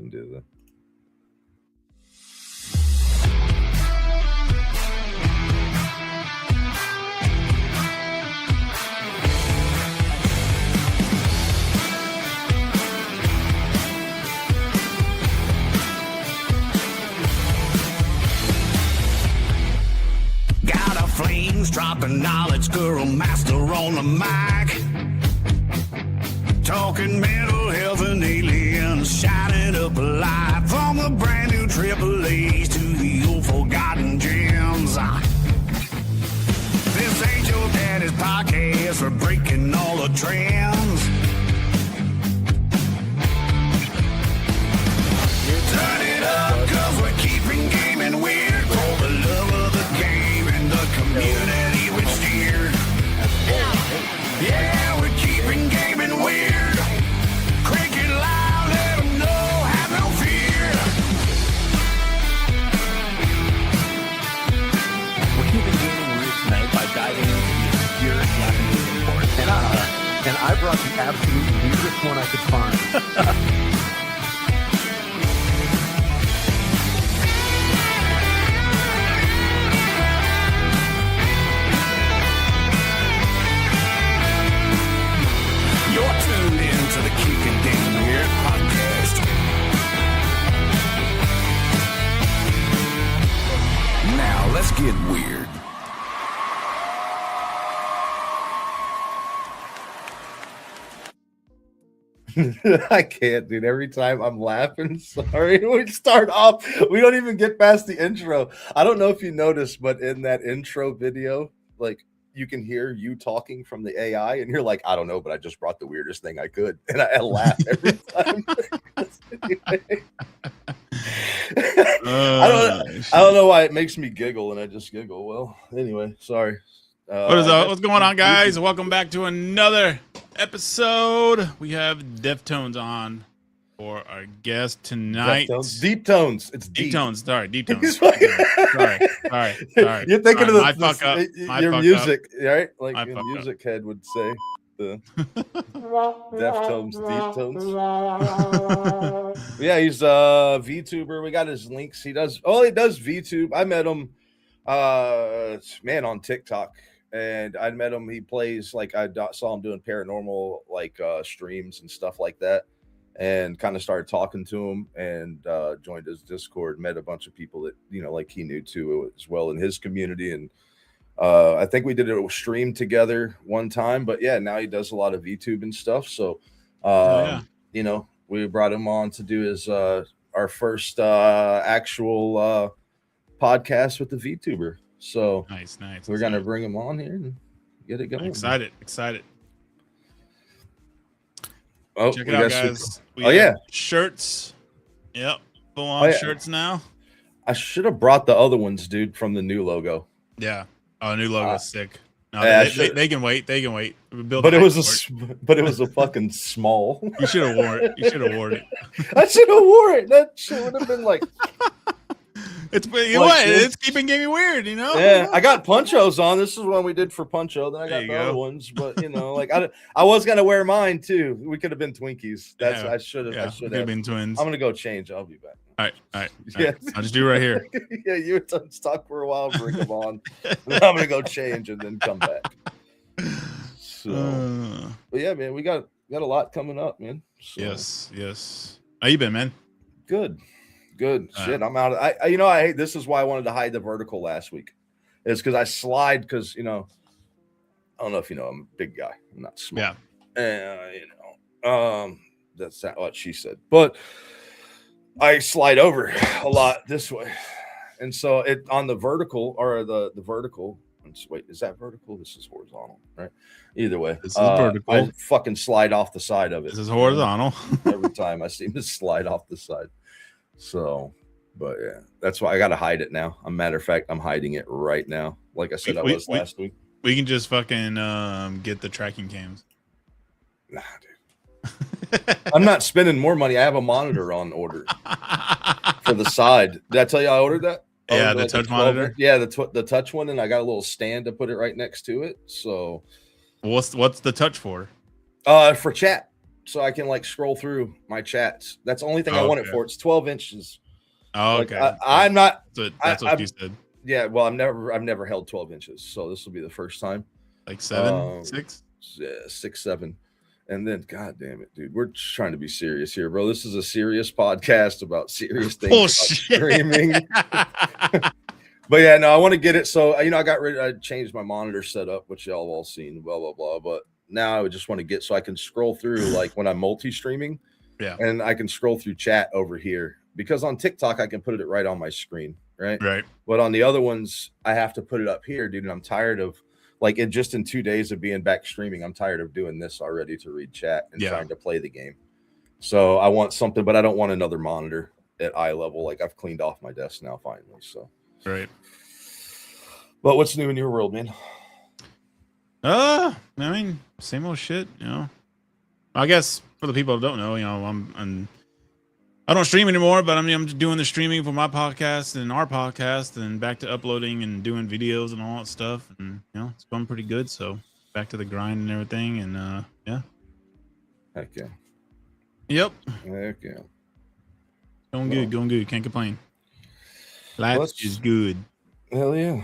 can do that. Got a flames dropping knowledge, girl master on the mic. Talking mental health and aliens, shining up a light from the brand new Triple A's to the old forgotten gems. This ain't your daddy's podcast for breaking all the trends. Turn it up, cause we're keeping gaming weird for the love of the game and the community we steer. Yeah, we're keeping gaming weird. Crank it loud, let them know, have no fear. We're keeping gaming weird tonight by diving into the obscure Japanese imports. And I brought the absolute weirdest one I could find. You're tuned in to the Keeping Gaming Weird podcast. Now let's get weird. I can't, dude. Every time I'm laughing, sorry. We start off, we don't even get past the intro. I don't know if you noticed, but in that intro video, like you can hear you talking from the AI, and you're like, I don't know, but I just brought the weirdest thing I could, and I laugh every time. I don't know why it makes me giggle, and I just giggle. Well, anyway, sorry. What's going on, guys? Welcome back to another episode. We have Deftones on for our guest tonight. Deep Tones. It's Deep deep. Tones. Sorry, Deep Tones. Sorry. You're thinking of my fuck up. Your music, right? Like My your fuck music head would say. The Deftones, Deep Tones. Yeah, he's a VTuber. We got his links. He does VTube. I met him on TikTok, and I met him. He plays, like, I saw him doing paranormal streams and stuff like that, and kind of started talking to him, and joined his Discord, met a bunch of people that like he knew too as well in his community, and I think we did a stream together one time, but yeah, now he does a lot of VTube and stuff. So, we brought him on to do his our first actual podcast with the VTuber. So nice. We're gonna bring him on here and get it going. Excited. Oh, check it out, guys. We have shirts. Yep, full on shirts now. I should have brought the other ones, dude, from the new logo. Yeah. Oh, new logo's sick. No, they can wait. They can wait. But it was a fucking small. You should have worn it. I should have wore it. That shit would have been like. It's keeping gaming weird, Yeah, I got ponchos on. This is one we did for poncho. Then I got the other ones, but I was gonna wear mine too. We could have been Twinkies. I should have. I should have been twins. I'm gonna go change. I'll be back. All right. Yeah, I'll just do it right here. Yeah, you were stuck for a while. Bring them on. I'm gonna go change and then come back. So, but yeah, man, we got a lot coming up, man. So. Yes. How you been, man? Good. Shit, I'm out. I hate. This is why I wanted to hide the vertical last week. It's because I slide because I don't know if you know, I'm a big guy. I'm not small. Yeah. And that's not what she said, but I slide over a lot this way, and so it on the vertical or the vertical. Wait, is that vertical? This is horizontal, right? Either way, this is vertical. I fucking slide off the side of it. This is horizontal. Every time I seem to slide off the side. So, but yeah, that's why I got to hide it now. A matter of fact, I'm hiding it right now. Like I said, I was last week. We can just fucking get the tracking cams. Nah, dude. I'm not spending more money. I have a monitor on order for the side. Did I tell you I ordered that? Yeah, the touch monitor. Yeah, the touch one, and I got a little stand to put it right next to it. So, what's the touch for? For chat. so I can like scroll through my chats. That's the only thing I want it for. It's 12 inches. Oh, like, okay. I'm not. That's what you said. Yeah, well, I've never held 12 inches, so this will be the first time. Like 7, 6, 6, 7, and then God damn it, dude, we're just trying to be serious here, bro. This is a serious podcast about serious things. Bullshit. About streaming. But yeah, no, I want to get it. So I changed my monitor setup, which y'all have all seen, blah blah blah. But now I just want to get so I can scroll through like when I'm multi-streaming, and I can scroll through chat over here because on TikTok I can put it right on my screen, right? But on the other ones I have to put it up here, dude. And I'm tired of like it. Just in 2 days of being back streaming, I'm tired of doing this already to read chat and trying to play the game. So I want something, but I don't want another monitor at eye level. Like I've cleaned off my desk now finally. So. Right. But what's new in your world, man? I mean, same old shit, you know. I guess for the people that don't know, you know, I don't stream anymore, but I'm just doing the streaming for my podcast and our podcast and back to uploading and doing videos and all that stuff. And, you know, it's going pretty good. So back to the grind and everything. And, yeah. Heck yeah. Yep. Heck yeah. Going good. Can't complain. Life is good. Hell yeah.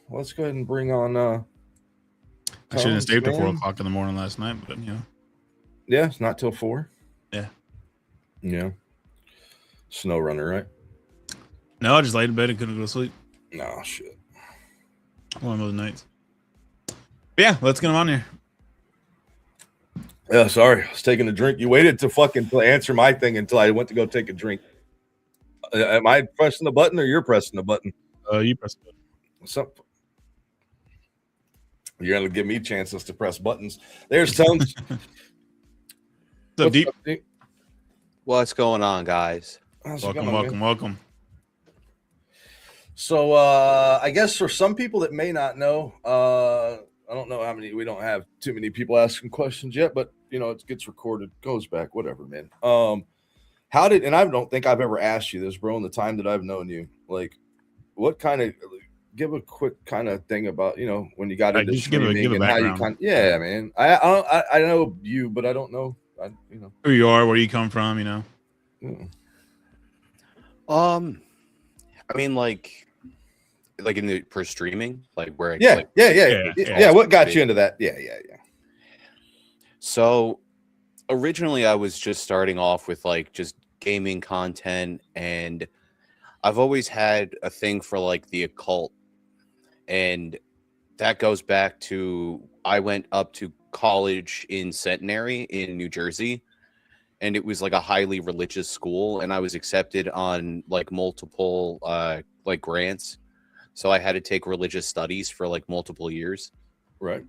Let's go ahead and bring on I shouldn't have stayed till 4 o'clock in the morning last night, but you know. Yeah, it's not till 4. Yeah. Snow runner, right? No, I just laid in bed and couldn't go to sleep. No shit. One of those nights. But yeah, let's get him on here. Yeah, sorry. I was taking a drink. You waited to fucking answer my thing until I went to go take a drink. Am I pressing the button or you're pressing the button? You press the button. What's up? You're gonna give me chances to press buttons. There's Tones. What's up, Deep? What's going on, guys? Welcome. So I guess for some people that may not know, I don't know how many. We don't have too many people asking questions yet, but you know it gets recorded, goes back, whatever, man. How did, and I don't think I've ever asked you this, bro, in the time that I've known you, like what kind of, give a quick kind of thing about, you know, when you got into streaming and how you kind of, yeah, man. I know you, but I don't know, you know, who you are, where you come from, you know. I mean, like in the for streaming, like where, yeah. What got you into that? Yeah. So originally I was just starting off with like just gaming content, and I've always had a thing for like the occult, and that goes back to I went up to college in Centenary in New Jersey, and it was like a highly religious school, and I was accepted on like multiple like grants, so I had to take religious studies for like multiple years. Right.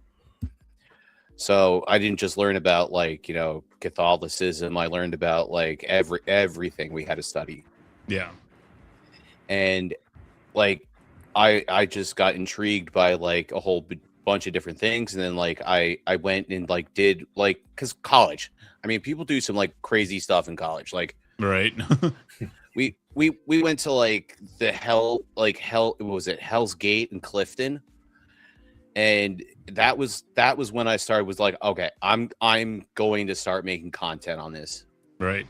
So I didn't just learn about like, you know, Catholicism. I learned about like everything we had to study. Yeah. And like I just got intrigued by like a whole bunch of different things, and then like I went and like did like, because college, I mean, people do some like crazy stuff in college, like right. we went to like what was it, Hell's Gate in Clifton, and that was when I started, was like, okay, I'm going to start making content on this, right?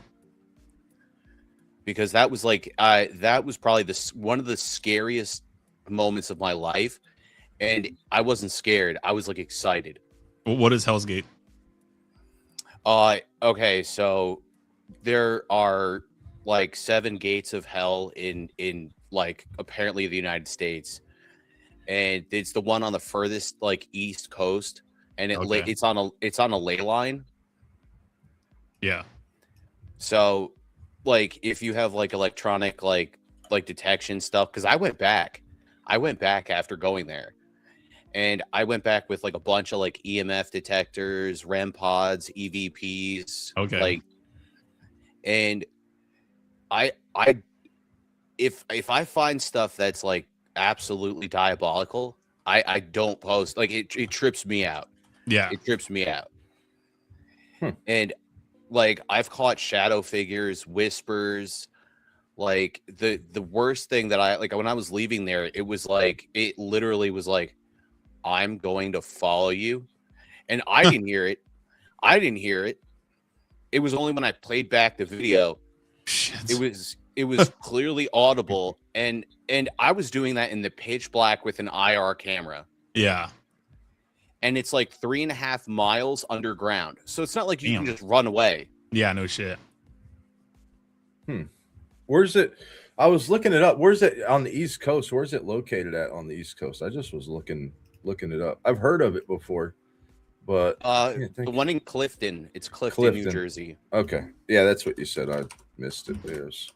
Because that was like that was probably one of the scariest moments of my life, and I wasn't scared, I was like excited. What is Hell's Gate? Okay, so there are like 7 gates of hell in like apparently the United States, and it's the one on the furthest like east coast, and it's on a ley line. Yeah. So like if you have like electronic like detection stuff, because I went back after going there, and I went back with like a bunch of like EMF detectors, REM pods, EVPs. Okay. Like, and if I find stuff that's like absolutely diabolical, I don't post. Like it trips me out. Yeah. It trips me out. And like I've caught shadow figures, whispers. Like the worst thing that I like when I was leaving there, it was like, it literally was like, I'm going to follow you. And I didn't hear it. it was only when I played back the video, Shit. it was clearly audible, and I was doing that in the pitch black with an IR camera. Yeah. And it's like 3.5 miles underground. So it's not like you Damn. can just run away. Yeah, no shit. Where's it? I was looking it up. Where's it on the East Coast? Where's it located at on the East Coast? I just was looking it up. I've heard of it before, but I can't The think. one in Clifton. It's Clifton, New Jersey. Okay, yeah, that's what you said. I missed it. There's.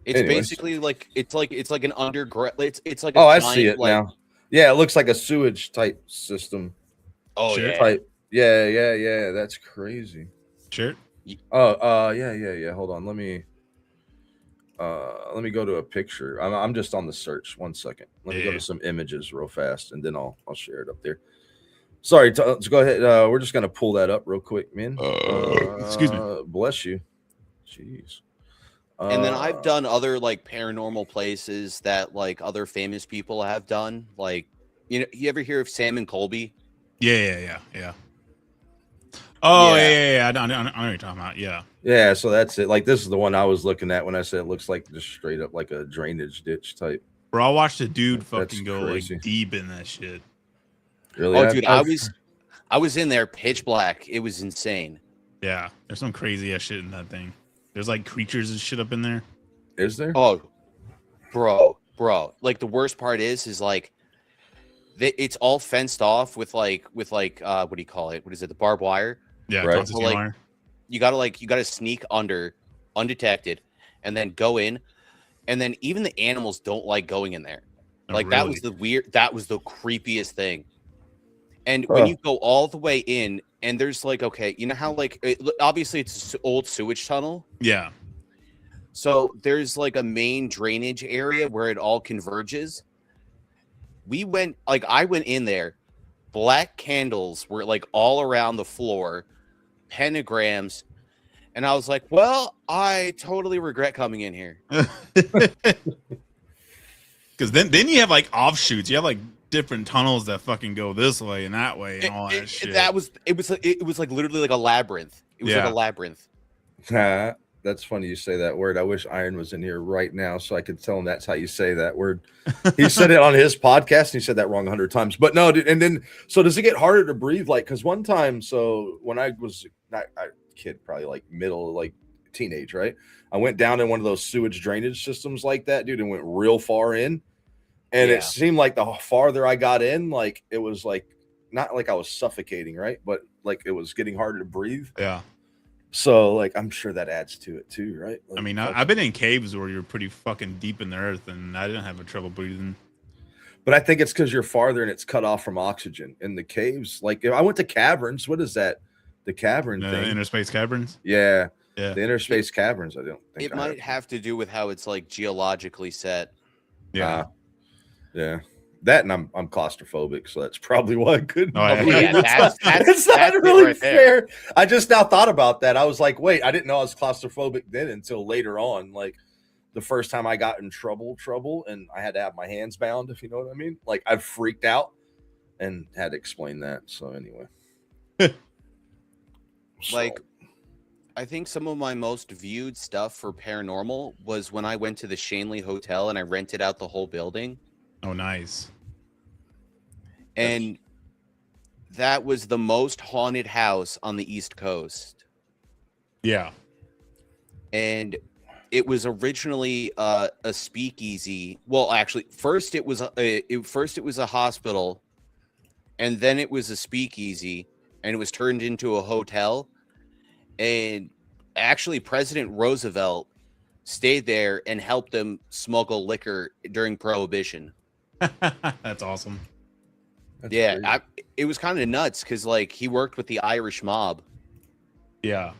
It's Anyways. basically like it's like an underground. It's like Oh, a I giant, see it like, now. Yeah, it looks like a sewage type system. Oh Sure. yeah. Type. Yeah. That's crazy. Sure. Yeah. Hold on. Let me go to a picture. I'm just on the search. 1 second. Let me go Yeah. to some images real fast, and then I'll share it up there. Sorry, let's go ahead. We're just gonna pull that up real quick, man. Excuse me. Bless you. Jeez. And then I've done other like paranormal places that like other famous people have done. Like, you ever hear of Sam and Colby? Yeah. Oh, Yeah. yeah. I know what you're talking about. Yeah. Yeah, so that's it. Like, this is the one I was looking at when I said it looks like just straight up like a drainage ditch type. Bro, I watched a dude That's fucking go crazy. like deep in that shit. Really? Oh, dude, I was in there pitch black. It was insane. Yeah. There's some crazy ass shit in that thing. There's like creatures and shit up in there. Is there? Oh, bro. Like the worst part is like it's all fenced off with like what do you call it? What is it? The barbed wire. Yeah. Right. Constantine Like, wire. You gotta sneak under undetected and then go in, and then even the animals don't like going in there. Oh, Like really? that was the creepiest thing. And when you go all the way in, and there's like, okay, you know how like obviously it's an old sewage tunnel. Yeah. So there's like a main drainage area where it all converges. I went in there, black candles were like all around the floor, pentagrams, and I was like, well, I totally regret coming in here. Because then you have like offshoots. You have like different tunnels that fucking go this way and that way and all that shit. It was like literally like a labyrinth. It was like a labyrinth. That's funny you say that word. I wish Iron was in here right now so I could tell him that's how you say that word. He said it on his podcast and he said that wrong 100 times. But no, dude, and then so does it get harder to breathe? Like, because one time, so when I was not a kid, probably like middle, like teenage, right? I went down in one of those sewage drainage systems like that, dude, and went real far in. And it seemed like the farther I got in, like it was like not like I was suffocating, right? But like it was getting harder to breathe. Yeah. So like I'm sure that adds to it too, right? Like, I mean, I've been in caves where you're pretty fucking deep in the earth, and I didn't have trouble breathing. but I think it's because you're farther and it's cut off from oxygen in the caves. Like if I went to caverns, what is that? The cavern thing. Inner space caverns. Yeah, Yeah. the inner space caverns. I don't think It might have to do with how it's like geologically set. Yeah. Yeah, that and I'm claustrophobic, so that's probably why I couldn't. Oh, yeah. breathe. Yeah, It's not that's it really right there. fair. I just now thought about that. I was like, wait, I didn't know I was claustrophobic then until later on. Like the first time I got in trouble, and I had to have my hands bound, if you know what I mean. Like I freaked out and had to explain that. So anyway, Like, I think some of my most viewed stuff for paranormal was when I went to the Shanley Hotel and I rented out the whole building. Oh, nice. And that was the most haunted house on the East Coast. Yeah. And it was originally a speakeasy. Well, actually, first it was a hospital, and then it was a speakeasy, and it was turned into a hotel. And actually, President Roosevelt stayed there and helped them smuggle liquor during Prohibition. That's awesome. That's Yeah, crazy. it was kind of nuts because like he worked with the Irish mob. Yeah.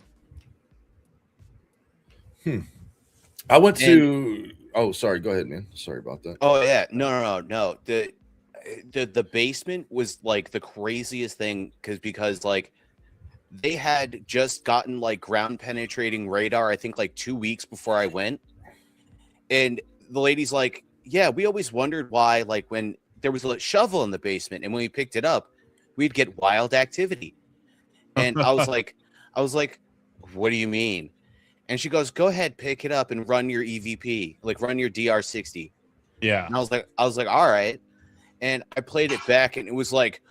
I went to. Oh, sorry. Go ahead, man. Sorry about that. Oh yeah, no. The basement was like the craziest thing because like they had just gotten like ground penetrating radar. I think like 2 weeks before I went, and the lady's like, "Yeah, we always wondered why like when there was a shovel in the basement, and when we picked it up, we'd get wild activity." And I was I was like, what do you mean? And she goes, go ahead, pick it up and run your EVP, like run your DR60. Yeah. And I was like, all right. And I played it back and it was like,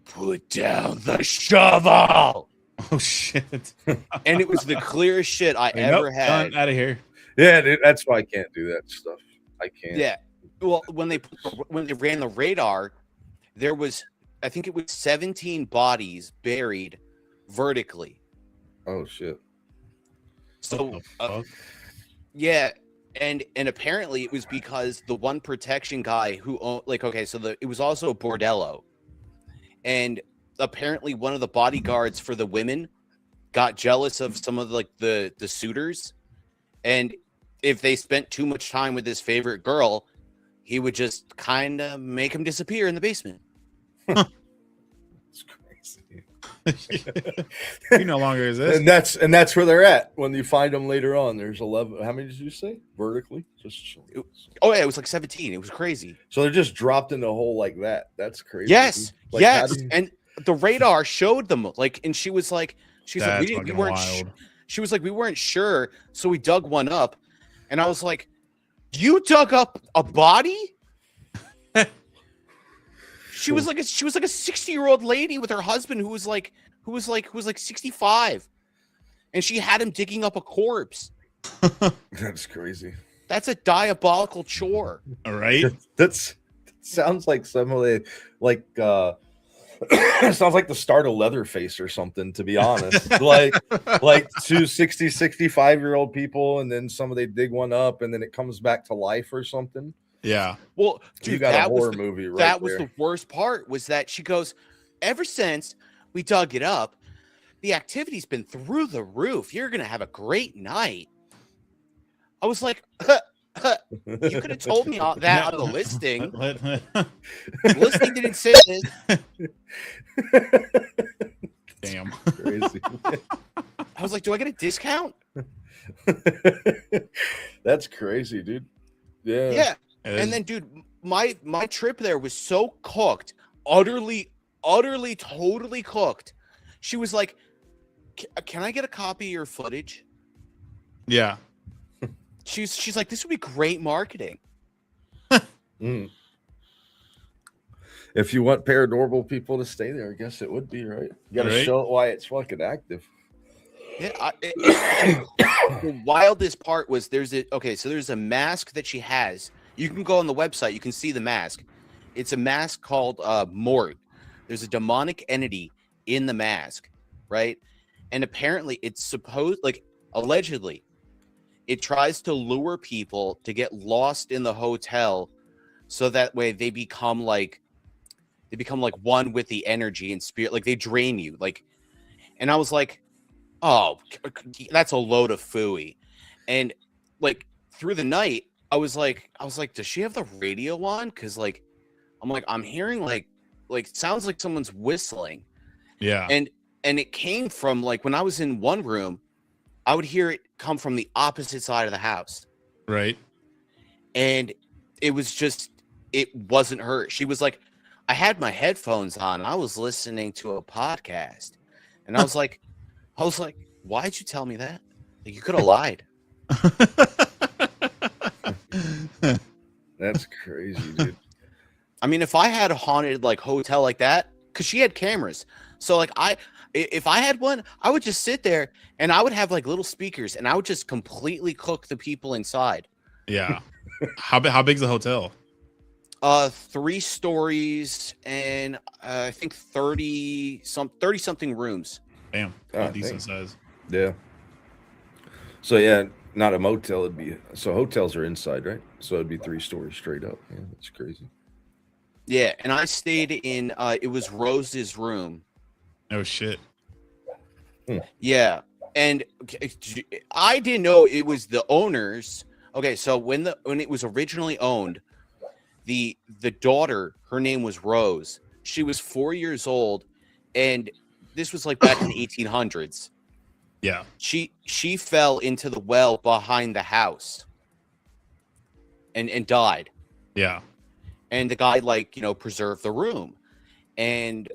put down the shovel. Oh shit. And it was the clearest shit I ever had. Out of here. Yeah, dude, that's why I can't do that stuff. I can't. Yeah. Well, when they ran the radar, there was, I think it was 17 bodies buried vertically. Oh shit. So yeah, and apparently it was because the one protection guy who owned, like, okay, so it was also a bordello, and apparently one of the bodyguards for the women got jealous of some of like the suitors, and if they spent too much time with his favorite girl, he would just kind of make him disappear in the basement. It's crazy. You no longer exist. And that's where they're at when you find them later on. There's 11. How many did you say vertically? Oh yeah, it was like 17. It was crazy. So they're just dropped in the hole like that. That's crazy. Yes, like, yes. And the radar showed them, like, and she was like, we weren't. She was like, we weren't sure, so we dug one up, and I was like, you dug up a body? She was like a 60-year-old lady with her husband who was like 65, and she had him digging up a corpse. That's crazy. That's a diabolical chore. All right. That sounds like some of the sounds like the start of Leatherface or something, to be honest. like two 60, 65-year-old people, and then they dig one up, and then it comes back to life or something. Yeah. Well, dude, you got a horror movie right that was there. the worst part, was that she goes, ever since we dug it up, the activity's been through the roof. You're going to have a great night. I was like, you could have told me all that on the listing. The listing didn't say this. Damn. Crazy. I was like, do I get a discount? That's crazy, dude. Yeah. Yeah. And then, dude, my trip there was so cooked, utterly, totally cooked. She was like, can I get a copy of your footage? Yeah. She's like, this would be great marketing. Mm. If you want paranormal people to stay there, I guess it would be, right? You got to show it why it's fucking active. Yeah. The wildest part was there's a mask that she has. You can go on the website. You can see the mask. It's a mask called Mort. There's a demonic entity in the mask, right? And apparently it's allegedly, it tries to lure people to get lost in the hotel, so that way they become like one with the energy and spirit. Like, they drain you. Like, and I was like, oh, that's a load of phooey. And like through the night, I was like, does she have the radio on? Because I'm hearing like sounds like someone's whistling. Yeah. And it came from, like, when I was in one room, I would hear it come from the opposite side of the house. Right. And it wasn't her. She was like, I had my headphones on. I was listening to a podcast. And I was like, why'd you tell me that? Like, you could have lied. That's crazy, dude. I mean, if I had a haunted hotel like that, because she had cameras, so if I had one, I would just sit there and I would have little speakers and I would just completely cook the people inside. Yeah. How big's the hotel? 3 stories and I think 30 something rooms. Damn, decent size. Yeah. So yeah, not a motel. Hotels are inside, right? So it'd be 3 stories straight up. Yeah, that's crazy. Yeah, and I stayed in. It was Rose's room. Oh shit. Yeah, and I didn't know it was the owners. Okay, so when it was originally owned, the daughter, her name was Rose. She was 4 years old, and this was back in the 1800s. Yeah. She fell into the well behind the house and died. Yeah. And the guy preserved the room. And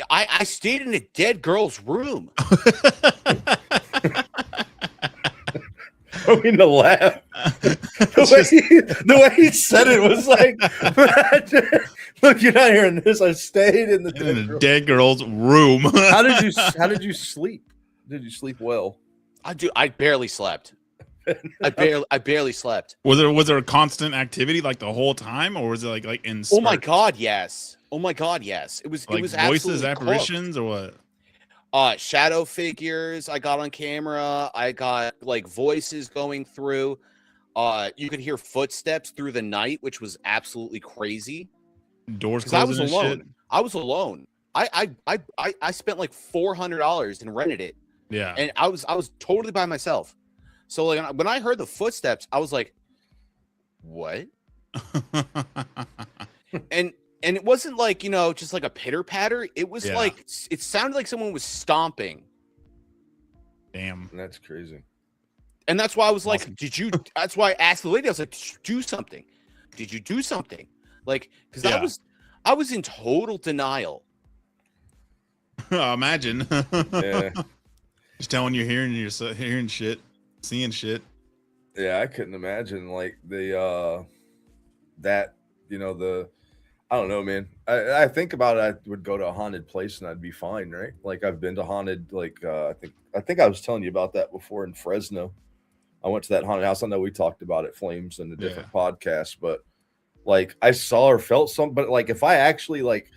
I stayed in a dead girl's room. I mean, to laugh. The way he said it was like, look, you're not hearing this. I stayed in the dead girl's room. How did you sleep? Did you sleep well? I barely slept. I barely slept. Was there a constant activity like the whole time, or was it like in spurts? Oh my god, yes. It was like it was voices, absolutely apparitions, cooked. or what? Shadow figures I got on camera. I got like voices going through. You could hear footsteps through the night, which was absolutely crazy. Doors closing. I was alone. Shit. I was alone. I spent like $400 and rented it. Yeah. And I was totally by myself. So like when I heard the footsteps, I was like, what? and it wasn't like, just like a pitter patter. It was like, it sounded like someone was stomping. Damn. That's crazy. And that's why I was like, that's why I asked the lady, I was like, did you do something? Did you do something? Like, because I was in total denial. Imagine. Yeah. Just telling you're hearing shit, seeing shit. Yeah, I couldn't imagine like I don't know, man. I think about it, I would go to a haunted place and I'd be fine, right? Like I've been to haunted, like I think I was telling you about that before in Fresno. I went to that haunted house. I know we talked about it, Flames, in a different podcast, but like I saw or felt something. But like if I actually like,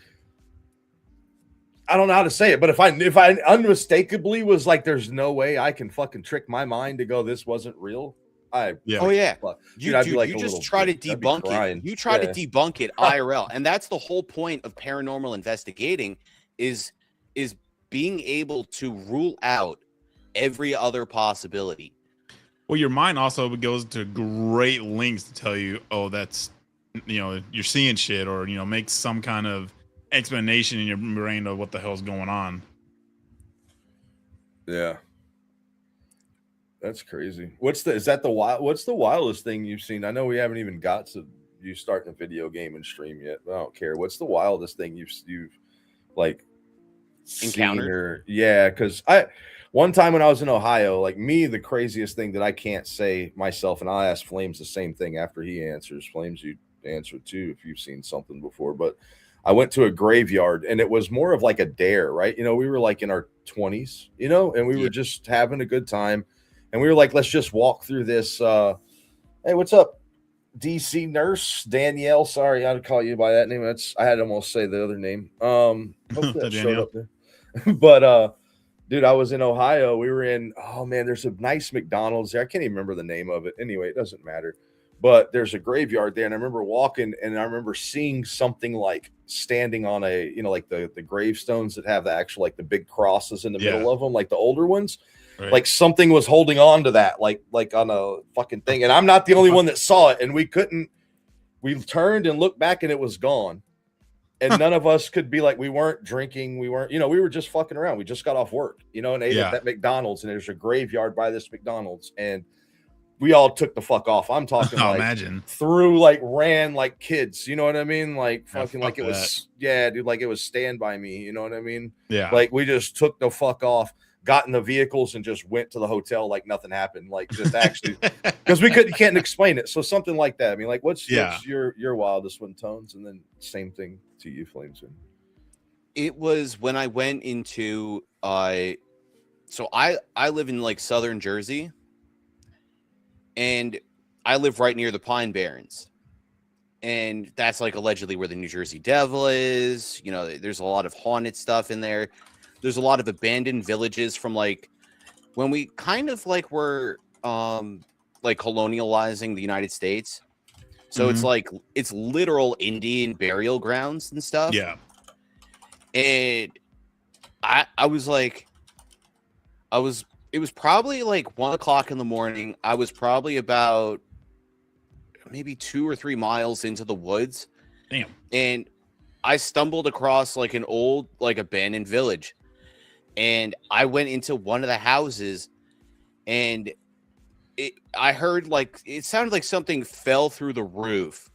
I don't know how to say it, but if I unmistakably was like, there's no way I can fucking trick my mind to go, this wasn't real. Oh yeah. You just try to debunk it. You try to debunk it IRL. And that's the whole point of paranormal investigating is being able to rule out every other possibility. Well, your mind also goes to great lengths to tell you, oh, that's, you're seeing shit, or, make some kind of explanation in your brain of what the hell's going on. Yeah. That's crazy. What's the wildest thing you've seen? I know we haven't even got to you starting a video game and stream yet, but I don't care. What's the wildest thing you've like encountered? Because one time when I was in Ohio, like the craziest thing that I can't say myself, and I'll ask Flames the same thing after he answers. Flames, you answer too if you've seen something before, but I went to a graveyard and it was more of like a dare, right? We were like in our 20s, and we were just having a good time. And we were like, let's just walk through this. Hey, what's up, DC nurse Danielle? Sorry, I'd call you by that name. I had to almost say the other name. Hopefully that showed up there. But dude, I was in Ohio. We were in. Oh man, there's a nice McDonald's there. I can't even remember the name of it. Anyway, it doesn't matter. But there's a graveyard there, and I remember walking, and I remember seeing something like standing on a, like the gravestones that have the actual like the big crosses in the middle of them, like the older ones. Right. Like something was holding on to that, like on a fucking thing. And I'm not the only one that saw it. And we turned and looked back and it was gone. And none of us could be like, we weren't drinking. We weren't, we were just fucking around. We just got off work, and ate at that McDonald's, and there's a graveyard by this McDonald's. And we all took the fuck off. I'm talking imagine through, like ran like kids. You know what I mean? Like fucking like it was, dude, like it was Stand By Me. You know what I mean? Yeah. Like we just took the fuck off. Got in the vehicles and just went to the hotel like nothing happened. Like just actually because you can't explain it. So something like that. I mean, like what's your wildest one, Tones? And then same thing to you, Flames. It was when I went into so I live in like southern Jersey, and I live right near the Pine Barrens. And that's like allegedly where the New Jersey Devil is. There's a lot of haunted stuff in there. There's a lot of abandoned villages from like when we kind of like were like colonializing the United States. So it's like it's literal Indian burial grounds and stuff. Yeah. And I was like, it was probably like 1 o'clock in the morning. I was probably about maybe 2 or 3 miles into the woods. Damn. And I stumbled across like an old like abandoned village. And I went into one of the houses, and I heard like it sounded like something fell through the roof.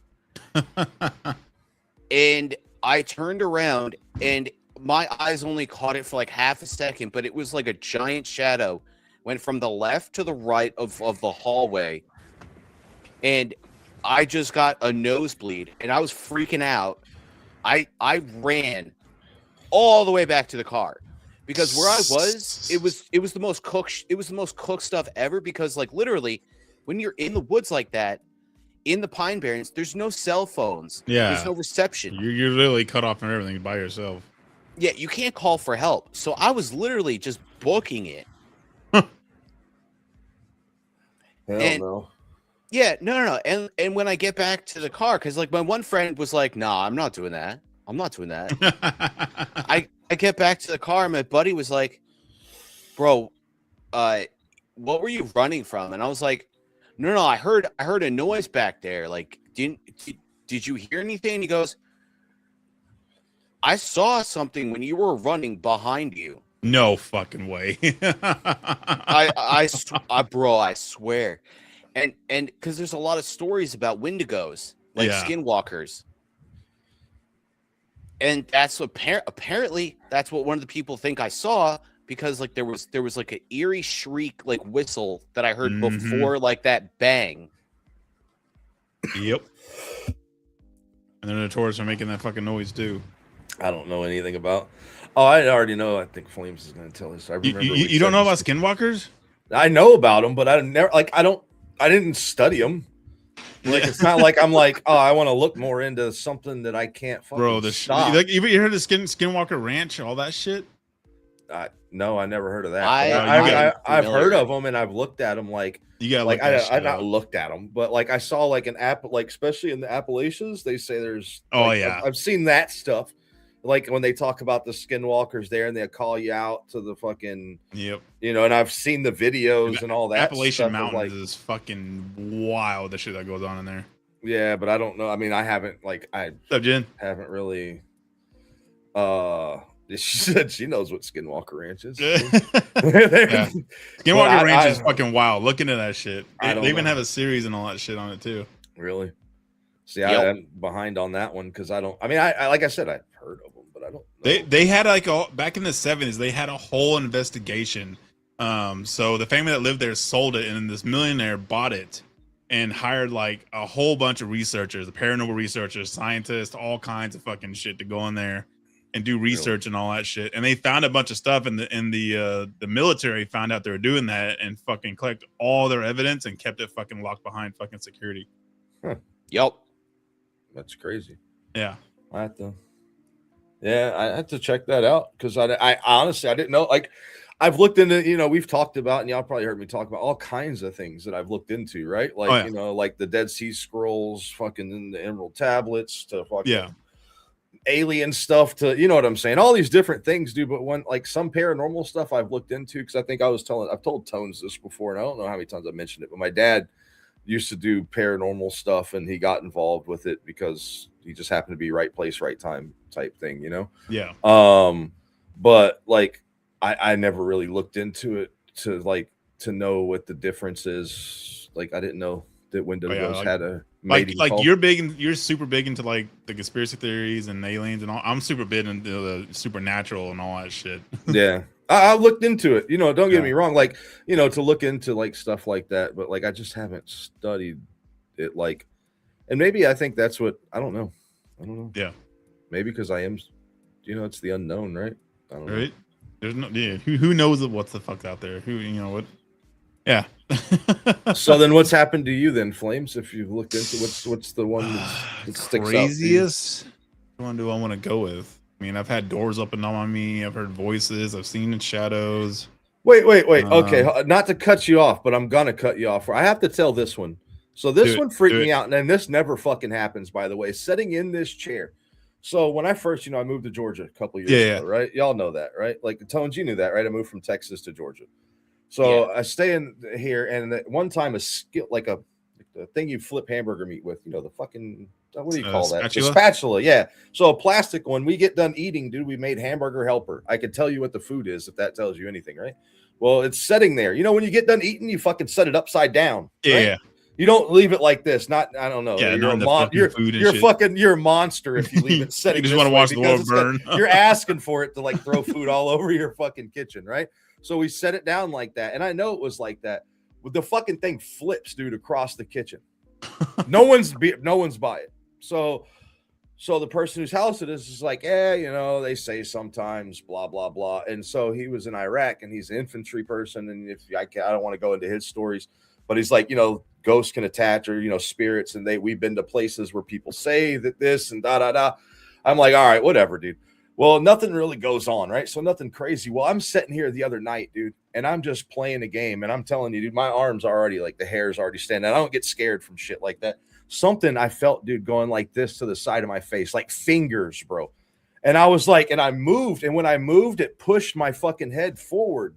And I turned around, and my eyes only caught it for like half a second, but it was like a giant shadow went from the left to the right of the hallway, and I just got a nosebleed, and I was freaking out. I ran all the way back to the car because where I was, it was the most cooked stuff ever. Because like literally, when you're in the woods like that, in the Pine Barrens, there's no cell phones. Yeah, there's no reception. You're literally cut off from everything by yourself. Yeah, you can't call for help. So I was literally just booking it. Hell no. Yeah, no. And when I get back to the car, because like my one friend was like, "Nah, I'm not doing that. I'm not doing that." I get back to the car, and my buddy was like, "Bro, what were you running from?" And I was like, "No, I heard a noise back there. Like, did you hear anything?" And he goes, "I saw something when you were running behind you." No fucking way. I swear. And because there's a lot of stories about Wendigos, like skinwalkers. And that's what apparently that's what one of the people think I saw, because like there was like an eerie shriek, like whistle that I heard before like that bang. Yep. And they're notorious for making that fucking noise too. I don't know anything about. Oh, I already know. I think Flames is going to tell us. I remember. You don't know about skinwalkers? I know about them, but I didn't study them. Like it's not like I'm like, oh, I want to look more into something that I can't fucking stop. Like you heard of Skinwalker Ranch, all that shit? No, I never heard of that. I've heard of them and I've looked at them. Like you got like I've not looked at them, but like I saw like an app, like especially in the Appalachians, they say there's. I've seen that stuff. Like when they talk about the skinwalkers there, and they'll call you out to the fucking, and I've seen the videos and all that. Appalachian Mountains is fucking wild. The shit that goes on in there. Yeah, but I don't know. I mean, I haven't haven't really. She said she knows what Skinwalker Ranch is. Skinwalker Ranch is fucking wild. Look into that shit. They even have a series and all that shit on it too. Really? See, I'm behind on that one because I don't. I mean, I like I said, I've heard of them, but I don't know. They had like back in the 70s, they had a whole investigation. So the family that lived there sold it, and this millionaire bought it and hired like a whole bunch of researchers, the paranormal researchers, scientists, all kinds of fucking shit to go in there and do research and all that shit. And they found a bunch of stuff, and the military found out they were doing that and fucking collected all their evidence and kept it fucking locked behind fucking security. Huh. Yep. That's crazy. Yeah. I have to check that out because I honestly I didn't know. Like I've looked into, we've talked about, and y'all probably heard me talk about all kinds of things that I've looked into, right? Like like the Dead Sea Scrolls, fucking the Emerald Tablets, to fucking alien stuff, to what I'm saying, all these different things, dude. But when like some paranormal stuff I've looked into, because I think I've told Tones this before, and I don't know how many times I mentioned it, but my dad used to do paranormal stuff, and he got involved with it because he just happened to be right place, right time type thing, Yeah. But like I never really looked into it to know what the difference is. Like I didn't know that Wendigos had a mating call. You're super big into like the conspiracy theories and aliens and all. I'm super big into the supernatural and all that shit. Yeah. I looked into it, don't get me wrong, like, to look into like stuff like that, but like I just haven't studied it, like, and maybe I think that's what I don't know. Yeah. Maybe because I am, it's the unknown, right? I don't know. There's no, who knows what's the fuck out there? What? Yeah. So then what's happened to you then, Flames? If you've looked into what's the one that sticks out? Craziest one do I want to go with? I mean, I've had doors open on me. I've heard voices. I've seen shadows. Wait. Okay, not to cut you off, but I'm gonna cut you off. I have to tell this one. So this one freaked me out, and this never fucking happens, by the way. Sitting in this chair. So when I first, I moved to Georgia a couple years ago, right? Y'all know that, right? Like the Tones, you knew that, right? I moved from Texas to Georgia. So I stay in here, and at one time the thing you flip hamburger meat with, the fucking. What do you call that? Spatula? The spatula, yeah. So a plastic one. We get done eating, dude. We made hamburger helper. I could tell you what the food is if that tells you anything, right? Well, it's sitting there. When you get done eating, you fucking set it upside down. Right? Yeah. You don't leave it like this. Not, I don't know. Yeah, you're not you're food and you're shit. fucking you're a monster if you leave it setting. You just want to watch the world burn. You're asking for it to like throw food all over your fucking kitchen, right? So we set it down like that, and I know it was like that. But the fucking thing flips, dude, across the kitchen. No one's by it. So the person whose house it is like, they say sometimes, blah blah blah. And so he was in Iraq, and he's an infantry person, and I don't want to go into his stories, but he's like, ghosts can attach, or spirits, and we've been to places where people say that this and da da da. I'm like, all right, whatever, dude. Well, nothing really goes on, right? So nothing crazy. Well, I'm sitting here the other night, dude, and I'm just playing a game, and I'm telling you, dude, my arms are already like the hair's already standing. I don't get scared from shit like that. Something I felt, dude, going like this to the side of my face, like fingers, bro. And I was like, and I moved, and when I moved, it pushed my fucking head forward.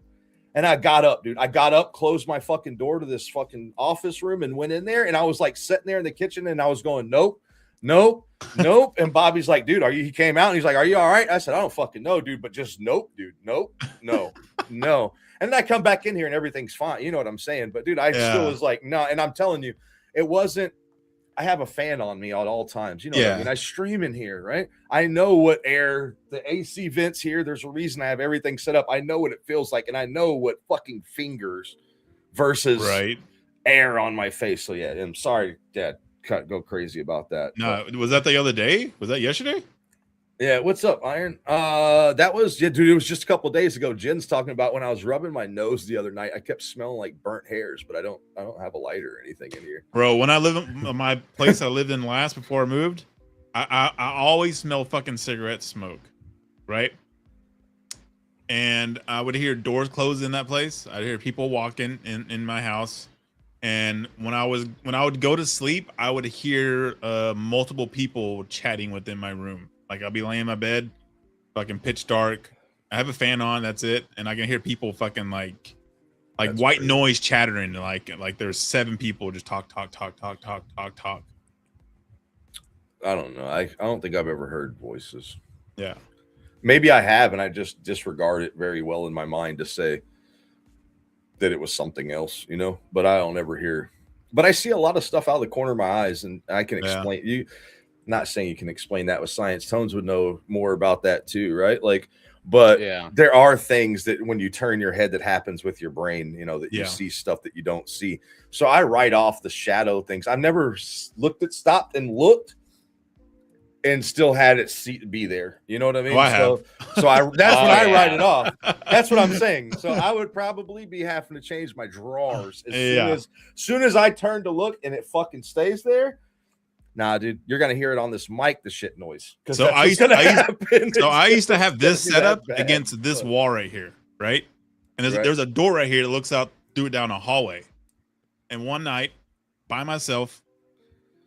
And I got up, dude. I got up, closed my fucking door to this fucking office room, and went in there. And I was like sitting there in the kitchen, and I was going, nope. And Bobby's like, dude, he came out and he's like, are you all right? I said, I don't fucking know, dude, but just nope, dude. Nope, no. And then I come back in here and everything's fine. You know what I'm saying? But dude, I still was like, no. And I'm telling you, it wasn't. I have a fan on me at all times. You know what I mean? I stream in here, right? I know what the AC vents here. There's a reason I have everything set up. I know what it feels like, and I know what fucking fingers versus air on my face. So yeah, I'm sorry, Dad. Go crazy about that. No, was that the other day? Was that yesterday? Yeah, what's up, Iron? That was dude. It was just a couple of days ago. Jen's talking about when I was rubbing my nose the other night. I kept smelling like burnt hairs, but I don't have a lighter or anything in here, bro. When I live in my place I lived in last before I moved, I always smell fucking cigarette smoke, right? And I would hear doors closed in that place. I'd hear people walking in my house. And when I would go to sleep, I would hear multiple people chatting within my room. Like I'll be laying in my bed, fucking pitch dark. I have a fan on, that's it, and I can hear people fucking like that's white crazy noise chattering. Like there's 7 people just talk. I don't know. I don't think I've ever heard voices. Yeah, maybe I have, and I just disregard it very well in my mind to say that it was something else, but I don't ever hear. But I see a lot of stuff out of the corner of my eyes, and I can explain you. Not saying you can explain that with science. Tones would know more about that too, right? Like, but there are things that when you turn your head that happens with your brain, that you see stuff that you don't see. So I write off the shadow things. I've never stopped and looked and still had it be there. You know what I mean? Oh, That's when I write it off. That's what I'm saying. So I would probably be having to change my drawers as soon as I turn to look and it fucking stays there. Nah, dude, you're gonna hear it on this mic, the shit noise. So I used to have this set up against this wall right here, right? And there's a door right here that looks out through it down a hallway. And one night, by myself,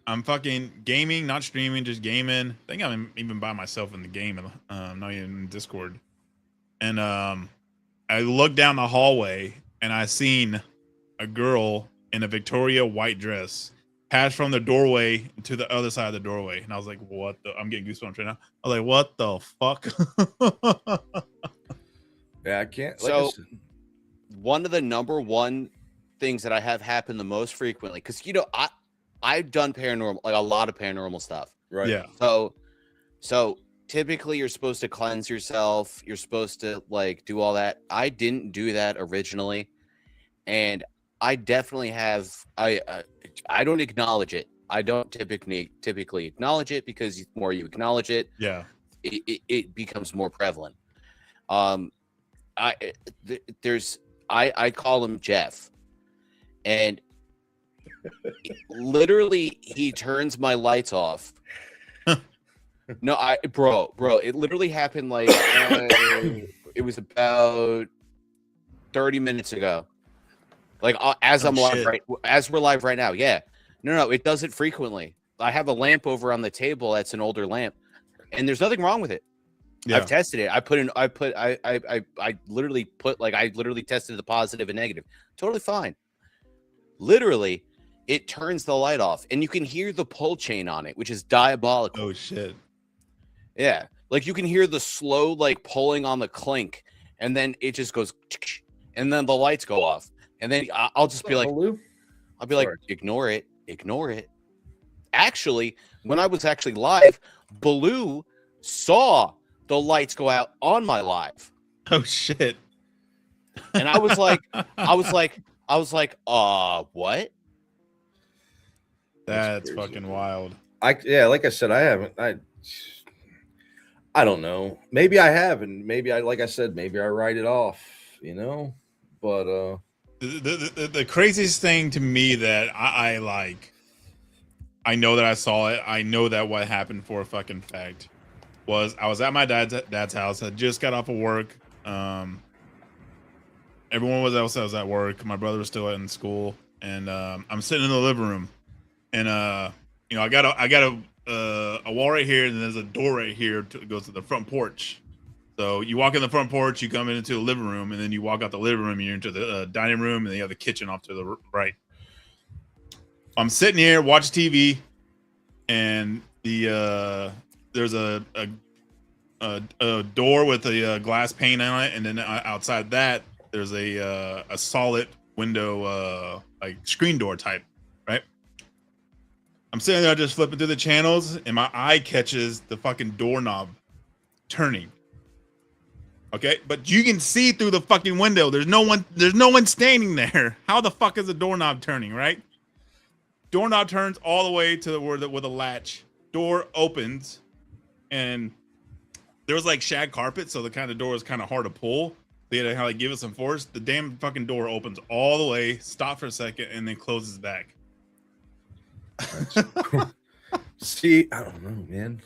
I'm fucking gaming, not streaming, just gaming. I think I'm even by myself in the game, not even in Discord. And I looked down the hallway and I seen a girl in a Victoria white dress pass from the doorway to the other side of the doorway. And I was like, what the? I'm getting goosebumps right now. I was like, what the fuck? Yeah, I can't. So one of the number one things that I have happen the most frequently, because I've done paranormal, like a lot of paranormal stuff. Right. Yeah. So typically you're supposed to cleanse yourself. You're supposed to like do all that. I didn't do that originally. And I definitely have, I don't acknowledge it. I don't typically acknowledge it, because the more you acknowledge it, it becomes more prevalent. I call him Jeff, and literally he turns my lights off. No, bro, it literally happened like it was about 30 minutes ago. Like as we're live right now. Yeah. No, it does it frequently. I have a lamp over on the table that's an older lamp, and there's nothing wrong with it. Yeah. I've tested it. I literally tested the positive and negative. Totally fine. Literally, it turns the light off, and you can hear the pull chain on it, which is diabolical. Oh shit. Yeah. Like you can hear the slow like pulling on the clink, and then it just goes, and then the lights go off. And then I'll just be like, I'll be like, ignore it. Actually, when I was actually live, Baloo saw the lights go out on my live. Oh shit. And I was like, what? That's fucking wild. Like I said, I don't know. Maybe I have, and maybe like I said, maybe I write it off, but the craziest thing to me that I like, I know that I saw it. I know that what happened for a fucking fact was I was at my dad's house. I just got off of work. Everyone was else. I was at work. My brother was still in school, and I'm sitting in the living room, and I got a wall right here, and there's a door right here to go to the front porch. So you walk in the front porch, you come into the living room, and then you walk out the living room, and you're into the dining room, and then you have the kitchen off to the right. I'm sitting here watching TV, and there's a door with a glass pane on it, and then outside that there's a solid window, like screen door type, right? I'm sitting there just flipping through the channels, and my eye catches the fucking doorknob turning. Okay, but you can see through the fucking window. There's no one standing there. How the fuck is the doorknob turning, right? Doorknob turns all the way to where with a latch. Door opens, and there was like shag carpet, so the kind of door was kind of hard to pull. They had to kind of give it some force. The damn fucking door opens all the way, stop for a second, and then closes back. See, I don't know, man.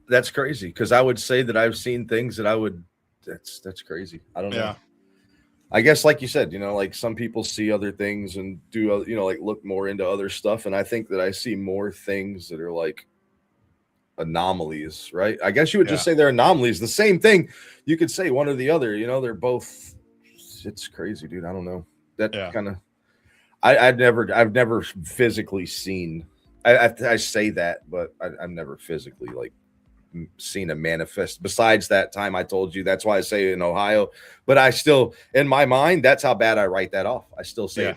That's crazy, because I would say that I've seen things that that's crazy. I don't know. I guess, like you said, like some people see other things and do, like look more into other stuff. And I think that I see more things that are like anomalies, right? I guess you would just say they're anomalies. The same thing. You could say one or the other, they're both. It's crazy, dude. I don't know. That kind of, I've never physically seen, I say that, but I've never physically like seen a manifest besides that time I told you. That's why I say in Ohio, but I still, in my mind, that's how bad I write that off. I still say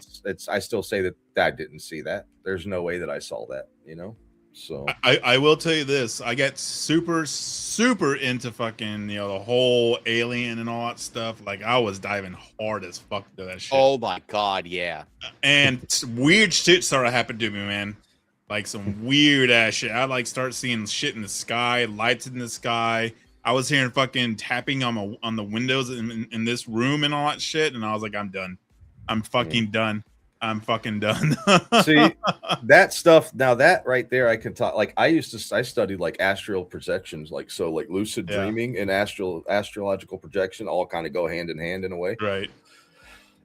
I still say that I didn't see that. There's no way that I saw that, so I will tell you this. I get super into fucking, the whole alien and all that stuff. Like I was diving hard as fuck to that shit. Oh my God. Yeah. And weird shit started happening to me, man. Like some weird ass shit. I like start seeing shit in the sky, lights in the sky. I was hearing fucking tapping on the windows in this room and all that shit. And I was like, I'm done. I'm fucking done. I'm fucking done. See that stuff. Now that right there, I can talk. Like I studied like astral projections, like lucid dreaming and astrological projection all kind of go hand in hand in a way. Right.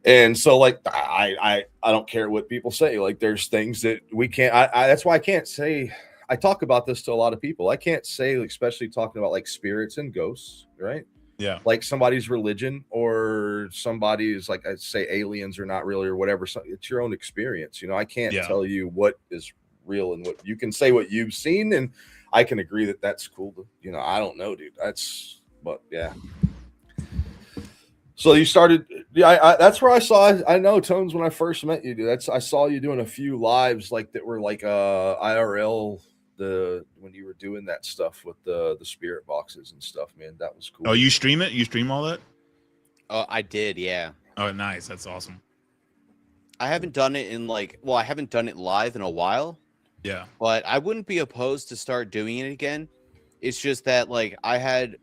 And so, like, I don't care what people say. Like, there's things that we can't. That's why I can't say. I talk about this to a lot of people. I can't say, like, especially talking about like spirits and ghosts, right? Yeah. Like somebody's religion or somebody's like, I say aliens are not real or whatever. So it's your own experience. I can't tell you what is real and what you can say what you've seen, and I can agree that that's cool. I don't know, dude. But yeah. So you started, that's where I know Tones when I first met you, dude. I saw you doing a few lives like that were like IRL when you were doing that stuff with the spirit boxes and stuff, man. That was cool. Oh, you stream it? You stream all that? I did, yeah. Oh, nice. That's awesome. I haven't done it I haven't done it live in a while. Yeah. But I wouldn't be opposed to start doing it again. It's just that I had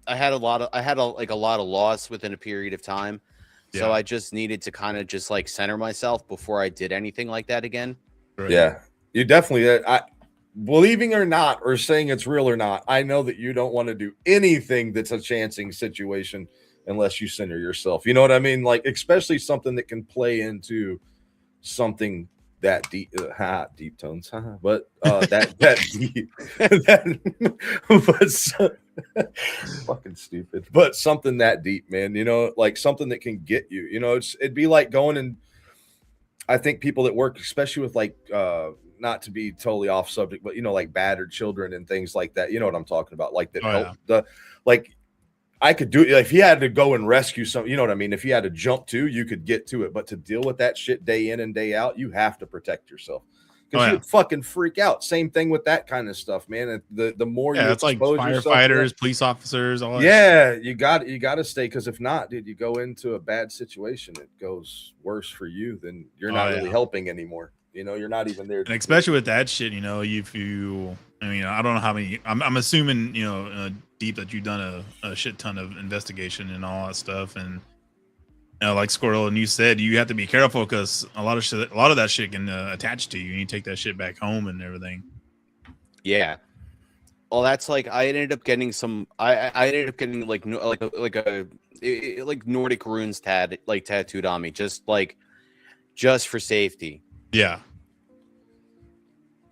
a lot of loss within a period of time. So I just needed to kind of just like center myself before I did anything like that again. Right. Yeah, you definitely, believing or not, or saying it's real or not, I know that you don't want to do anything that's a chancing situation unless you center yourself. You know what I mean? Like, especially something that can play into something that deep, deep tones, but that deep, but fucking stupid, but something that deep, man. Like something that can get you. It'd be like going and I think people that work, especially with like, not to be totally off subject, but like battered children and things like that. You know what I'm talking about? Like that, like I could do it. If he had to go and rescue some, you know what I mean? If he had to jump to, you could get to it. But to deal with that shit day in and day out, you have to protect yourself. Because you'd fucking freak out. Same thing with that kind of stuff, man. The more you it's like firefighters, police officers, all that. Yeah, you got to stay, because if not, dude, you go into a bad situation. It goes worse for you. Then you're not really helping anymore. You know, you're not even there. And especially with that shit, you know, if you, I mean, I don't know how many. I'm assuming, you know, Deep, that you've done a shit ton of investigation and all that stuff, and you know, like Squirrel and you said, you have to be careful because a lot of that shit can attach to you, and you take that shit back home and everything. Yeah. Well, that's like I ended up getting some. I ended up getting like Nordic runes tattooed on me, just for safety. Yeah.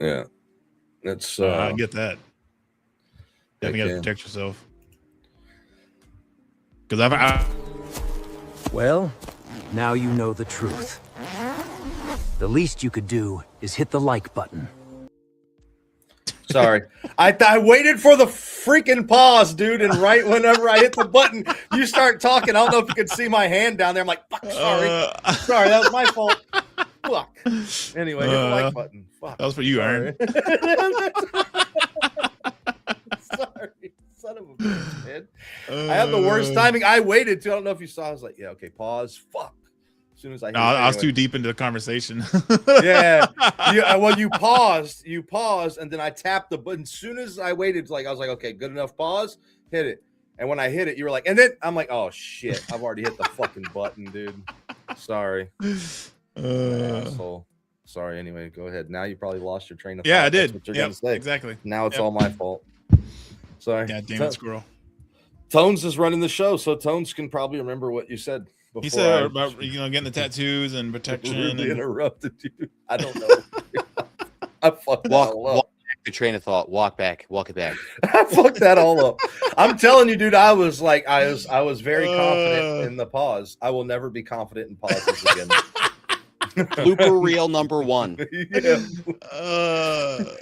Yeah. That's I get that. You got to protect yourself. Because Well, now you know the truth. The least you could do is hit the like button. Sorry. I waited for the freaking pause, dude, and right whenever I hit the button, you start talking. I don't know if you can see my hand down there. I'm like, fuck, sorry. Sorry, that was my fault. Fuck. Anyway, hit the like button. Fuck. That was for you, Aaron. Sorry. Son of a bitch, man. I had the worst timing. I waited too. I don't know if you saw. I was like, yeah, okay, pause. Fuck. As soon as I was too deep into the conversation. Yeah. Well, you paused, and then I tapped the button. As soon as I waited, I was like, okay, good enough. Pause. Hit it. And when I hit it, you were like, and then I'm like, oh shit, I've already hit the fucking button, dude. Sorry. Asshole. Sorry. Anyway, go ahead. Now you probably lost your train of thought. Yeah, I did. That's what you're gonna say. Exactly. Now it's all my fault. Sorry. Yeah, damn it, Squirrel. Tones is running the show, so Tones can probably remember what you said. He said about getting the tattoos and protection. Really interrupted you. I don't know. I fucked walk back the train of thought. Walk it back. I fucked that all up. I'm telling you, dude. I was very confident in the pause. I will never be confident in pauses again. Blooper reel number 1. Yeah.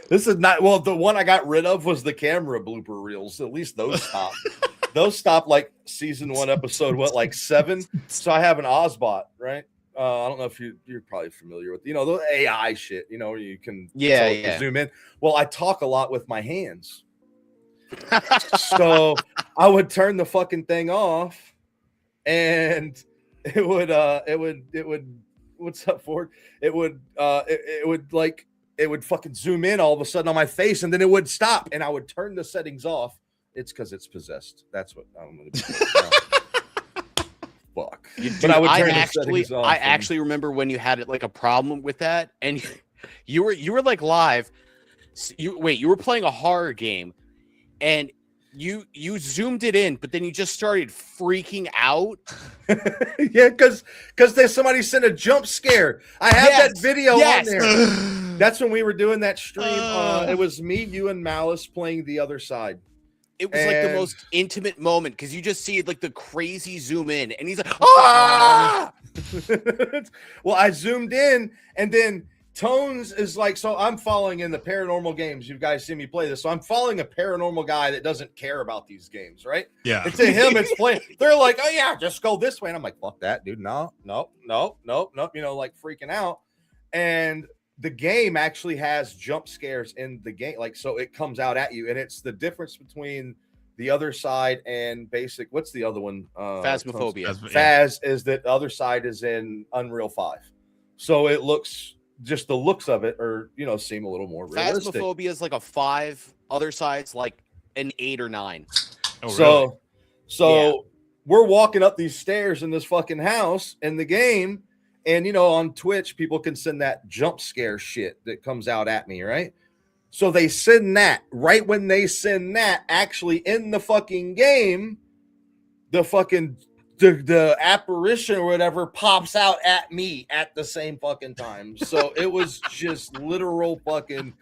This is not the one I got rid of was the camera blooper reels. At least those stopped. Those stopped like season 1, episode 7. So I have an Ozbot, right? I don't know if you're probably familiar with the AI shit. Where you can zoom in. Well, I talk a lot with my hands, so I would turn the fucking thing off, and it would what's up, Ford? It would fucking zoom in all of a sudden on my face, and then it would stop, and I would turn the settings off. It's because it's possessed. That's what I'm gonna do. Fuck. But I would turn the settings off. I actually remember when you had a problem with that, and you were like live. You were playing a horror game, and you zoomed it in, but then you just started freaking out. Yeah, because somebody sent a jump scare. I have that video on there. That's when we were doing that stream. It was me, you, and Malice playing The Other Side. It was like the most intimate moment because you just see the crazy zoom in, and he's like, ah! Well, I zoomed in, and then Tones is like, so I'm following in the paranormal games. You guys see me play this. So I'm following a paranormal guy that doesn't care about these games, right? Yeah. And to him, it's playing. They're like, oh, yeah, just go this way. And I'm like, fuck that, dude. No. Freaking out. And the game actually has jump scares in the game. So it comes out at you. And it's the difference between The Other Side and basic. What's the other one? Phasmophobia. Phas is that The Other Side is in Unreal 5. So it looks. Just the looks of it seem a little more realistic. Phasmophobia is like a 5, Other Side's like an 8 or 9. Oh, so we're walking up these stairs in this fucking house in the game, and on Twitch people can send that jump scare shit that comes out at me, right? So they send that right when they send that, actually in the fucking game, the apparition or whatever pops out at me at the same fucking time. So it was just literal fucking.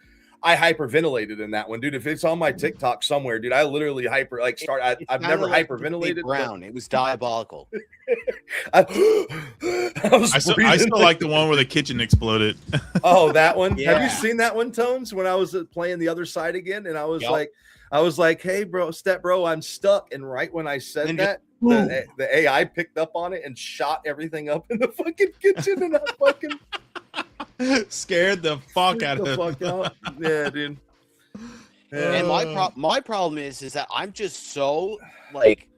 I hyperventilated in that one, dude. If it's on my TikTok somewhere, dude, I literally I've never hyperventilated. Brown. It was diabolical. I still like the one where the kitchen exploded. Oh, that one. Yeah. Have you seen that one, Tones? When I was playing The Other Side again, and I was like, I was like, hey, bro, I'm stuck. And right when I said Then that, the AI picked up on it and shot everything up in the fucking kitchen. And I fucking Scared the fuck out the of fuck him. out. Yeah, dude. And my problem is that I'm just so like,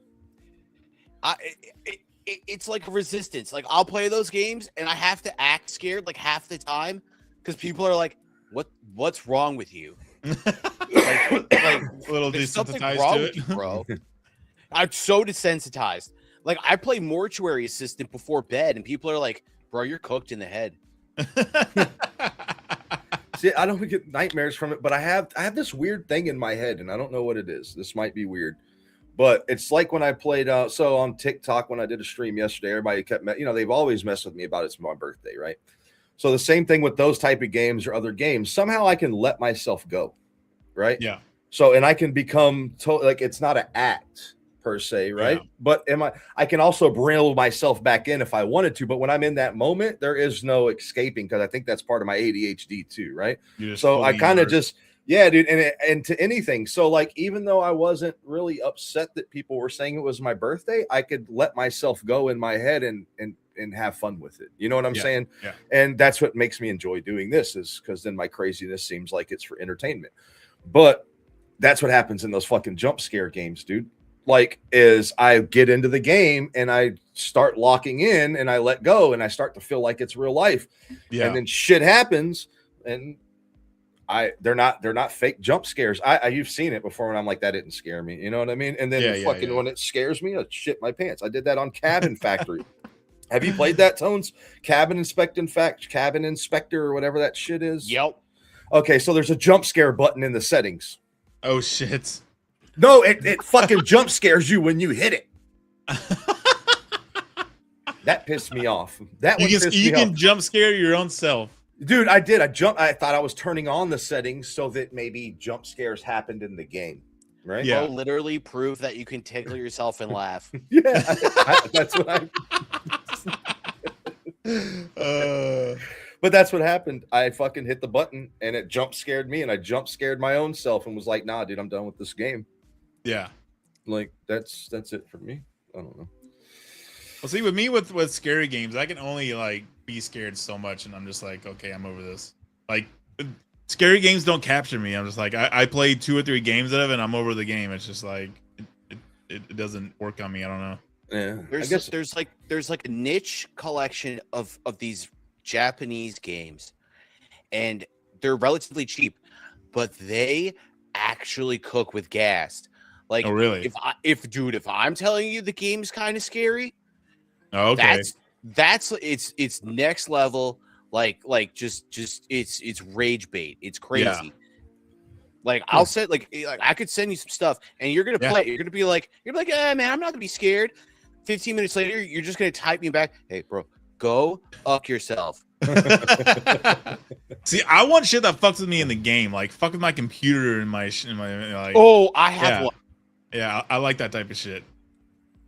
it's like a resistance. Like I'll play those games and I have to act scared like half the time because people are like, what's wrong with you? like A little there's something desensitized wrong to with it. you, bro. I'm so desensitized. Like I play Mortuary Assistant before bed, and people are like, "Bro, you're cooked in the head." See, I don't get nightmares from it, but I have this weird thing in my head, and I don't know what it is. This might be weird, but it's like when I played so on TikTok when I did a stream yesterday, everybody kept they've always messed with me about it's my birthday, right? So the same thing with those type of games or other games. Somehow I can let myself go, right? Yeah. So and I can become like it's not an act per se, right? Yeah. But I can also reel myself back in if I wanted to. But when I'm in that moment, there is no escaping because I think that's part of my ADHD too, right? So I kind of just dude, and to anything. So like even though I wasn't really upset that people were saying it was my birthday, I could let myself go in my head and have fun with it. You know what I'm saying? Yeah. And that's what makes me enjoy doing this is because then my craziness seems like it's for entertainment. But that's what happens in those fucking jump scare games, dude. Like is I get into the game and I start locking in and I let go and I start to feel like it's real life. Yeah. And then shit happens and they're not fake jump scares. You've seen it before when I'm like, that didn't scare me. You know what I mean? And then when it scares me, I shit my pants. I did that on Cabin Factory. Have you played that, Tones? Cabin Inspector or whatever that shit is? Yep. Okay, so there's a jump scare button in the settings. Oh shit. No, it fucking jump scares you when you hit it. That pissed me off. You can jump scare your own self. Dude, I did. I thought I was turning on the settings so that maybe jump scares happened in the game. Right? Yeah. Bro, literally prove that you can tickle yourself and laugh. Yeah, that's what I. But that's what happened. I fucking hit the button and it jump scared me, and I jump scared my own self and was like, "Nah, dude, I'm done with this game." Yeah, like that's it for me. I don't know. Well, see, with me with scary games, I can only like be scared so much, and I'm just like, okay, I'm over this. Like, scary games don't capture me. I'm just like, I played 2 or 3 games of it, and I'm over the game. It's just like it doesn't work on me. I don't know. Yeah, there's like a niche collection of these Japanese games, and they're relatively cheap, but they actually cook with gas. Like, oh really? If I'm telling you the game's kind of scary, oh, okay, that's it's next level. Like just it's rage bait. It's crazy. Yeah. Like I'll say like I could send you some stuff and you're gonna play it. You're gonna be like, man, I'm not gonna be scared. 15 minutes later, you're just gonna type me back, hey bro, go fuck yourself. See, I want shit that fucks with me in the game, like fuck with my computer and my like. Oh, I have one. Yeah, I like that type of shit.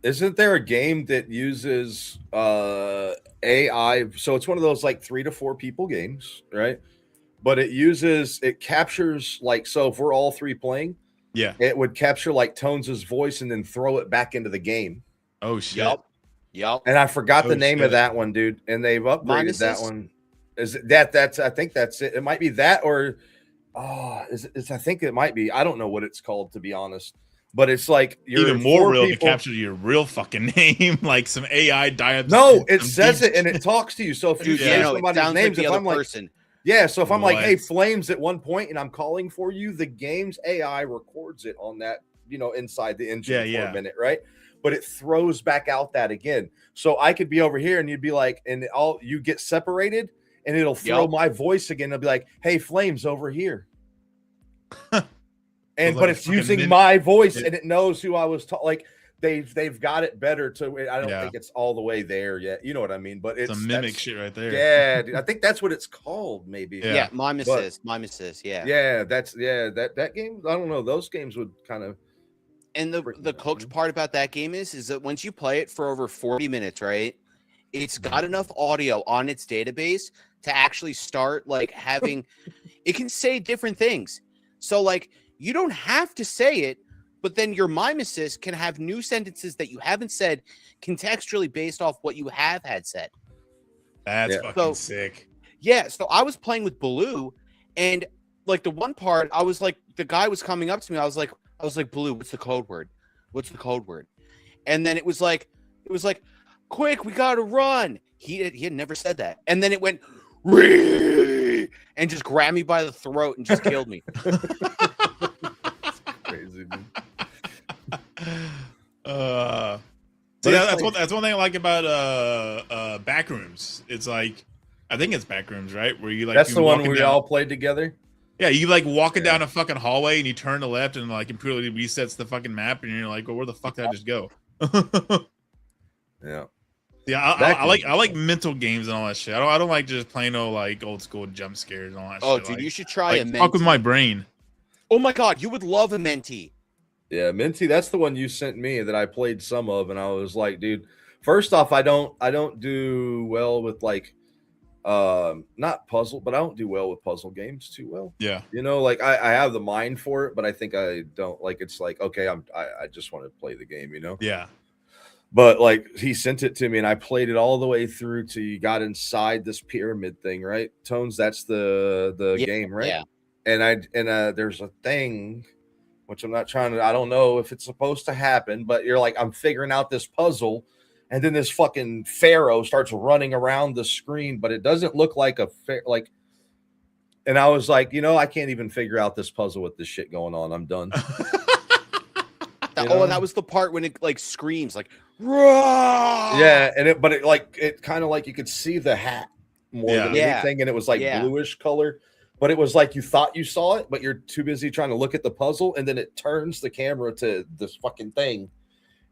Isn't there a game that uses AI? So it's one of those like 3 to 4 people games, right? But it captures like, so if we're all 3 playing, it would capture like Tones' voice and then throw it back into the game. Oh shit. Yep. And I forgot the name of that one, dude. And they've upgraded that one. Is it that's I think that's it. It might be that or I think it might be. I don't know what it's called, to be honest. But it's like you're even more real to capture your real fucking name, like some AI diet. No, it says it and it talks to you. So if you say somebody's names, if I'm like, so if I'm like, hey, Flames at one point and I'm calling for you, the game's AI records it on that, inside the engine for a minute, right? But it throws back out that again. So I could be over here and you'd be like, and you get separated and it'll throw my voice again. It'll be like, hey, Flames over here. But it's using my voice and it knows who I was talking. Like they've got it better to. I don't think it's all the way there yet. You know what I mean? But it's a mimic shit right there. Yeah, dude, I think that's what it's called. Maybe. Yeah, Mimesis. Yeah. Yeah, that game. I don't know. Those games would kind of. And the cooked part about that game is that once you play it for over 40 minutes, right? It's got enough audio on its database to actually start like having. It can say different things. So like. You don't have to say it, but then your mimesis can have new sentences that you haven't said contextually based off what you have had said. That's Yeah. fucking sick. Yeah, so I was playing with Baloo, and like the one part, I was like, the guy was coming up to me. I was like, Baloo, what's the code word? What's the code word? And then it was like, quick, we gotta run. He had never said that, and then it went, Ree! And just grabbed me by the throat and just killed me. Crazy, dude. So yeah, that's one thing I like about Backrooms. It's like, I think it's Backrooms, right? Where you like, That's you the one walking where we down- all played together. Yeah, you like walking down a fucking hallway and you turn to left and like completely resets the fucking map and you're like, well, where the fuck did I just go? Yeah. Yeah, I like mental games and all that shit. I don't like just plain old like old school jump scares and all that Oh, shit. dude, like, you should try like, a fuck with Menti. my brain. Oh my god, you would love a Menti. Yeah, Minty, that's the one you sent me that I played some of, and I was like, dude, first off, I don't do well with like not puzzle, but I don't do well with puzzle games too well. Yeah. You know, like I have the mind for it, but I think I don't like it's like, okay, I just want to play the game, you know? Yeah. But like he sent it to me and I played it all the way through to you got inside this pyramid thing, right? Tones, that's the game, right? Yeah. And there's a thing which I'm not trying to, I don't know if it's supposed to happen, but you're like, I'm figuring out this puzzle, and then this fucking pharaoh starts running around the screen, but it doesn't look like and I was like, you know, I can't even figure out this puzzle with this shit going on. I'm done. And that was the part when it like screams like, Roar! Yeah, and it kind of like you could see the hat more than Yeah. anything, and it was like bluish color, but it was like you thought you saw it, but you're too busy trying to look at the puzzle, and then it turns the camera to this fucking thing,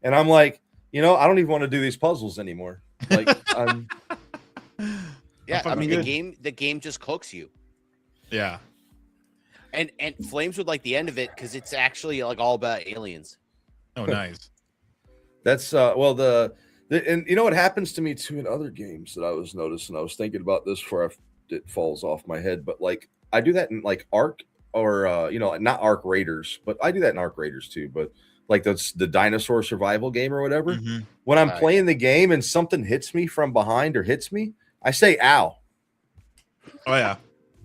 and I'm like, you know, I don't even want to do these puzzles anymore. Like, yeah, I mean good. the game just cooks you. Yeah. And Flames would like the end of it because it's actually like all about aliens. Oh, nice. that's and you know what happens to me too in other games that I was noticing. I was thinking about this before it falls off my head, but like I do that in like Ark or not Ark Raiders, but I do that in Ark Raiders too. But like that's the dinosaur survival game or whatever. Mhm. When I'm playing the game and something hits me from behind or hits me, I say ow. Oh yeah.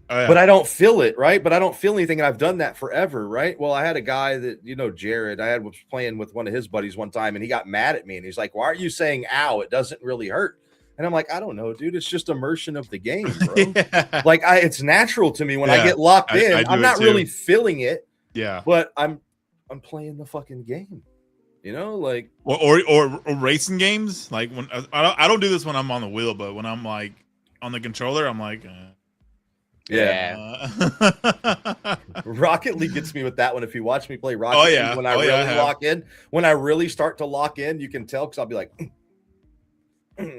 But I don't feel it, right? But I don't feel anything, and I've done that forever, right? Well, I had a guy that, you know, Jared, was playing with one of his buddies one time, and he got mad at me, and he's like, why are you saying ow? It doesn't really hurt. And I'm like, I don't know, dude. It's just immersion of the game, bro. Yeah. Like it's natural to me when I get locked in. I do I'm it not too. really feeling it, Yeah. but I'm playing the fucking game. You know, like Or racing games. Like when I don't do this when I'm on the wheel, but when I'm like on the controller, I'm like, yeah. Rocket League gets me with that one. If you watch me play Rocket Oh, yeah. League, when I Oh, yeah, I really have. lock in, when I really start to lock in, you can tell because I'll be like,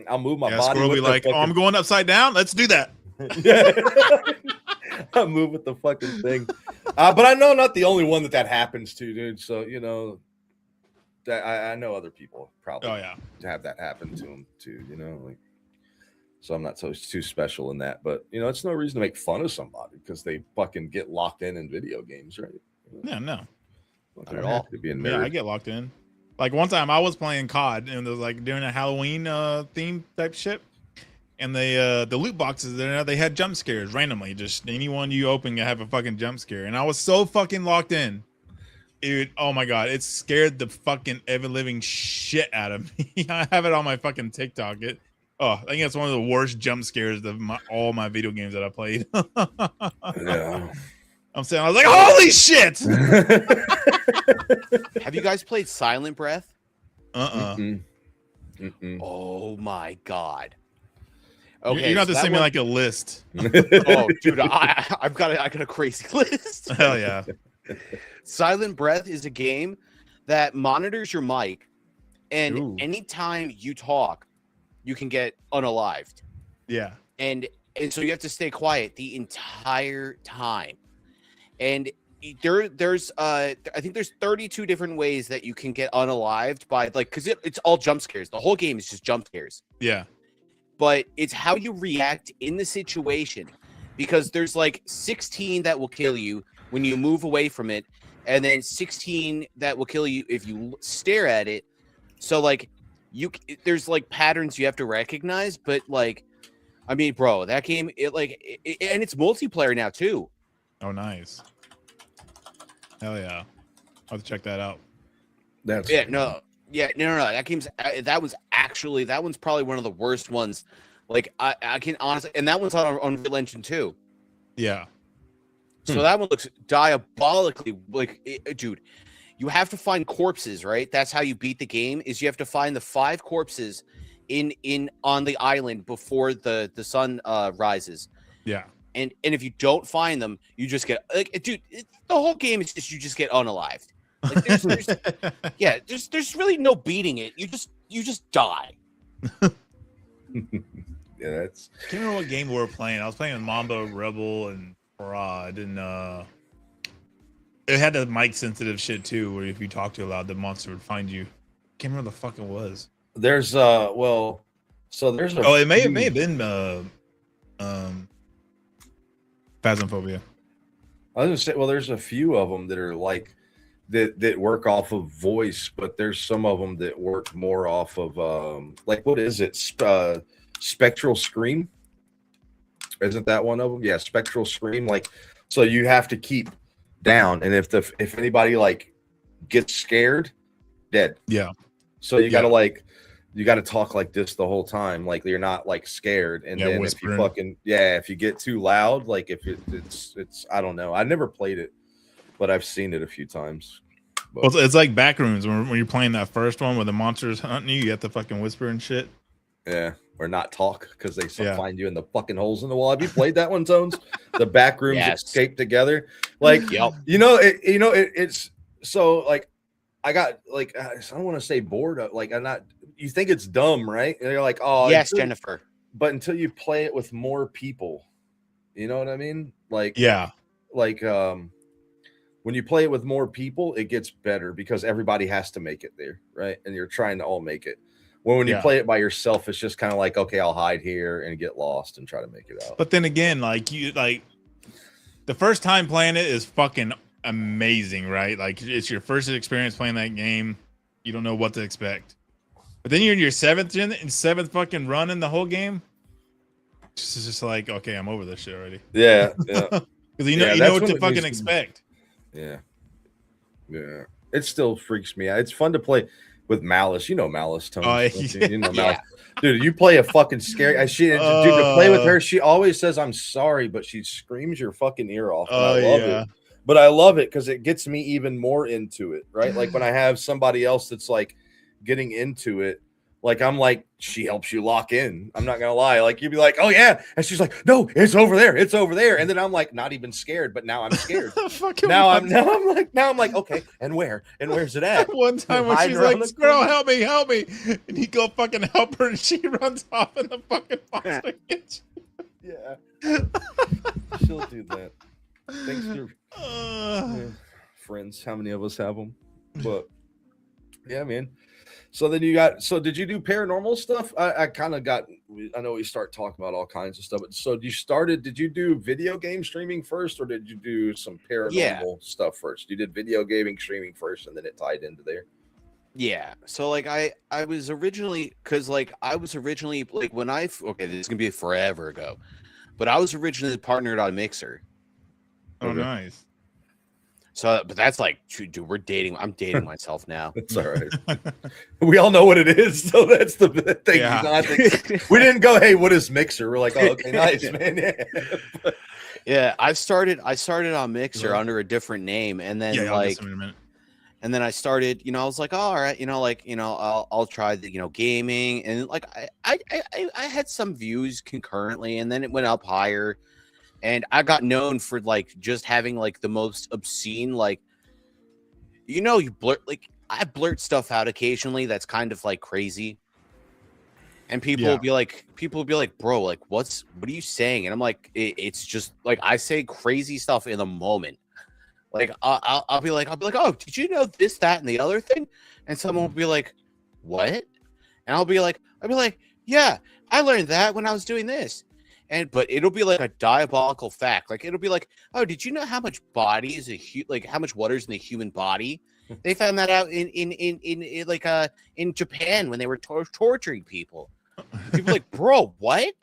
I'll move my yeah, body. Squirrel With be the like, fucking, oh, I'm going upside down. Let's do that. I'll move with the fucking thing. But I know not the only one that happens to, dude. So you know, that I know other people probably have that happen to them too. You know, like. So I'm not too special in that, but you know, it's no reason to make fun of somebody because they fucking get locked in video games, right? Yeah, no, not at all. To be a nerd. Yeah, I get locked in. Like one time I was playing COD and it was like during a Halloween theme type shit, and the loot boxes there, they had jump scares randomly. Just anyone you open, you have a fucking jump scare, and I was so fucking locked in. Dude, oh my god, it scared the fucking ever living shit out of me. I have it on my fucking TikTok. I think it's one of the worst jump scares of all my video games that I played. Yeah. I'm saying, I was like, holy shit! Have you guys played Silent Breath? Oh my god. Okay, you're not so just sending me like a list. Oh, dude, I got a crazy list. Hell yeah. Silent Breath is a game that monitors your mic, and Ooh. anytime you talk, you can get unalived. Yeah. And so you have to stay quiet the entire time. And there's I think there's 32 different ways that you can get unalived by like because it's all jump scares. The whole game is just jump scares. Yeah. But it's how you react in the situation, because there's like 16 that will kill you when you move away from it, and then 16 that will kill you if you stare at it. So like there's like patterns you have to recognize, but like, I mean, bro, that game, and it's multiplayer now too. Oh, nice. Hell yeah. I'll have to check that out. That's No. That one's probably one of the worst ones. Like I can honestly, and that one's on Unreal Engine 2. Yeah. So that one looks diabolically dude. You have to find corpses, right? That's how you beat the game. Is you have to find the 5 corpses on the island before the sun rises. Yeah. And if you don't find them, you just get the whole game is just you just get unalived. Like there's really no beating it. You just die. Yeah, that's. I can't remember what game we were playing. I was playing with Mamba, Rebel, and Rod, and it had the mic sensitive shit too, where if you talk too loud, the monster would find you. Can't remember the fuck it was. There's there's a it may have been Phasmophobia. I was gonna say, well, there's a few of them that are like that work off of voice, but there's some of them that work more off of like, what is it? Spectral Scream. Isn't that one of them? Yeah, Spectral Scream. Like, so you have to keep down, and if anybody like gets scared, dead. Yeah. So you gotta talk like this the whole time, like you're not like scared. And then whispering. If you get too loud, like if it's I don't know. I never played it, but I've seen it a few times. But. Well, it's like Backrooms when you're playing that first one where the monster's hunting you. You have to fucking whisper and shit. Yeah, or not talk because they find you in the fucking holes in the wall. Have you played that one, Tones? The Backrooms escape together. Like, it's so like I got like I don't want to say bored of, like I'm not. You think it's dumb, right? And you're like, oh yes, Jennifer. But until you play it with more people, you know what I mean? Like when you play it with more people, it gets better because everybody has to make it there, right? And you're trying to all make it. When you play it by yourself, it's just kind of like, okay, I'll hide here and get lost and try to make it out. But then again, the first time playing it is fucking amazing, right? Like it's your first experience playing that game. You don't know what to expect. But then you're in your seventh fucking run in the whole game. It's just like, okay, I'm over this shit already. Yeah. Because you know what to fucking expect. Yeah. It still freaks me out. It's fun to play with Malice. You know Malice, Tony. You know Malice. Dude, you play a fucking scary. Dude, to play with her, she always says, I'm sorry, but she screams your fucking ear off. And I love it. But I love it because it gets me even more into it, right? Like when I have somebody else that's like getting into it, like I'm like, she helps you lock in. I'm not gonna lie. Like you'd be like, oh yeah, and she's like, no, it's over there, and then I'm like, not even scared, but now I'm scared. now I'm like, okay, and where's it at? One time when she's like, "Squirrel, help me," and he go fucking help her, and she runs off in the fucking foster kitchen. Yeah, she'll do that. Thanks to friends. How many of us have them? But yeah, man. So then did you do paranormal stuff? I kind of I know we start talking about all kinds of stuff, but so did you do video game streaming first, or did you do some paranormal stuff first? You did video gaming streaming first, and then it tied into there. Yeah. So like I was originally like when this is gonna be forever ago, but I was originally partnered on Mixer. Oh, nice. So, but that's like, dude, I'm dating myself now. It's all right. We all know what it is. So that's the thing. Yeah. We didn't go, hey, what is Mixer? We're like, oh, okay, nice, man. Yeah. Yeah. I started on Mixer under a different name. And then and then I started, I was like, oh, all right, I'll try the, gaming. And like, I had some views concurrently, and then it went up higher. And I got known for like just having like the most obscene, like, I blurt stuff out occasionally that's kind of like crazy. And people will be like, bro, like, what are you saying? And I'm like, it's just like I say crazy stuff in the moment. Like I'll be like, oh, did you know this, that, and the other thing? And someone will be like, what? And I'll be like, yeah, I learned that when I was doing this. but it'll be like a diabolical fact. Like it'll be like, oh, did you know how much body is how much water is in the human body? They found that out in Japan when they were torturing people. People are like, bro, what?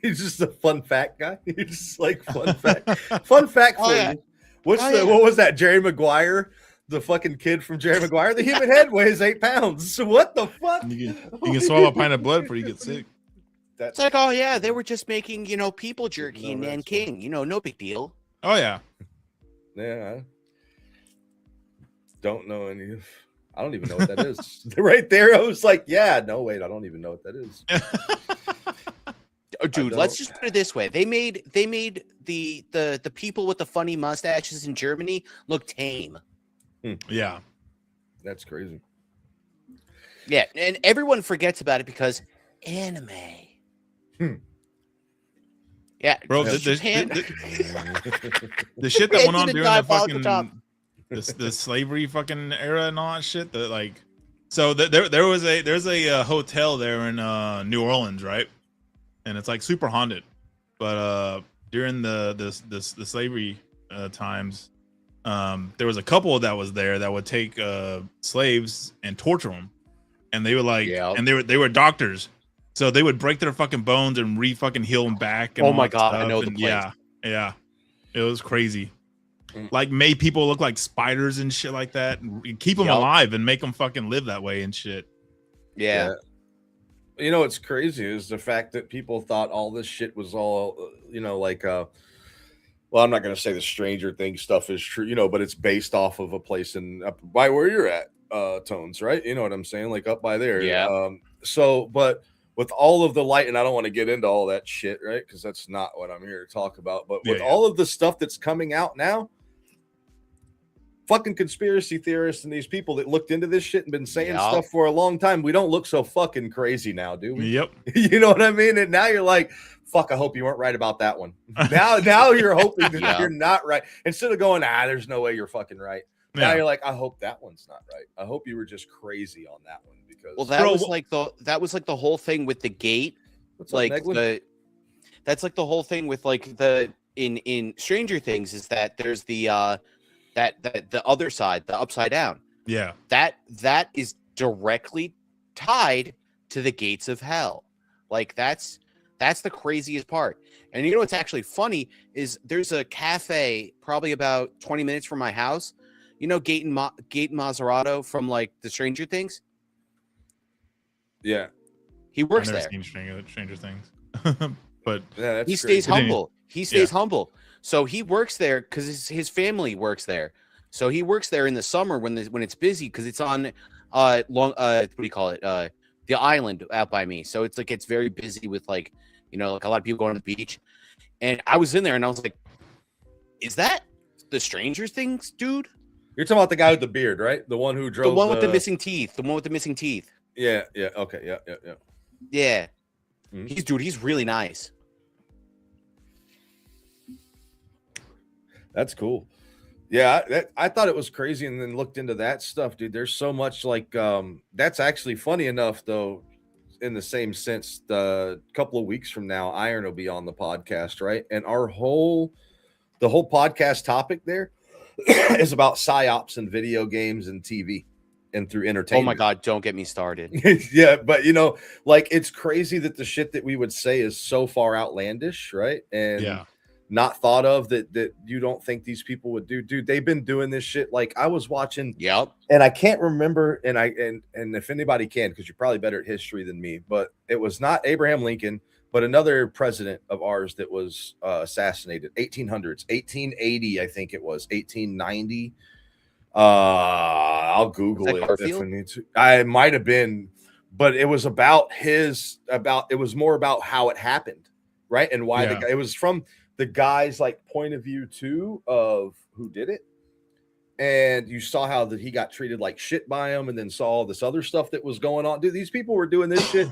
He's just a fun fact guy. He's just like fun fact. Fun fact for you. What was that? Jerry Maguire, the fucking kid from Jerry Maguire. The human head weighs 8 pounds. So what the fuck? You can swallow a pint of blood before you get sick. It's like, oh yeah, they were just making people jerky in Nanking. No big deal. Oh yeah. Yeah. Don't know any of. I don't even know what that is. Right there, I was like, yeah, no, wait, I don't even know what that is. Oh, dude, let's just put it this way: they made the people with the funny mustaches in Germany look tame. Yeah, that's crazy. Yeah, and everyone forgets about it because anime. Yeah, bro, the shit that went on during the fucking the slavery fucking era and all that shit. That like, so there's a hotel there in New Orleans, right? And it's like super haunted. But during the slavery times, there was a couple that was there that would take slaves and torture them, and they would and they were doctors. So they would break their fucking bones and fucking heal them back. And oh my god, I know the place. Yeah, it was crazy. Like made people look like spiders and shit like that, and keep them alive and make them fucking live that way and shit. Yeah. You know what's crazy is the fact that people thought all this shit was all, well, I'm not gonna say the Stranger Things stuff is true, but it's based off of a place up by where you're at, Tones, right? You know what I'm saying, like up by there. Yeah. But with all of the light, and I don't want to get into all that shit, right? Because that's not what I'm here to talk about. But with all of the stuff that's coming out now, fucking conspiracy theorists and these people that looked into this shit and been saying stuff for a long time, we don't look so fucking crazy now, do we? Yep. You know what I mean? And now you're like, fuck, I hope you weren't right about that one. Now you're hoping that you're not right. Instead of going, there's no way you're fucking right. Now you're like, I hope that one's not right. I hope you were just crazy on that one because that was like the whole thing with the gate. That's like the whole thing with like in Stranger Things is that there's the other side, the upside down. Yeah. That is directly tied to the gates of hell. Like that's the craziest part. And what's actually funny is there's a cafe probably about 20 minutes from my house. Gaten Mazzarato from like the Stranger Things. Yeah, he works I've there. never seen Stranger Things, but he stays humble. He stays humble. So he works there because his family works there. So he works there in the summer when it's busy because it's on what do you call it? The island out by me. So it's like it's very busy with like a lot of people going to the beach. And I was in there and I was like, is that the Stranger Things dude? You're talking about the guy with the beard, right? The one who drove the one with the missing teeth. The one with the missing teeth. Yeah. Okay. Yeah. Yeah. Mm-hmm. He's really nice. That's cool. Yeah, I thought it was crazy and then looked into that stuff, dude. There's so much like that's actually funny enough, though, in the same sense. A couple of weeks from now, Iron will be on the podcast, right? And the whole podcast topic there is about psyops and video games and TV and through entertainment. Oh my god, don't get me started. Yeah, but like it's crazy that the shit that we would say is so far outlandish, right? And not thought of that you don't think these people would do. Dude, they've been doing this shit. Like I was watching, and I can't remember, and if anybody can, because you're probably better at history than me, but it was not Abraham Lincoln, but another president of ours that was assassinated, 1800s, 1880, I think it was, 1890. I'll Google it if I need to. I might have been, but it was it was more about how it happened, right? And why it was from the guy's like point of view too of who did it. And you saw how that he got treated like shit by him, and then saw all this other stuff that was going on. Dude, these people were doing this shit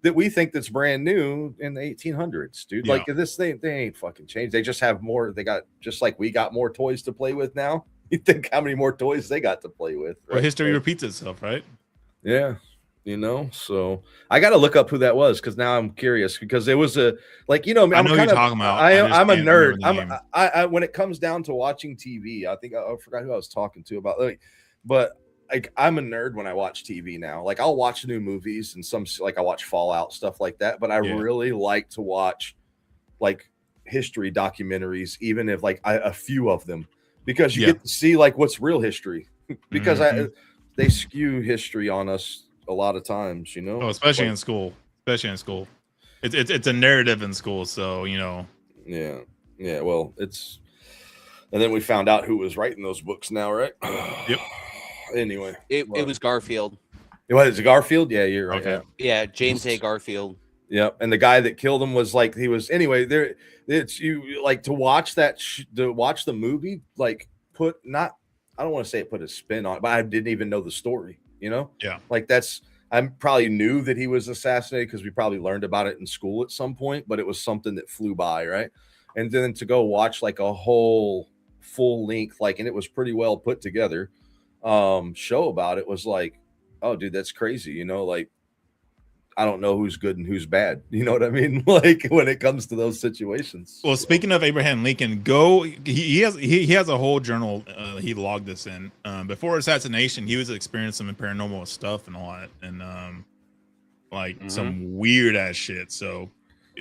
that we think that's brand new in the 1800s, dude. Like this thing, they ain't fucking changed. They just have more. They got, just like we got more toys to play with now. You think how many more toys they got to play with? Right? Well, history repeats itself, right? Yeah. you know. So I got to look up who that was because now I'm curious because it was a like, you know, I know who you're talking about. I'm a nerd. I'm I when it comes down to watching TV, I think I forgot who I was talking to about but like I'm a nerd when I watch TV now. Like I'll watch new movies and some like I watch Fallout stuff like that, but I really like to watch like history documentaries, even if like a few of them, because you get to see like what's real history because they skew history on us a lot of times, you know. Oh, especially in school. It's a narrative in school, so you know. Yeah. Well, it's and then we found out who was writing those books now, right? Yep. Anyway, it was Garfield. What is it, Garfield? Yeah, you're right. Okay. Yeah, James A. Garfield. Yep, and the guy that killed him was like he was anyway. There, it's you like to watch that to watch the movie. Like put not, I don't want to say it put a spin on it, but I didn't even know the story. You know, Yeah. Like I probably knew that he was assassinated because we probably learned about it in school at some point, but it was something that flew by, right? And then to go watch like a whole full length, like, and it was pretty well put together. Show about it was like, oh, dude, that's crazy. You know, like. I don't know who's good and who's bad. You know what I mean? Like when it comes to those situations. Well, speaking of Abraham Lincoln, he has a whole journal. He logged this in before assassination. He was experiencing some paranormal stuff and all that, and some weird ass shit. So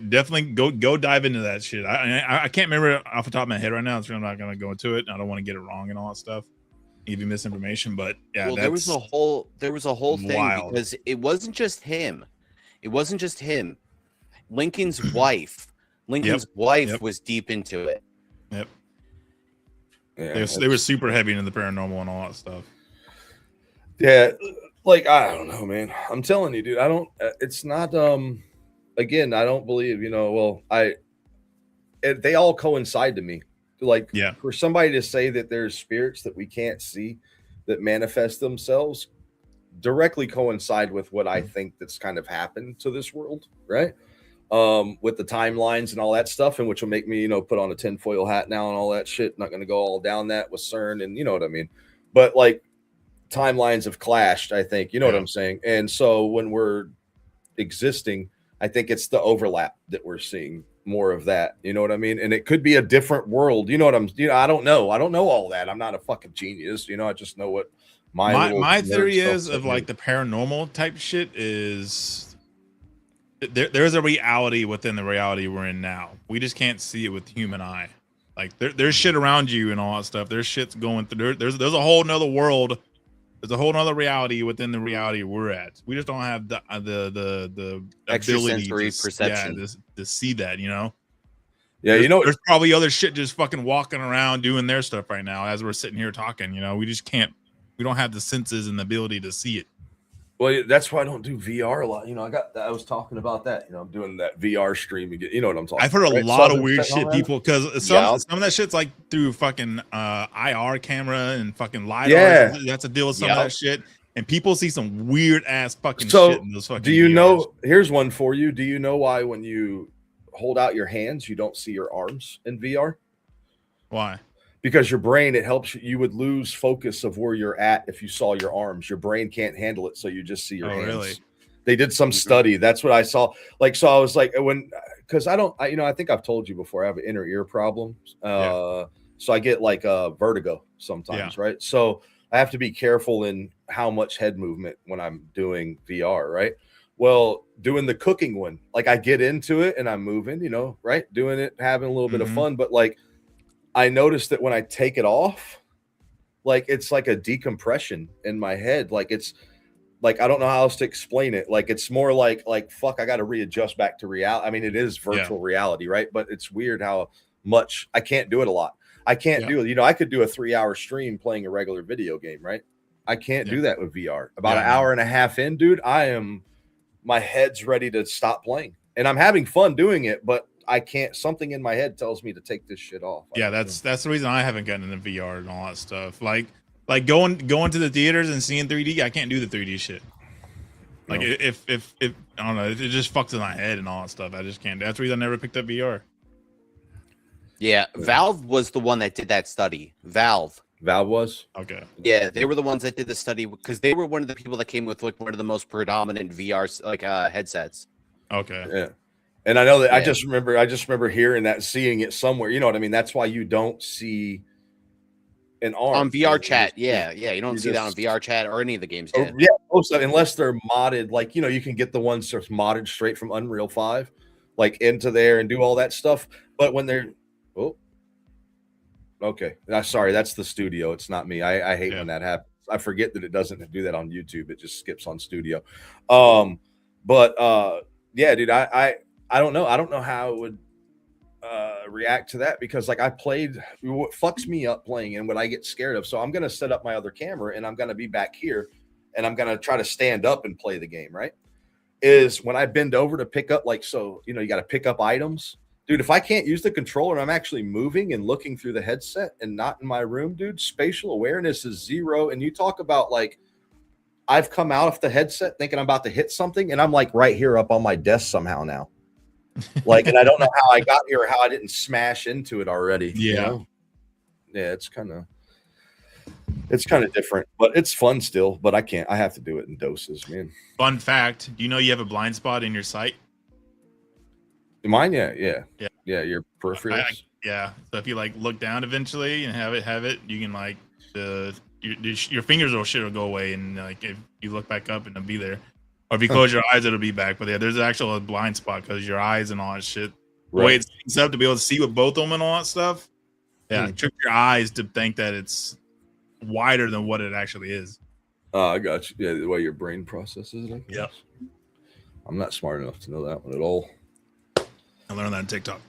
definitely go dive into that shit. I can't remember off the top of my head right now, so I'm not gonna go into it. I don't want to get it wrong and all that stuff. Even misinformation, but yeah, well, there was a whole thing wild. Because it wasn't just him. It wasn't just him. Lincoln's wife. Was deep into it. Yep. Yeah, they were super heavy into the paranormal and all that stuff. Yeah, like I don't know, man. I'm telling you, dude. I don't. It's not. Again, I don't believe. You know. Well, they all coincide to me. Like, for somebody to say that there's spirits that we can't see that manifest themselves directly coincide with what I think that's kind of happened to this world, right? With the timelines and all that stuff, and which will make me, you know, put on a tinfoil hat now and all that shit. Not going to go all down that with CERN and you know what I mean. But like timelines have clashed, I think, you know what I'm saying. And so when we're existing, I think it's the overlap that we're seeing more of that, you know what I mean? And it could be a different world, you know what I don't know all that. I'm not a fucking genius, you know. I just know what my theory is of like the paranormal type shit is there's a reality within the reality we're in now. We just can't see it with the human eye. Like there's shit around you and all that stuff. There's shit's going through. There's a whole nother world. There's a whole nother reality within the reality we're at. We just don't have the ability perception to see that, you know. Yeah, you know, there's probably other shit just fucking walking around doing their stuff right now as we're sitting here talking. You know, we just can't. We don't have the senses and the ability to see it. Well, that's why I don't do VR a lot. You know, I was talking about that. You know, I'm doing that VR stream. You know what I'm talking I've heard about, a lot of weird shit, people, because some of that shit's like through fucking IR camera and fucking LiDAR. Yeah. That's a deal with some of that shit. And people see some weird ass fucking shit in those fucking do you VRs. know, here's one for you. Do you know why when you hold out your hands, you don't see your arms in VR? Why? Because your brain, it helps you would lose focus of where you're at if you saw your arms. Your brain can't handle it, so you just see your hands. Really? They did some study. That's what I saw. Like, so I was like, because I think I've told you before, I have an inner ear problem. So I get like vertigo sometimes, right? So I have to be careful in how much head movement when I'm doing VR, right? Well, doing the cooking one, like I get into it and I'm moving, you know, right? Doing it, having a little bit of fun, but like, I noticed that when I take it off, like it's like a decompression in my head. Like it's like I don't know how else to explain it. Like it's more like fuck, I got to readjust back to reality. I mean, it is virtual reality, right? But it's weird how much I can't do it a lot. I can't do it. You know, I could do a 3-hour stream playing a regular video game, right? I can't do that with VR. About an hour and a half in, dude, my head's ready to stop playing, and I'm having fun doing it, but I can't. Something in my head tells me to take this shit off. Yeah, that's the reason I haven't gotten into VR and all that stuff. Like going to the theaters and seeing 3D. I can't do the 3D shit. Like if I don't know, it just fucks in my head and all that stuff. I just can't. That's the reason I never picked up VR. Yeah, Valve was the one that did that study. Valve. Valve was? Okay. Yeah, they were the ones that did the study because they were one of the people that came with like one of the most predominant VR headsets. Okay. Yeah. And I know that Yeah. I just remember hearing that, seeing it somewhere. You know what I mean? That's why you don't see an arm On VR you chat, just- yeah. You don't see that on VR chat or any of the games. Oh, Yeah. yeah, most of, unless they're modded, like you can get the ones that's modded straight from Unreal 5, like into there and do all that stuff. But when they're okay, sorry, that's the studio. It's not me. I hate when that happens. I forget that it doesn't do that on YouTube. It just skips on studio. Yeah, dude, I don't know. I don't know how it would react to that because like I played what fucks me up playing and what I get scared of. So I'm gonna set up my other camera and I'm gonna be back here and I'm gonna try to stand up and play the game, right? Is when I bend over to pick up, like, so you got to pick up items, dude. If I can't use the controller and I'm actually moving and looking through the headset and not in my room, dude, spatial awareness is zero. And you talk about like I've come out of the headset thinking I'm about to hit something and I'm like right here up on my desk somehow now. Like, and I don't know how I got here or how I didn't smash into it already. Yeah. Yeah, it's kind of different, but it's fun still. But I have to do it in doses, man. Fun fact: do you know you have a blind spot in your sight? Mine, yeah. Your peripherals. Yeah. So if you like look down eventually and have it, you can like your fingers will go away, and like if you look back up, and it'll be there. Or if you close your eyes, it'll be back. But yeah, there's actual blind spot because your eyes and all that shit. The way it's set up to be able to see with both of them and all that stuff. Yeah, trick your eyes to think that it's wider than what it actually is. Oh, I got you. Yeah, the way your brain processes it. Yep. I'm not smart enough to know that one at all. I learned that on TikTok.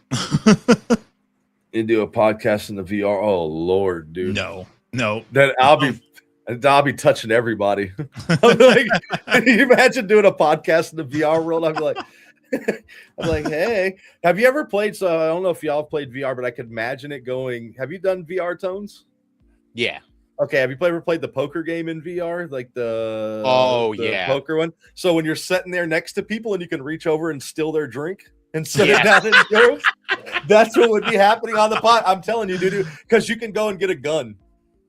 You do a podcast in the VR. Oh Lord, dude. No. Then I'll be touching everybody. I'm like, can you imagine doing a podcast in the VR world? I'm like, hey, have you ever played? So I don't know if y'all have played VR, but I could imagine it going. Have you done VR tones? Yeah. Okay. Have you ever played the poker game in VR? Like the poker one. So when you're sitting there next to people and you can reach over and steal their drink and sit it down in yours, that's what would be happening on the pod. I'm telling you, dude, because you can go and get a gun.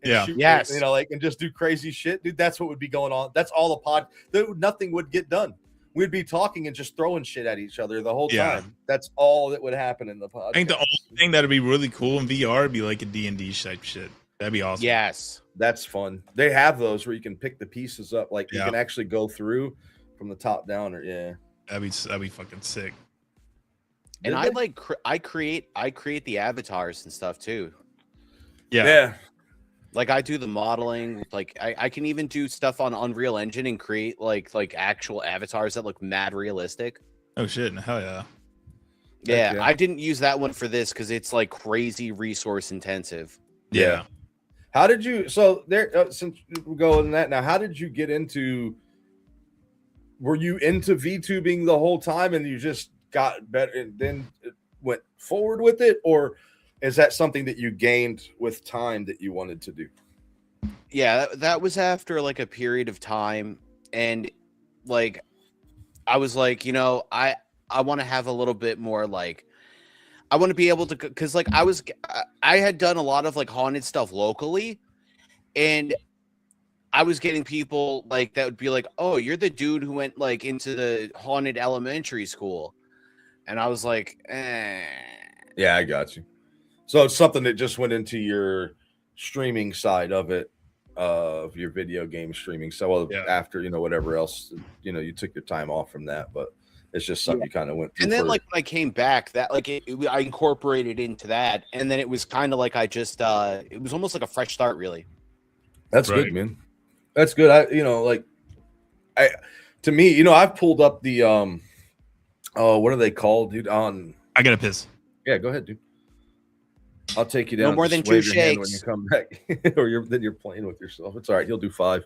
Shoot, and just do crazy shit, dude. That's what would be going on. That's all the pod. Nothing would get done. We'd be talking and just throwing shit at each other the whole time. That's all that would happen in the pod. I think the only thing that'd be really cool in VR would be like a D&D type shit. That'd be awesome. Yes, that's fun. They have those where you can pick the pieces up, like you can actually go through from the top down. Or that'd be fucking sick. And I create the avatars and stuff too. Yeah. Like I do the modeling, like I can even do stuff on Unreal Engine and create like actual avatars that look mad realistic. Oh shit! Hell yeah! Yeah, I didn't use that one for this because it's like crazy resource intensive. Yeah. How did you? So there, since we go in that now, how did you get into? Were you into VTubing the whole time, and you just got better, and then went forward with it, or? Is that something that you gained with time that you wanted to do? Yeah, that was after like a period of time. And like, I was like, I want to have a little bit more like, I want to be able to, cause like I had done a lot of like haunted stuff locally. And I was getting people like, that would be like, oh, you're the dude who went like into the haunted elementary school. And I was like, Yeah, I got you. So it's something that just went into your streaming side of it, of your video game streaming. So after, whatever else, you took your time off from that, but it's just something you kind of went through. And then like when I came back, that like I incorporated into that. And then it was kind of like I just, it was almost like a fresh start, really. That's good, man. That's good. To me, I've pulled up the, what are they called, dude? I gotta piss. Yeah, go ahead, dude. I'll take you down. No more than 2 shakes when you come back, or then you're playing with yourself. It's all right. You'll do 5.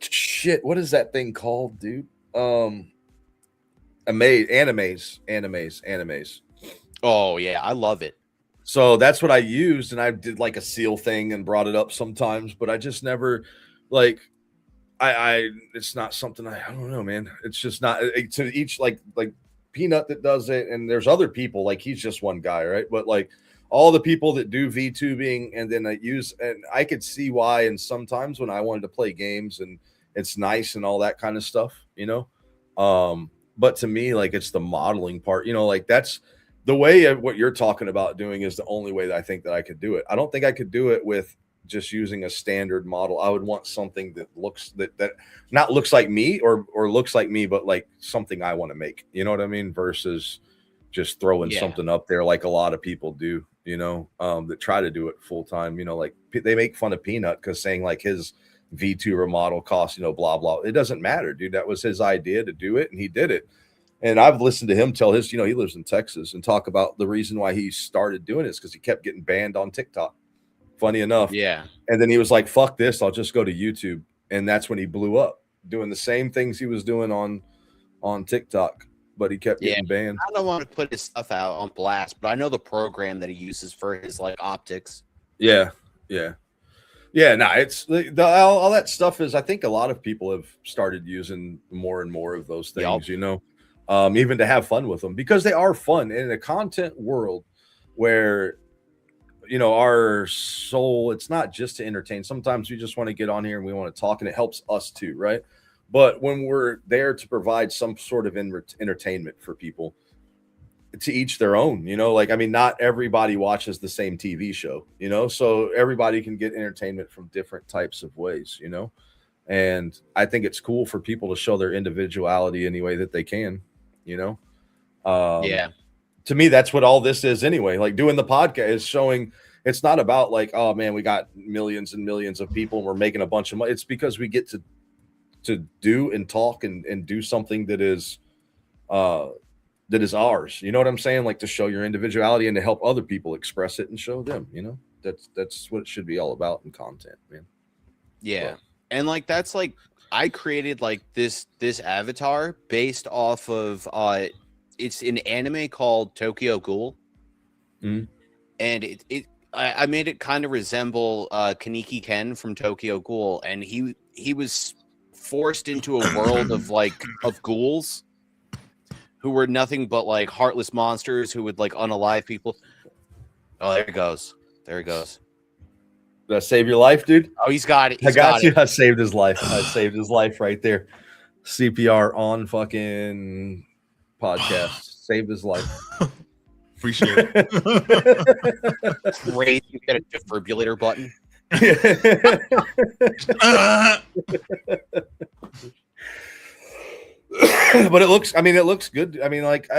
Shit. What is that thing called, dude? Animes. Oh yeah, I love it. So that's what I used, and I did like a seal thing and brought it up sometimes, but I just never like. It's not something I don't know, man. It's just not to each like Peanut that does it, and there's other people, like he's just one guy, right? But like all the people that do VTubing and then and I could see why. And sometimes when I wanted to play games and it's nice and all that kind of stuff, but to me, like, it's the modeling part, like that's the way of what you're talking about doing is the only way that I think that I could do it. I don't think I could do it with just using a standard model. I would want something that looks that not looks like me or looks like me, but like something I want to make, you know what I mean? Versus just throwing something up there like a lot of people do, that try to do it full time, like they make fun of Peanut because saying like his VTuber model costs, blah, blah. It doesn't matter, dude. That was his idea to do it and he did it. And I've listened to him tell his, he lives in Texas and talk about the reason why he started doing it is because he kept getting banned on TikTok. Funny enough. Yeah. And then he was like, fuck this. I'll just go to YouTube. And that's when he blew up doing the same things he was doing on TikTok, but he kept getting banned. I don't want to put his stuff out on blast, but I know the program that he uses for his like optics. Yeah. No, it's all that stuff is, I think a lot of people have started using more and more of those things, even to have fun with them because they are fun in a content world where, our soul, it's not just to entertain. Sometimes we just want to get on here and we want to talk and it helps us too. Right. But when we're there to provide some sort of entertainment for people, to each their own, not everybody watches the same TV show, so everybody can get entertainment from different types of ways, and I think it's cool for people to show their individuality any way that they can, to me, that's what all this is anyway. Like doing the podcast is showing it's not about like, oh man, we got millions and millions of people and we're making a bunch of money. It's because we get to do and talk and do something that is ours. You know what I'm saying? Like to show your individuality and to help other people express it and show them, that's what it should be all about in content, man. Yeah. But, and like, that's like, I created like this avatar based off of, it's an anime called Tokyo Ghoul. Mm-hmm. And I made it kind of resemble Kaneki Ken from Tokyo Ghoul. And he was forced into a world of ghouls who were nothing but like heartless monsters who would like unalive people. Oh, there he goes. Did I save your life, dude? Oh, he's got it. I got you. I saved his life. I saved his life right there. CPR on fucking podcast. Saved his life. Appreciate it. Great. You get a defibrillator button. But it looks good. I mean, like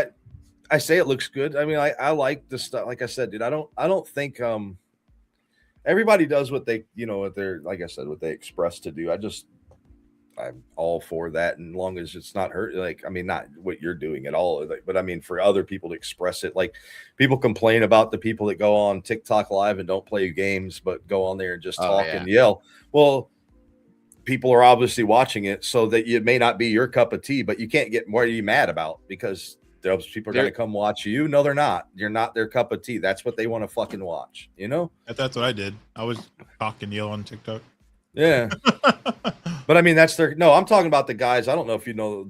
I say it looks good. I mean, I like the stuff. Like I said, dude, I don't think everybody does what they, what they're, like I said, what they express to do. I'm all for that. And long as it's not hurt, like, I mean, not what you're doing at all, but I mean, for other people to express it, like people complain about the people that go on TikTok live and don't play games, but go on there and just talk and yell. Well, people are obviously watching it so that it may not be your cup of tea, but you can't get what are you mad about because those people are going to come watch you. No, they're not. You're not their cup of tea. That's what they want to fucking watch, That's what I did. I was talking yell on TikTok. Yeah. But I mean, I'm talking about the guys. I don't know if you know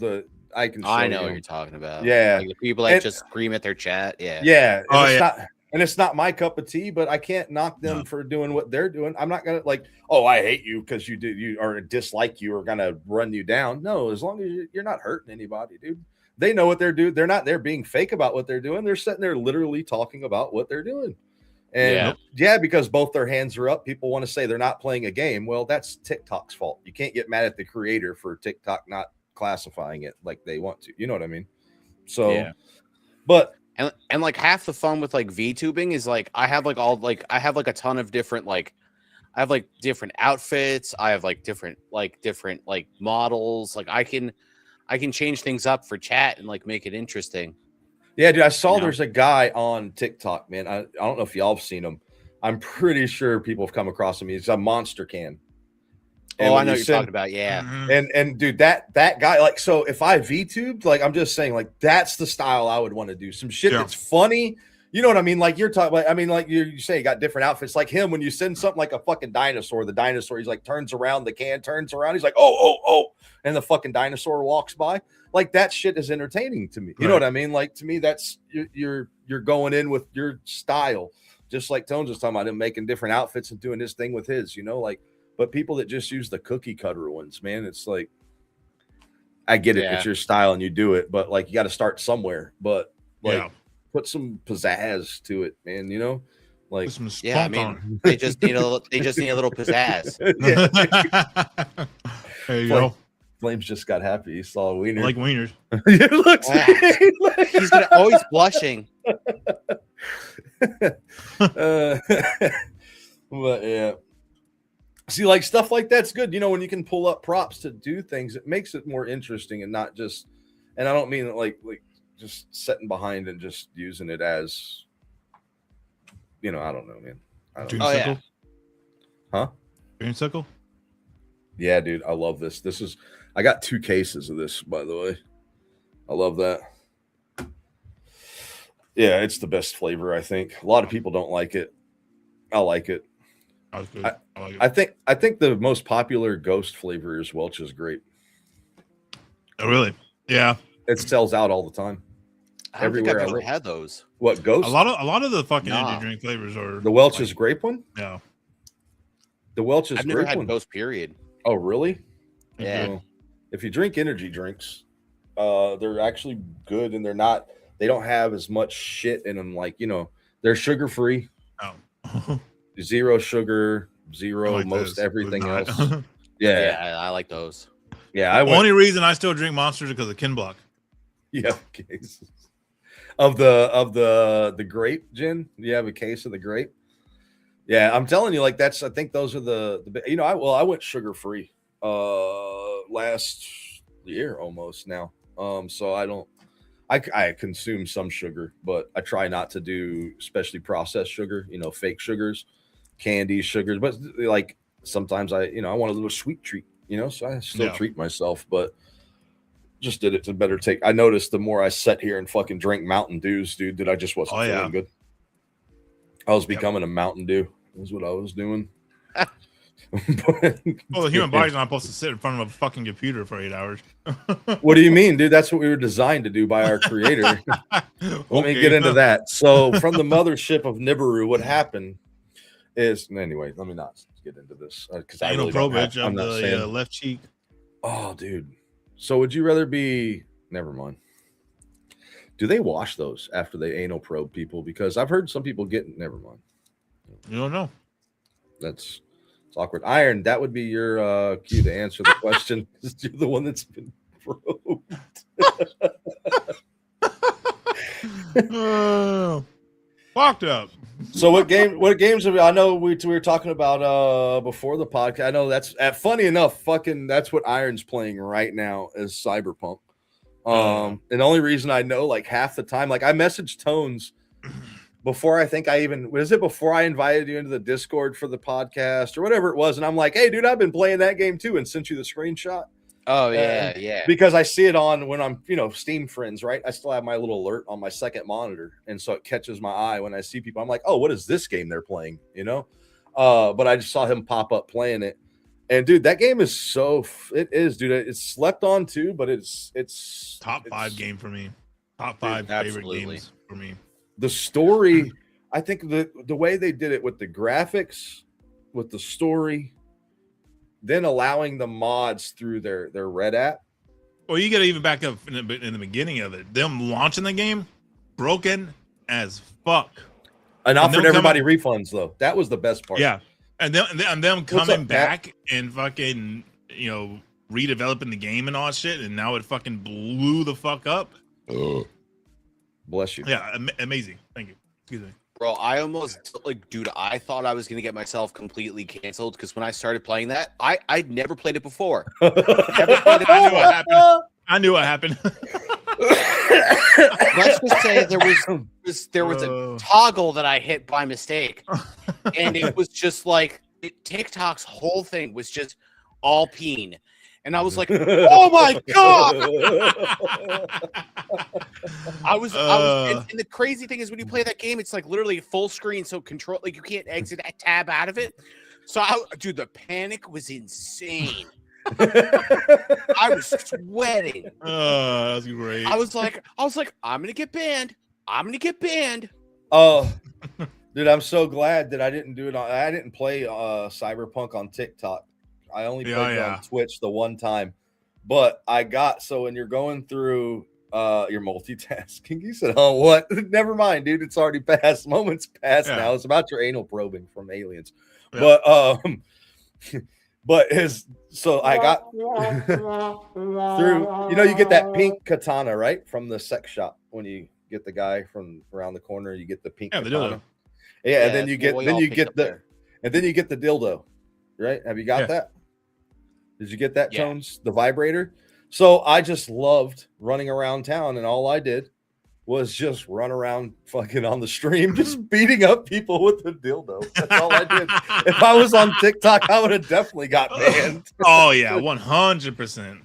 I know what you're talking about. Yeah. Like the people that just scream at their chat. Yeah. Yeah. It's not my cup of tea, but I can't knock them for doing what they're doing. I'm not going to like, oh, I hate you because you or dislike you or going to run you down. No, as long as you're not hurting anybody, dude. They know what they're doing. They're not there being fake about what they're doing. They're sitting there literally talking about what they're doing. And because both their hands are up, people want to say they're not playing a game. Well, that's TikTok's fault. You can't get mad at the creator for TikTok not classifying it like they want to. You know what I mean? So, but and like half the fun with like VTubing is like I have like a ton of different I have like different outfits. I have like different models. Like I can change things up for chat and like make it interesting. Yeah, dude, I saw there's a guy on TikTok, man. I don't know if y'all have seen him. I'm pretty sure people have come across him. He's a monster can. And I know what you're talking about. Yeah. And dude, that guy, like, so if I VTubed, like, I'm just saying, like, that's the style I would want to do. Some shit that's funny. You know what I mean? Like you're talking about, I mean, like you say you got different outfits like him. When you send something like a fucking dinosaur, the dinosaur, he's like, turns around, the can turns around. He's like, oh. And the fucking dinosaur walks by. Like that shit is entertaining to me. You know what I mean? Like to me, that's you're going in with your style. just like Tones was talking about him making different outfits and doing his thing with his, you know, like, but people that just use the cookie cutter ones, man, it's like, I get it. Yeah. It's your style and you do it, but like, you got to start somewhere, but like, put some pizzazz to it, man, you know, like, Some Yeah, I spunk mean, on. they just need a little pizzazz. yeah. There you go. Flames just got happy. He saw a I wiener. like wieners. It looks Wow. He's gonna always blushing. But yeah, see, like stuff like that's good. You know, when you can pull up props to do things, it makes it more interesting and not just. And I don't mean like just sitting behind and just using it as, you know, I don't know, man. I don't know. Oh, yeah. Huh? Dreamsicle? Yeah, dude, I love this. I got 2 cases of this, by the way. I love that. Yeah, it's the best flavor, I think. A lot of people don't like it. I like it. That was good. I like it. I think the most popular ghost flavor is Welch's grape. Oh, really? Yeah. It sells out all the time. I don't think I've Everywhere I ever look. had those. What ghost? A lot of the fucking Nah. energy drink flavors are The Welch's grape one? yeah. The Welch's I've never grape had one. ghost. Period. Oh, really? Yeah. Well, if you drink energy drinks, they're actually good, and they don't have as much shit in them. Like, you know, they're sugar free, Oh. zero sugar, I zero like most those. everything Those else. not. Yeah, Yeah, I like those. yeah. I The went. only reason I still drink Monsters is because of Kin Block. You have cases of the grape gin. You have a case of the grape. Yeah, I'm telling you, like I think those are the you know, I went sugar free last year almost now. So I consume some sugar, but I try not to do especially processed sugar, you know, fake sugars, candy sugars, but like sometimes I want a little sweet treat, you know, so I still treat myself, but just did it to better take. I noticed the more I sat here and fucking drank Mountain Dews, dude, that I just wasn't feeling good. I was becoming a Mountain Dew. Is what I was doing. Well, the human body's not supposed to sit in front of a fucking computer for 8 hours. What do you mean, dude? That's what we were designed to do by our creator. Let me get into that. So, from the mothership of Nibiru, what happened is, anyway, let me not get into this because I really don't have, I'm not saying left cheek. Oh, dude. So, would you rather be? Never mind. Do they wash those after they anal probe people? Because I've heard some people get. Never mind. You don't know. It's awkward. Iron, that would be your cue to answer the question. You're the one that's been probed. Fucked up. So what games have I know we were talking about before the podcast. I know that's funny enough, that's what Iron's playing right now is Cyberpunk. And the only reason I know like half the time, like I messaged Tones before before I invited you into the Discord for the podcast or whatever it was, and I'm like, hey dude, I've been playing that game too, and sent you the screenshot. Oh yeah. Because I see it on when I'm, Steam friends, right? I still have my little alert on my second monitor, and so it catches my eye when I see people. I'm like, oh, what is this game they're playing? But I just saw him pop up playing it, and dude, that game is it is, dude. It's slept on too, but it's top 5 game for me. Top 5 favorite games for me. The story, I think the way they did it with the graphics, with the story, then allowing the mods through their Red app. Well, you got to even back up in the beginning of it. Them launching the game, broken as fuck, and offered everybody refunds though. That was the best part. Yeah, and them coming back and fucking redeveloping the game and all that shit, and now it fucking blew the fuck up. Bless you. Yeah, amazing. Thank you. Excuse me. Bro, I almost dude, I thought I was gonna get myself completely canceled because when I started playing that, I'd never played it before. Never played it before. I knew what happened. Let's just say there was a toggle that I hit by mistake, and it was just like TikTok's whole thing was just all peen. And I was like, "Oh my god!" I was, and the crazy thing is when you play that game, it's like literally full screen, so control, like you can't exit that tab out of it. So, dude, the panic was insane. I was sweating. That was great. I was like, I'm gonna get banned. I'm gonna get banned. Dude, I'm so glad that I didn't do it. I didn't play Cyberpunk on TikTok. I only played it on Twitch the one time. But I got when you're going through you're multitasking. You said, "Oh, what? Never mind, dude. It's already past. Moments past now. It's about your anal probing from aliens." Yeah. But I got through. You get that pink katana, right, from the sex shop when you get the guy from around the corner. You get the pink katana. Yeah, and then you get the dildo, right? Have you got that? Did you get that, Tones? The vibrator? So I just loved running around town, and all I did was just run around fucking on the stream, just beating up people with the dildo. That's all I did. If I was on TikTok, I would have definitely got banned. Oh yeah, 100%.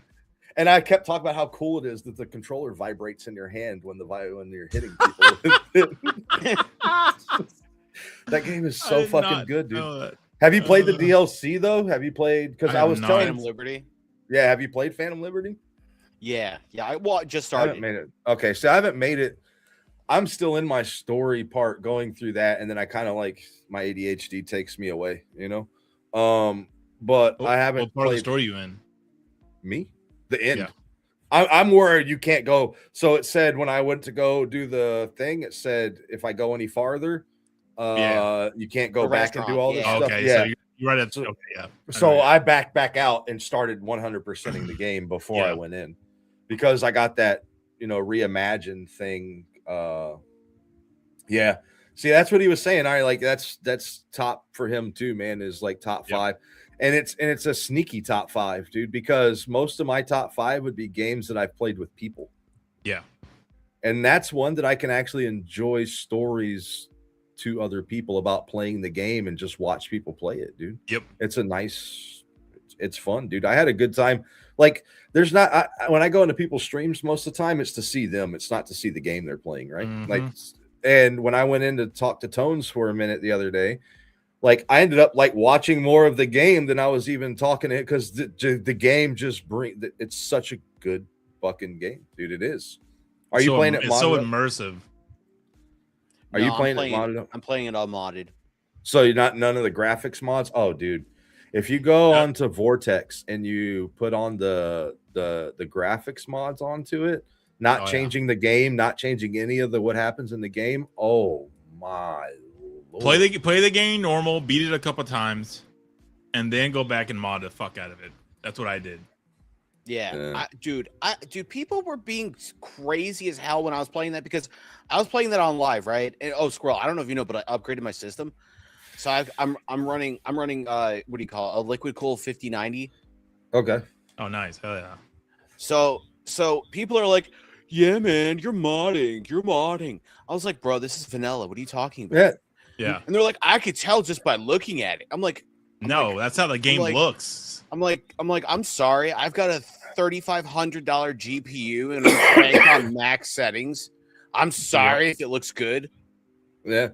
And I kept talking about how cool it is that the controller vibrates in your hand when you're hitting people. That game is so fucking good, dude. Have you played the DLC though? Have you played? Because I was telling Phantom Liberty. Yeah, have you played Phantom Liberty? Yeah. I just started. I haven't made it. Okay, so I haven't made it. I'm still in my story part, going through that, and then I kind of like my ADHD takes me away, But I haven't. What part of the story you in? Me, the end. Yeah. I'm worried you can't go. So it said when I went to go do the thing, it said if I go any farther, you can't go back and do all this stuff. Okay, so you're right at So I backed back out and started 100%ing the game before I went in, because I got that reimagined thing. See, that's what he was saying. I like that's top for him too, man. Is like top 5, and it's a sneaky top 5, dude. Because most of my top 5 would be games that I've played with people. Yeah, and that's one that I can actually enjoy stories to other people about playing the game and just watch people play it, dude. Yep. It's fun, dude. I had a good time. Like there's not, when I go into people's streams, most of the time it's to see them. It's not to see the game they're playing. Right. Mm-hmm. Like, and when I went in to talk to Tones for a minute the other day, like I ended up like watching more of the game than I was even talking to it. Cause the game just it's such a good fucking game, dude. It is. Are you playing it? It's so immersive. Are you playing it modded? I'm playing it unmodded. So you're not none of the graphics mods? Oh, dude. If you go onto Vortex and you put on the graphics mods onto it, not changing the game, not changing any of what happens in the game. Oh my Lord. Play the game normal, beat it a couple times, and then go back and mod the fuck out of it. That's what I did. Yeah. Dude, people were being crazy as hell when I was playing that, because I was playing that on live, right? And Squirrel, I don't know if you know, but I upgraded my system. So I'm running what do you call it? A liquid cool 5090. Okay. Oh, nice. Hell yeah. So people are like, "Yeah, man, you're modding." I was like, "Bro, this is vanilla. What are you talking about?" Yeah. And they're like, "I could tell just by looking at it." I'm like, that's how the game looks. I'm sorry. I've got a $3,500 GPU and I'm playing on max settings. I'm sorry if it looks good. Yeah.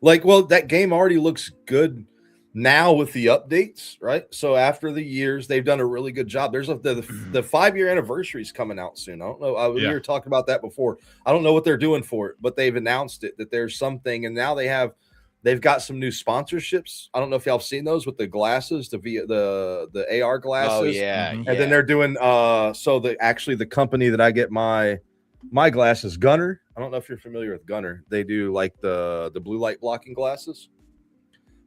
Like, well, that game already looks good now with the updates, right? So after the years, they've done a really good job. There's the 5-year anniversary is coming out soon. I don't know. We were talking about that before. I don't know what they're doing for it, but they've announced it, that there's something, and now they've got some new sponsorships. I don't know if y'all have seen those with the glasses, the AR glasses. Oh yeah. And then they're doing the company that I get my glasses, Gunner. I don't know if you're familiar with Gunner. They do like the blue light blocking glasses.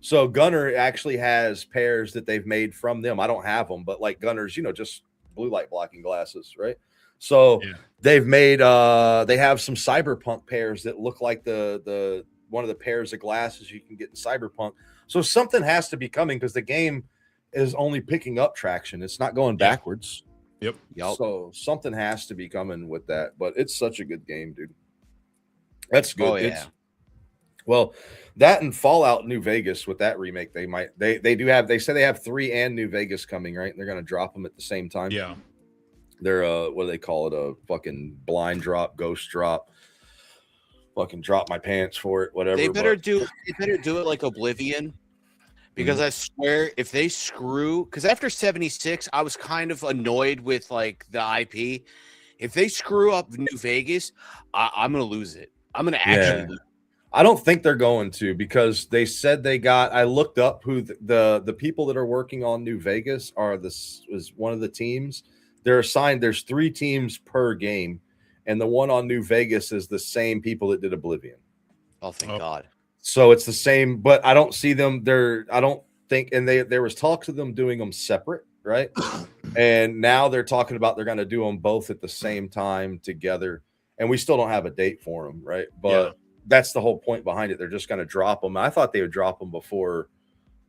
So Gunner actually has pairs that they've made from them. I don't have them, but like Gunner's, just blue light blocking glasses, right? So they've made they have some Cyberpunk pairs that look like the one of the pairs of glasses you can get in Cyberpunk. So something has to be coming, because the game is only picking up traction. It's not going backwards. Yep. So something has to be coming with that, but it's such a good game, dude. That's good. Oh, yeah. Well, that and Fallout New Vegas with that remake, they say they have 3 and New Vegas coming, right? They're going to drop them at the same time. Yeah. They're what do they call it? A fucking blind drop, ghost drop. Fucking drop my pants for it, whatever. They better do it like Oblivion, because I swear if they screw, because after 76, I was kind of annoyed with like the IP. If they screw up New Vegas, I'm gonna lose it. I'm gonna actually lose it. I don't think they're going to, because they said they got. I looked up who the people that are working on New Vegas are. This was one of the teams. They're assigned. There's 3 teams per game, and the one on New Vegas is the same people that did Oblivion. Oh, thank God. So it's the same, but I don't see them. I don't think, and there was talks of them doing them separate, right? And now they're talking about they're going to do them both at the same time together, and we still don't have a date for them, right? But that's the whole point behind it. They're just going to drop them. I thought they would drop them before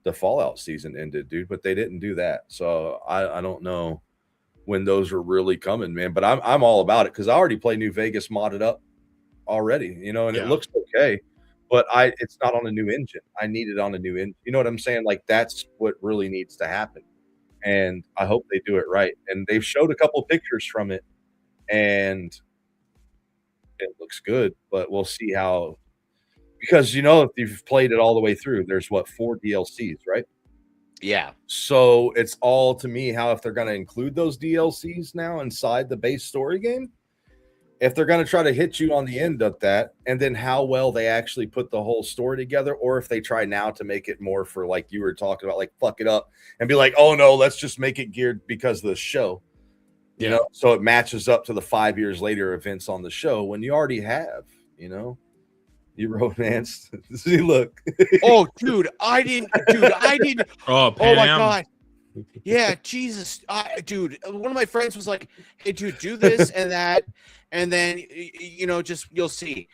the Fallout season ended, dude, but they didn't do that. So I don't know when those are really coming, man. But I'm all about it because I already play New Vegas modded up already, you know, and it looks okay. But it's not on a new engine. I need it on a new engine. You know what I'm saying? Like, that's what really needs to happen. And I hope they do it right. And they've showed a couple pictures from it, and it looks good. But we'll see how, because, you know, if you've played it all the way through, there's 4 DLCs, right? Yeah. So it's all to me how, if they're going to include those DLCs now inside the base story game, if they're going to try to hit you on the end of that, and then how well they actually put the whole story together, or if they try now to make it more for, like you were talking about, like fuck it up and be like, oh no, let's just make it geared because of the show, you know, so it matches up to the 5 years later events on the show when you already have, you know, you romanced. See, look. Oh, dude, I didn't. Oh, oh my God. Yeah, Jesus, dude. One of my friends was like, "Hey, dude, do this and that, and then you know, just you'll see."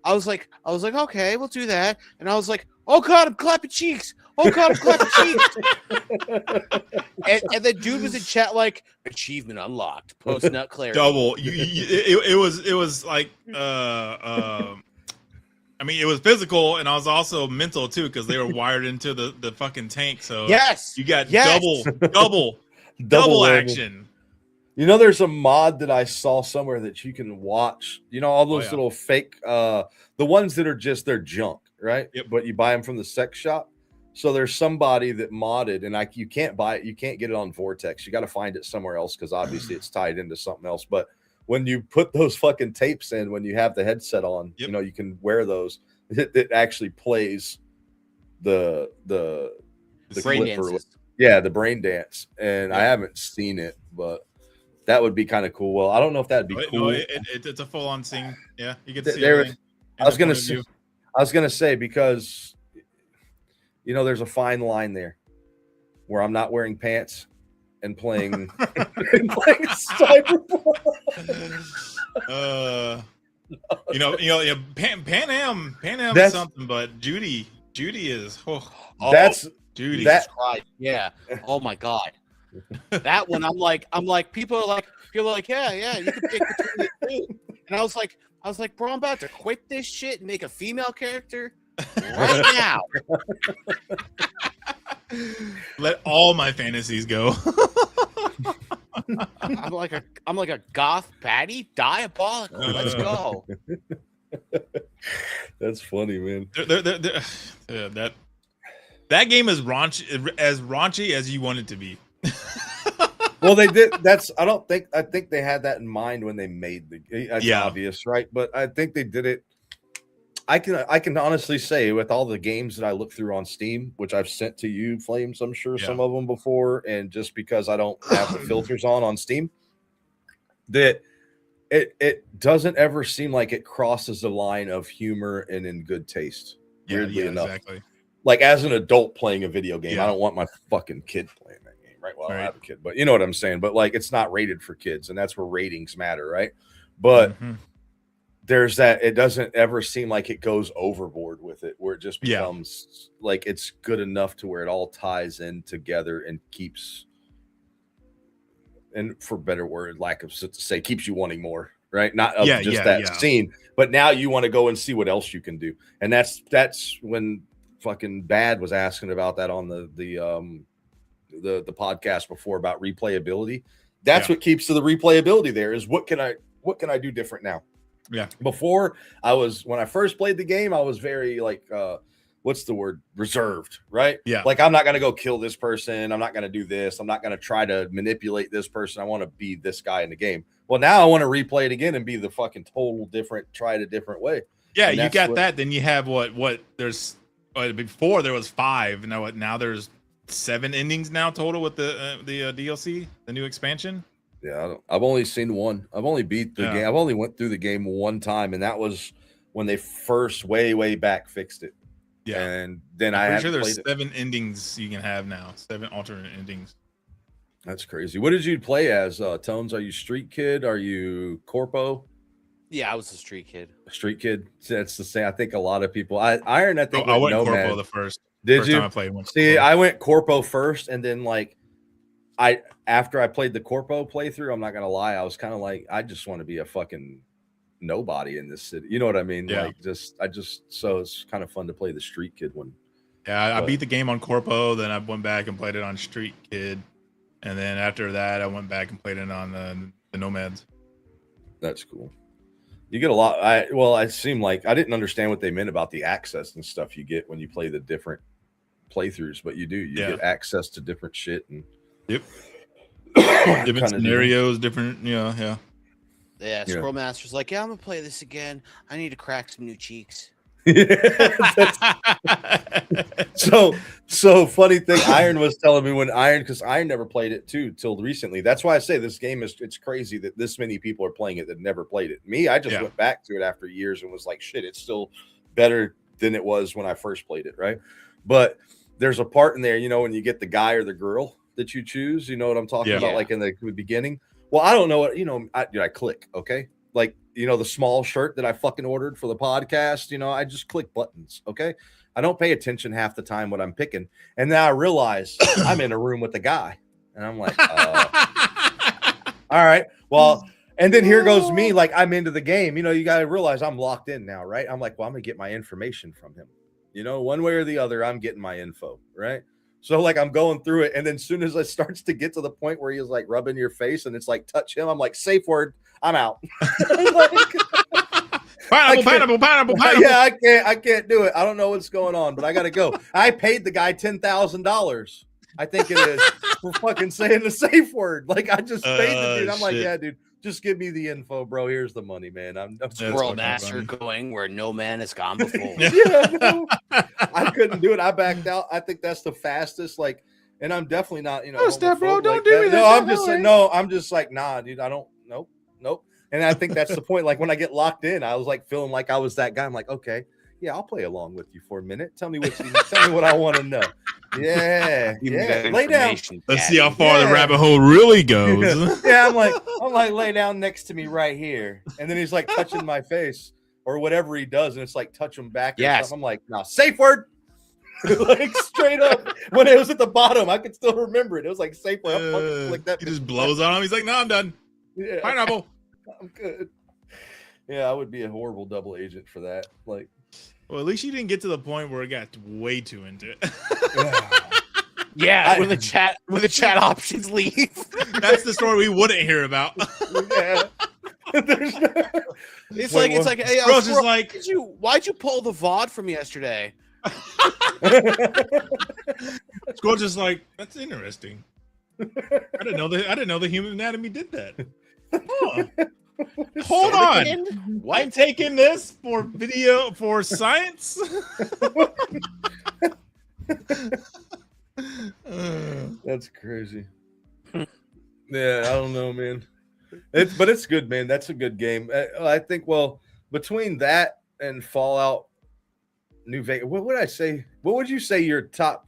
I was like, "Okay, we'll do that." And I was like, "Oh God, I'm clapping cheeks. Oh God, I'm clapping cheeks." and the dude was in chat like, "Achievement unlocked. Post nut clarity." Double. It was like I mean, it was physical, and I was also mental too, because they were wired into the fucking tank. So yes, you got double action. You know, there's a mod that I saw somewhere that you can watch. You know, all those little fake, the ones that are just they're junk, right? Yep. But you buy them from the sex shop. So there's somebody that modded, and you can't buy it. You can't get it on Vortex. You got to find it somewhere else because obviously it's tied into something else. But when you put those fucking tapes in, when you have the headset on, you know, you can wear those. It actually plays the brain clip dances. the brain dance. And I haven't seen it, but that would be kind of cool. Well, I don't know if that'd be cool. No, it's a full on scene. Yeah, you get to see there. everything. I was gonna say because, you know, there's a fine line there where I'm not wearing pants and playing Cyberpunk. You know, Pan Am is something, but Judy is that's Judy. Christ. Yeah. Oh my God. That one, I'm like, people are like, yeah, you can pick between the two. And I was like, bro, I'm about to quit this shit and make a female character right now. Let all my fantasies go. I'm like a goth patty, diabolical. Let's go. That's funny, man. That game is raunchy as you want it to be. Well, they did. I think they had that in mind when they made it's obvious, right? But I think they did it. I can honestly say, with all the games that I look through on Steam, which I've sent to you, Flames, I'm sure some of them before, and just because I don't have the filters on Steam, that it doesn't ever seem like it crosses the line of humor and in good taste. Weirdly enough, exactly. Like, as an adult playing a video game, I don't want my fucking kid playing that game, right? Well, I don't have a kid, but you know what I'm saying. But like, it's not rated for kids, and that's where ratings matter, right? But there's that. It doesn't ever seem like it goes overboard with it, where it just becomes like it's good enough to where it all ties in together and keeps, and for better word, lack of to say, keeps you wanting more, right? Not of that scene, but now you want to go and see what else you can do. And that's when fucking Bad was asking about that on the podcast before about replayability. That's what keeps to the replayability there is what can I do different now? Yeah. Before, when I first played the game, I was very like, what's the word? Reserved, right? Yeah. Like, I'm not going to go kill this person. I'm not going to do this. I'm not going to try to manipulate this person. I want to be this guy in the game. Well, now I want to replay it again and be the fucking total different, try it a different way. Yeah, And you that's got what- that. Then you have what there's before there was 5. Now there's 7 endings now total with the DLC, the new expansion. Yeah, I've only seen one. I've only beat the Yeah. game. I've only went through the game one time, and that was when they first way back fixed it. Yeah, And then I'm I pretty haven't sure there's played it. 7 endings you can have now. 7 alternate endings. That's crazy. What did you play as, Tones? Are you Street Kid? Are you Corpo? Yeah, I was a street kid. Street Kid. That's the same. I think a lot of people. Iron. I think I went Nomad. Corpo the first. Did first you? time I played? Went See, Corpo. I went Corpo first, and then like after I played the Corpo playthrough, I'm not gonna lie, I was kind of like, I just want to be a fucking nobody in this city. You know what I mean? Yeah. Like so it's kind of fun to play the Street Kid one. Yeah, I But- beat the game on Corpo, then I went back and played it on Street Kid, and then after that, I went back and played it on the Nomads. That's cool. You get a lot. I seem like I didn't understand what they meant about the access and stuff you get when you play the different playthroughs, but you do. You Yeah. get access to different shit and Yep. different Different scenarios, different. Yeah. Yeah, Squirrel Master's like, yeah, I'm gonna play this again. I need to crack some new cheeks. So funny thing. Iron was telling me because Iron never played it too till recently. That's why I say this game it's crazy that this many people are playing it that never played it. Me, I just went back to it after years and was like, shit, it's still better than it was when I first played it, right? But there's a part in there, when you get the guy or the girl that you choose, you know what I'm talking about, like in the beginning. Well, I don't know what I click, okay? Like, the small shirt that I fucking ordered for the podcast, I just click buttons, okay? I don't pay attention half the time what I'm picking. And then I realize I'm in a room with the guy. And I'm like, all right, well, and then here goes me, like I'm into the game. You got to realize I'm locked in now, right? I'm like, well, I'm going to get my information from him. One way or the other, I'm getting my info, right? So like I'm going through it. And then as soon as it starts to get to the point where he's like rubbing your face and it's like, touch him, I'm like, safe word, I'm out. Pineapple. Yeah, I can't do it. I don't know what's going on, but I gotta go. I paid the guy $10,000. I think it is for fucking saying the safe word. Like I just paid the dude. I'm like, yeah, dude, just give me the info, bro. Here's the money, man. I'm Squirrel Master going where no man has gone before. Yeah, no, I couldn't do it. I backed out. I think that's the fastest. Like, and I'm definitely not, Oh, step, bro, don't like do that. it. No, I'm just saying, no, I'm just like, nah, dude. I don't. Nope. And I think that's the point. Like when I get locked in, I was like feeling like I was that guy. I'm like, okay, yeah, I'll play along with you for a minute. Tell me what I want to know. Yeah. Lay down. Let's see how far the rabbit hole really goes. Yeah, I'm like, lay down next to me right here. And then he's like touching my face or whatever he does, and it's like touch him back. Or something. I'm like, nah, safe word. Like straight up. When it was at the bottom, I could still remember it. It was like safe word. Like that. He just blows on him. He's like, no, I'm done. Yeah. Pineapple. I'm good. Yeah, I would be a horrible double agent for that. Like, well, at least you didn't get to the point where it got way too into it. Yeah, when the chat options leave. That's the story we wouldn't hear about. Yeah. It's like, hey, Bro's just like, why'd you pull the VOD from yesterday? Squirrel's just like, that's interesting. I didn't know the human anatomy did that. Huh. Hold on. I'm taking this for video for science. That's crazy. Yeah, I don't know, man. It's good, man. That's a good game. I think. Well, between that and Fallout New Vegas, what would I say? What would you say your top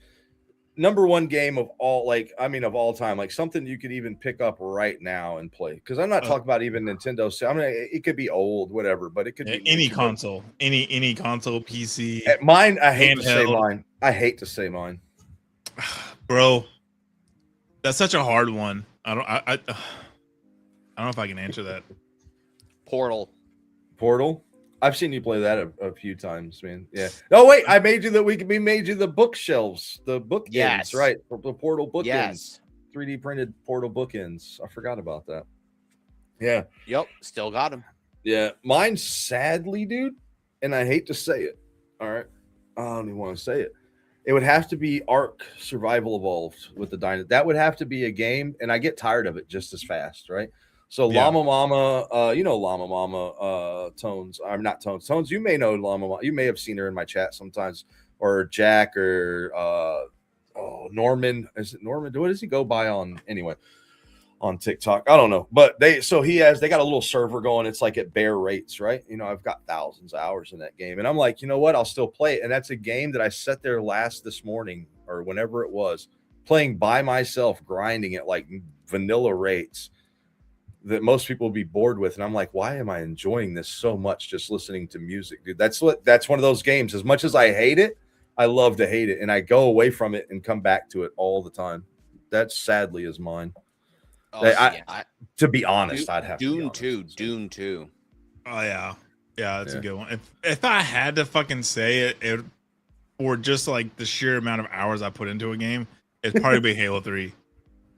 number one game of all? Like, I mean, of all time, like something you could even pick up right now and play. Because I'm not talking about even Nintendo. I mean, it could be old, whatever, but it could be any console, any console, PC. Mine, I hate to say handheld. mine. I hate to say mine. Bro, that's such a hard one. I don't know if I can answer that. Portal. I've seen you play that a few times, man. Yeah. Oh wait, I made you we made you the bookshelves, the bookends, Yes. right? The Portal bookends, Yes. 3D printed Portal bookends. I forgot about that. Yeah, Yep. Still got him. yeah. Mine, sadly, dude, and I hate to say it. All right, I don't even want to say it. It would have to be Ark Survival Evolved with the dino. That would have to be a game, and I get tired of it just as fast, right? So Yeah. Llama Mama, you know Llama Mama, Tones. I'm not Tones. Tones, you may know Llama Mama. You may have seen her in my chat sometimes, or Jack, or Norman. Is it Norman? What does he go by on anyway? On TikTok, I don't know, but they got a little server going. It's like at bare rates, right? You know, I've got thousands of hours in that game, and I'm like, you know what? I'll still play it. And that's a game that I sat there this morning or whenever it was, playing by myself, grinding at like vanilla rates that most people would be bored with. And I'm like, why am I enjoying this so much? Just listening to music, dude. That's one of those games. As much as I hate it, I love to hate it, and I go away from it and come back to it all the time. That sadly is mine. To be honest, I'd have Dune to 2. Dune 2. Oh yeah, that's a good one. If I had to fucking say it, or just like the sheer amount of hours I put into a game, it'd probably be Halo 3.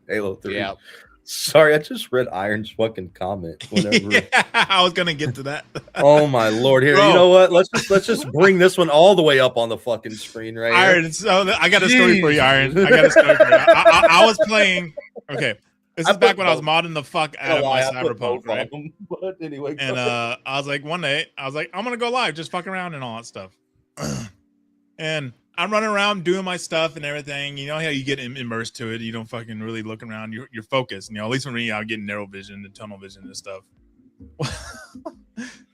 Halo 3. Yeah. Sorry, I just read Iron's fucking comment. Whenever Yeah, I was gonna get to that. Oh my lord! Here, Bro. you know what? Let's just bring this one all the way up on the fucking screen right here. Iron, so I got a story for you, Iron. I got a story for you. I was playing. Okay, this is back when I was modding the fuck out of my Cyberpunk, right? But anyway, And I was like, one day, I was like, I'm gonna go live, just fuck around and all that stuff. And I'm running around doing my stuff and everything. You know how you get immersed to it. You don't fucking really look around. You're focused. You know, at least for me, I'm getting narrow vision and tunnel vision and stuff.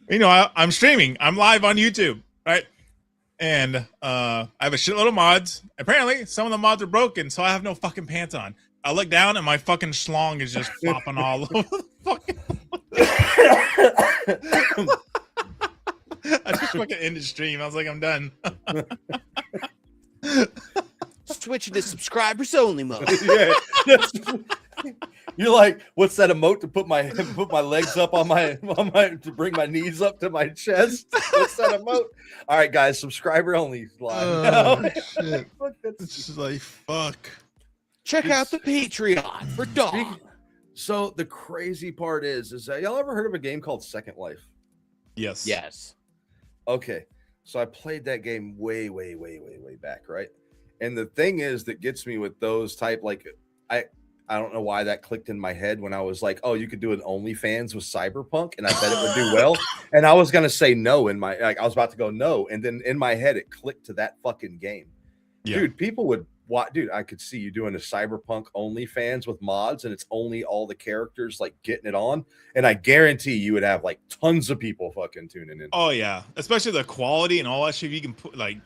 You know, I'm streaming. I'm live on YouTube, right? And I have a shitload of mods. Apparently, some of the mods are broken, so I have no fucking pants on. I look down and my fucking schlong is just flopping all over the fucking. I just fucking ended the stream. I was like, I'm done. Switching to subscribers only mode. Yeah. You're like, what's that emote to put my legs up on my to bring my knees up to my chest? What's that emote? All right, guys, subscriber only live. Shit. It's just like fuck. Check out the Patreon for dog. So the crazy part is that y'all ever heard of a game called Second Life? Yes. Yes. Okay, so I played that game way back, right? And the thing is that gets me with those type, like I don't know why that clicked in my head when I was like, oh, you could do an OnlyFans with Cyberpunk, and I bet it would do well. And I was gonna say no I was about to go no, and then in my head it clicked to that fucking game. Yeah. Dude, people would dude, I could see you doing a Cyberpunk OnlyFans with mods, and it's only all the characters like getting it on, and I guarantee you would have like tons of people fucking tuning in. Oh yeah, especially the quality and all that shit. You can put like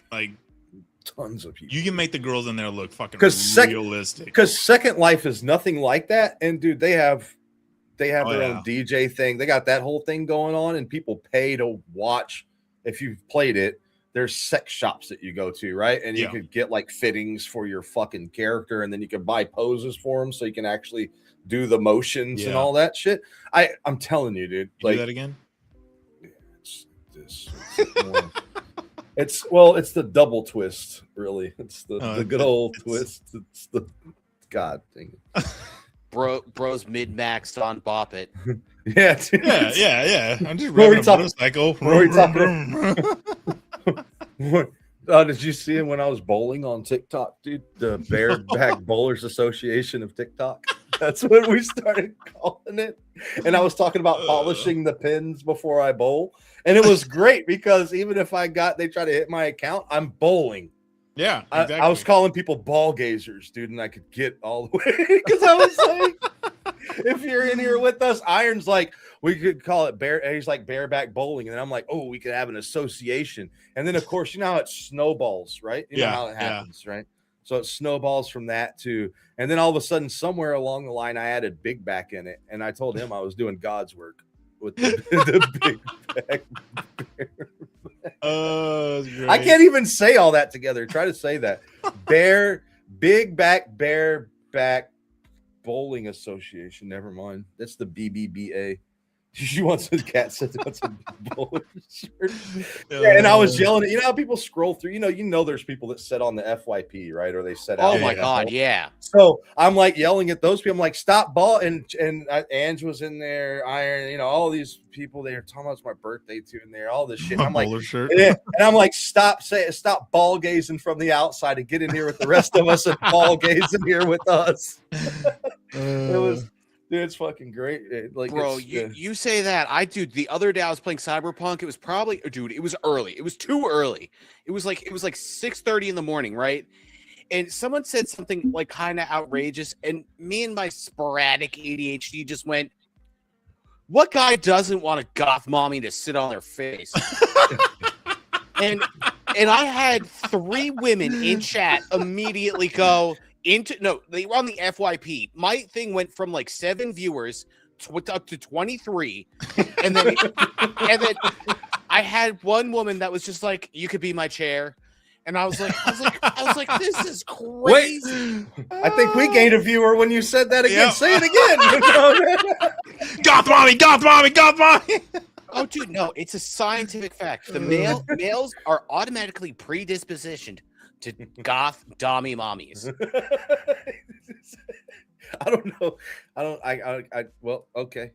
tons of people. You can make the girls in there look fucking realistic. Because Second Life is nothing like that, and dude, they have their own DJ thing. They got that whole thing going on, and people pay to watch. If you've played it, there's sex shops that you go to, right? And you could get like fittings for your fucking character, and then you can buy poses for them so you can actually do the motions and all that shit. I'm telling you, dude. You do that again? It's the double twist, really. It's the good old twist. It's the God dang it. Bro's mid-maxed on Bop It. Yeah, dude. Yeah. I'm just riding a motorcycle. Did you see him when I was bowling on TikTok, dude? The Bareback Bowlers Association of TikTok. That's what we started calling it. And I was talking about polishing the pins before I bowl. And it was great because even if they try to hit my account, I'm bowling. Yeah, exactly. I was calling people ball gazers, dude, and I could get all the way because I was like, if you're in here with us, Iron's like, we could call it he's like bareback bowling, and I'm like, oh, we could have an association. And then of course, you know how it snowballs, right? You know how it happens, right? So it snowballs from that too. And then all of a sudden, somewhere along the line, I added big back in it, and I told him I was doing God's work with the big back. I can't even say all that together. Try to say that. Bareback Bowling Association. Never mind. That's the BBBA. She wants a cat said wants a bowling shirt. Yeah, and I was yelling at, you know how people scroll through, you know there's people that sit on the FYP, right? Or they set out. Oh my God, yeah. So I'm like yelling at those people. I'm like, stop ball. And Ange was in there, Iron, all these people, they were talking about it's my birthday too, and they're all this shit. I'm like, and I'm like, stop ball gazing from the outside and get in here with the rest of us and ball gazing here with us. Dude, it's fucking great. Like, Bro, you say that. The other day I was playing Cyberpunk. It was probably, dude, it was early. It was too early. It was like 6:30 in the morning, right? And someone said something like kind of outrageous, and me and my sporadic ADHD just went, "What guy doesn't want a goth mommy to sit on their face?" and I had 3 women in chat immediately go they were on the FYP. My thing went from like 7 viewers up to 23, and then I had one woman that was just like, "You could be my chair." And I was like, this is crazy. I think we gained a viewer when you said that again. Yep. Say it again. Goth mommy, goth mommy, goth mommy. Oh, dude, no, it's a scientific fact. The males are automatically predispositioned to goth dommy mommies. I don't know. Well, okay.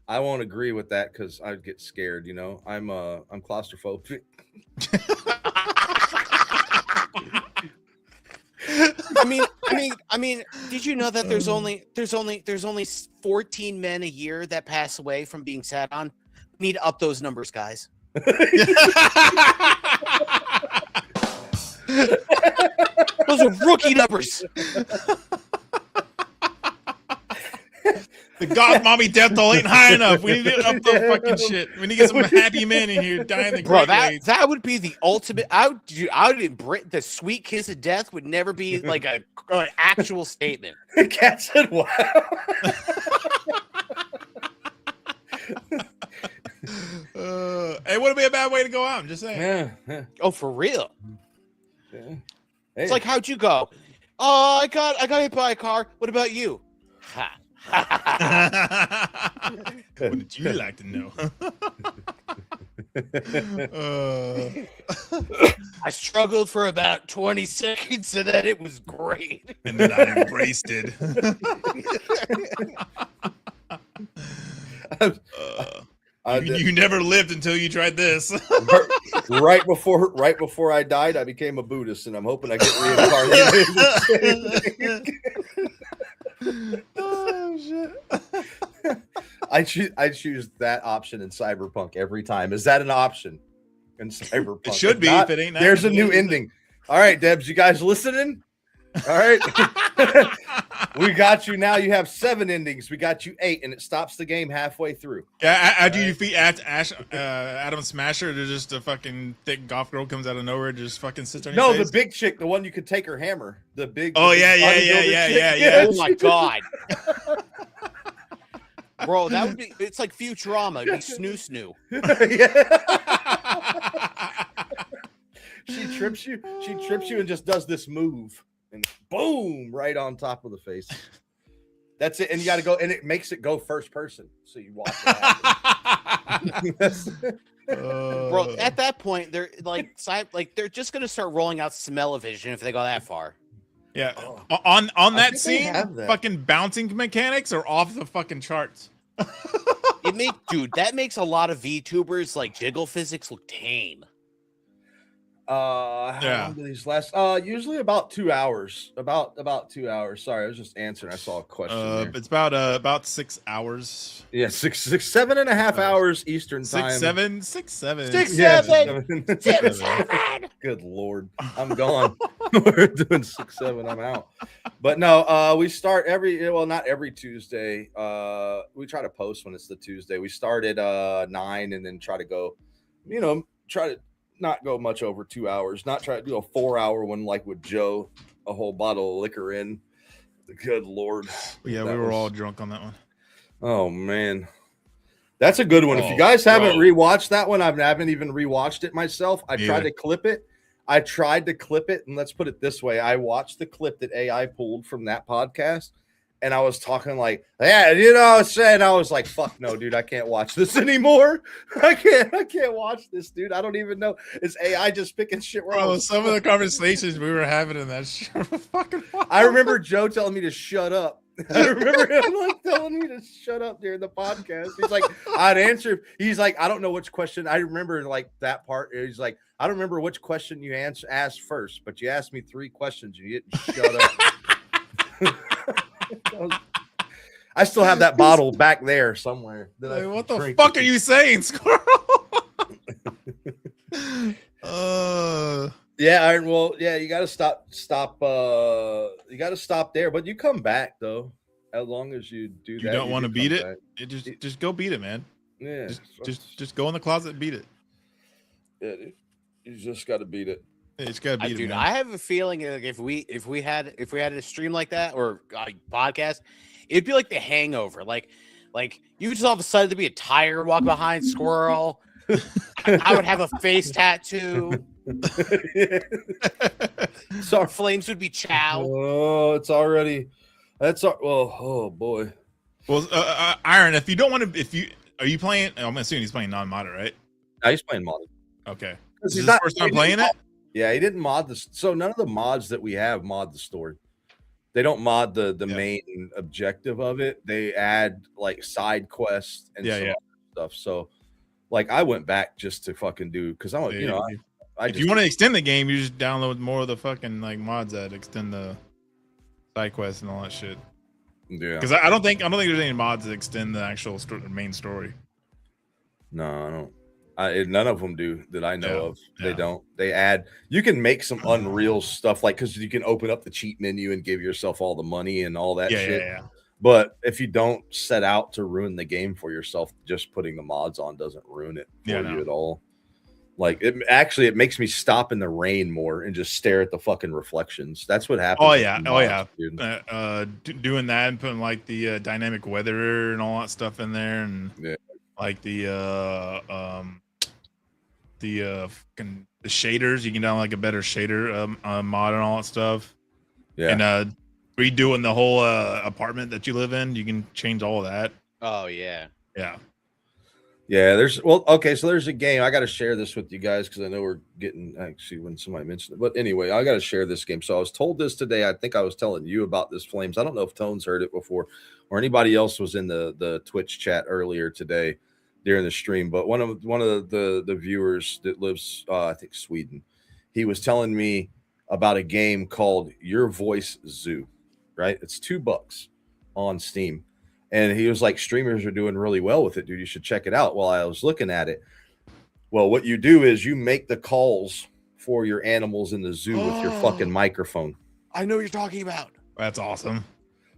I won't agree with that because I'd get scared, you know. I'm claustrophobic. I mean, did you know that there's only 14 men a year that pass away from being sat on? We need to up those numbers, guys. Those are rookie numbers. The goth mommy death toll ain't high enough. We need to up the fucking shit. We need to get some happy men in here dying the Bro, great ways. that would be the ultimate. The sweet kiss of death would never be like an actual statement. Cat said, "Wow." It wouldn't be a bad way to go out. I'm just saying. Yeah. Oh, for real? Yeah. Hey. It's like, how'd you go? Oh, I got hit by a car. What about you? Ha. What did you like to know? I struggled for about 20 seconds and then it was great. And then I embraced it. You never lived until you tried this. right before I died, I became a Buddhist, and I'm hoping I get reincarnated. Oh shit! I choose that option in Cyberpunk every time. Is that an option in Cyberpunk? It should be. Not, if it ain't, there's a new ending. All right, Debs, you guys listening? All right. We got you now. You have 7 endings. We got you 8, and it stops the game halfway through. Yeah, after you defeat Adam Smasher, there's just a fucking thick goth girl comes out of nowhere, just fucking sits on your face. The big chick, the one you could take her hammer. The big. Oh, the big yeah. Oh my god. Bro, that would be. It's like Futurama. It'd be Snoo. She trips you and just does this move. And boom, right on top of the face. That's it. And you got to go, and it makes it go first person. So you watch it happen. Bro, at that point, they're they're just gonna start rolling out smell-o-vision if they go that far. Yeah. On that think they scene, have that. fucking bouncing mechanics are off the fucking charts. That makes a lot of VTubers like jiggle physics look tame. How long do these last? Usually about 2 hours. About 2 hours. Sorry, I was just answering. I saw a question. There. It's about 6 hours. Yeah, 7.5 hours Eastern time. 6, 7. Good Lord, I'm gone. We're doing 6, 7. I'm out. But no, we start not every Tuesday. We try to post when it's the Tuesday. We start at 9 and then try to go, try to not go much over 2 hours. Not try to do a 4-hour one like with Joe, a whole bottle of liquor in. Good Lord. Yeah, we were all drunk on that one. Oh man. That's a good one. If you guys haven't rewatched that one, I haven't even rewatched it myself. I tried to clip it. And let's put it this way. I watched the clip that AI pulled from that podcast, and I was talking like, yeah, I was saying, I was like, fuck no, dude, I can't watch this anymore. I can't watch this, dude. I don't even know. Is AI just picking shit wrong? Bro, some of the conversations we were having in that show were fucking wild. I remember Joe telling me to shut up. I remember him telling me to shut up during the podcast. He's like, I'd answer. He's like, I don't know which question. I remember like that part. He's like, I don't remember which question you asked first, but you asked me 3 questions and you didn't shut up. I still have that bottle back there somewhere. Like, what the fuck are you saying, Squirrel? Yeah, Iron. Well, yeah, you gotta stop. You gotta stop there, but you come back though. As long as you do that, you don't want to beat it. Back. Just go beat it, man. Yeah, just go in the closet and beat it. Yeah, you just got to beat it. Yeah, it's got to beat it, dude. man. I have a feeling like if we had a stream like that or a podcast, it'd be like The Hangover. Like you just all of a sudden to be a tiger walk behind Squirrel. I would have a face tattoo. So flames would be chow. Oh, it's already. Oh boy. Well, Iron, if you don't want to, are you playing? I'm assuming he's playing non-modded, right? No, he's playing modded. Okay. Is this his first time playing it? Yeah, he didn't mod this. So none of the mods that we have mod the story. They don't mod the main objective of it. They add like side quests and some stuff. So like I went back just to fucking do because I'm if you want to extend the game, you just download more of the fucking like mods that extend the side quests and all that shit. Yeah, because I don't think there's any mods that extend the actual main story. No, I don't. None of them do that I know of. They don't. They add. You can make some unreal stuff like because you can open up the cheat menu and give yourself all the money and all that shit. Yeah. But if you don't set out to ruin the game for yourself, just putting the mods on doesn't ruin it for you at all. Like it makes me stop in the rain more and just stare at the fucking reflections. That's what happens. Dude. Doing that and putting like the dynamic weather and all that stuff in there, and like the shaders. You can download like a better shader mod and all that stuff. Yeah, and redoing the whole apartment that you live in. You can change all of that. Oh yeah. Yeah, so there's a game. I got to share this with you guys because I know we're getting actually when somebody mentioned it. But anyway, I got to share this game. So I was told this today. I think I was telling you about this Flames. I don't know if Tones heard it before or anybody else was in the Twitch chat earlier today during the stream. But one of the viewers that lives, I think Sweden, he was telling me about a game called Your Voice Zoo, right? It's $2 on Steam. And he was like, streamers are doing really well with it, dude. You should check it out. While I was looking at it. Well, what you do is you make the calls for your animals in the zoo with your fucking microphone. I know what you're talking about. That's awesome.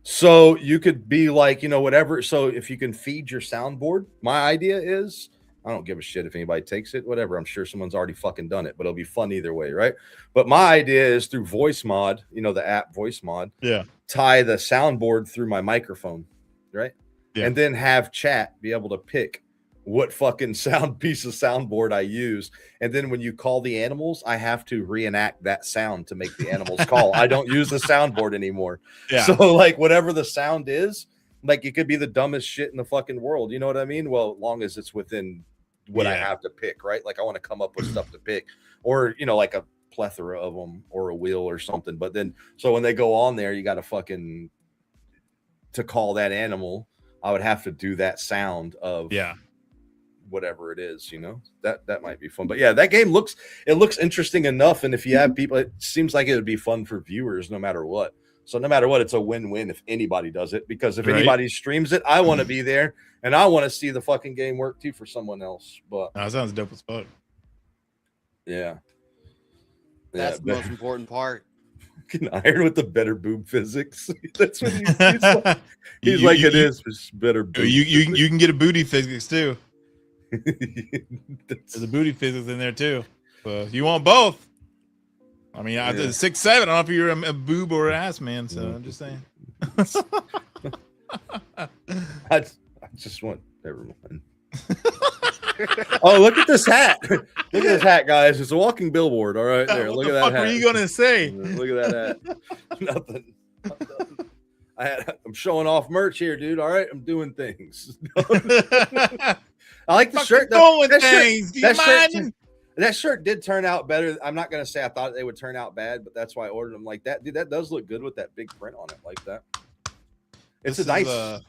So you could be like, whatever. So if you can feed your soundboard, my idea is, I don't give a shit if anybody takes it, whatever. I'm sure someone's already fucking done it, but it'll be fun either way, right? But my idea is through voice mod, the app voice mod. Yeah. Tie the soundboard through my microphone. Right. Yeah. And then have chat be able to pick what fucking piece of soundboard I use. And then when you call the animals, I have to reenact that sound to make the animals call. I don't use the soundboard anymore. Yeah. So like whatever the sound is, like it could be the dumbest shit in the fucking world. You know what I mean? Well, as long as it's within what I have to pick, right? Like I want to come up with stuff to pick or, like a plethora of them or a wheel or something. But then, so when they go on there, you got to fucking, to call that animal, I would have to do that sound of whatever it is, that might be fun. But yeah, that game looks interesting enough. And if you have people, it seems like it would be fun for viewers no matter what. So no matter what, it's a win-win if anybody does it, because if anybody streams it, I want to be there and I want to see the fucking game work too for someone else. But that sounds dope as fuck. Yeah. That's the most important part. Iron with the better boob physics. That's what he's like. It is better. Boob you can get a booty physics too. There's a booty physics in there too. So you want both. I mean, I did 6'7". I don't know if you're a boob or an ass man. So I'm just saying. I just want. Never mind. Oh, look at this hat. Look at this hat, guys. It's a walking billboard. All right, there. Look at that hat. What were you going to say? Look at that hat. Nothing. I'm showing off merch here, dude. All right, I'm doing things. I like the shirt. That shirt did turn out better. I'm not going to say I thought they would turn out bad, but that's why I ordered them like that. Dude, that does look good with that big print on it like that. It's nice.